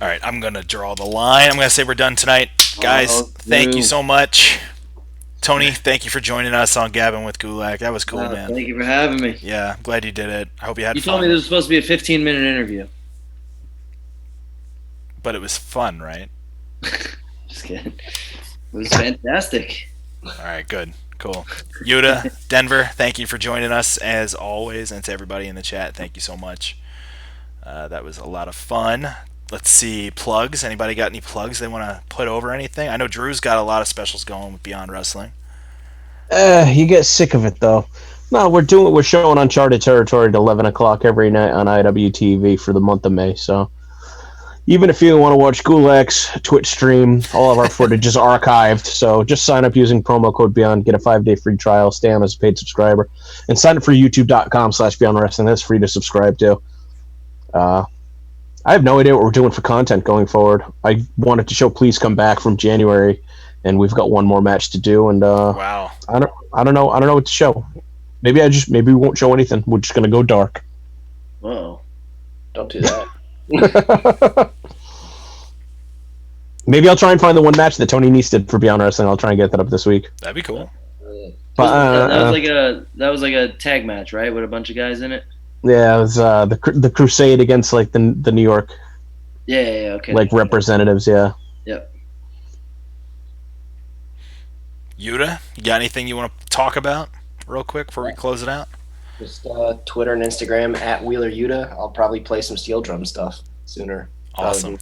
[SPEAKER 1] All right, I'm going to draw the line. I'm going to say we're done tonight. Guys, thank you so much. Tony, thank you for joining us on Gabbin with Gulak. That was cool, man.
[SPEAKER 2] Thank you for having me.
[SPEAKER 1] Yeah, I'm glad you did it. I hope you had fun.
[SPEAKER 2] You told me this was supposed to be a 15-minute interview.
[SPEAKER 1] But it was fun, right?
[SPEAKER 2] Just kidding. It was fantastic.
[SPEAKER 1] All right, good. Cool. Yuta, Denver, thank you for joining us as always. And to everybody in the chat, thank you so much. That was a lot of fun. Let's see, plugs. Anybody got any plugs they want to put over anything? I know Drew's got a lot of specials going with Beyond Wrestling.
[SPEAKER 3] You get sick of it though. No, we're showing Uncharted territory at 11 o'clock every night on IWTV for the month of May. So even if you want to watch Gulak's Twitch stream, all of our footage is archived. So just sign up using promo code Beyond, get a 5-day free trial, stay on as a paid subscriber, and sign up for YouTube.com/Beyond Wrestling. That's free to subscribe to. I have no idea what we're doing for content going forward. I wanted to show Please Come Back from January, and we've got one more match to do. And
[SPEAKER 1] wow,
[SPEAKER 3] I don't know what to show. Maybe we won't show anything. We're just gonna go dark.
[SPEAKER 2] Whoa!
[SPEAKER 4] Don't do that.
[SPEAKER 3] Maybe I'll try and find the one match that Tony Nese did for Beyond Wrestling. I'll try and get that up this week.
[SPEAKER 1] That'd be cool.
[SPEAKER 3] But
[SPEAKER 2] That was like a tag match, right? With a bunch of guys in it.
[SPEAKER 3] yeah, it was the Crusade against like the New York
[SPEAKER 2] Yeah, okay.
[SPEAKER 3] like representatives. Yeah.
[SPEAKER 2] Yep.
[SPEAKER 1] Yuta, you got anything you want to talk about real quick before we close it out?
[SPEAKER 4] Just Twitter and Instagram at Wheeler Yuta. I'll probably play some steel drum stuff sooner.
[SPEAKER 1] Awesome.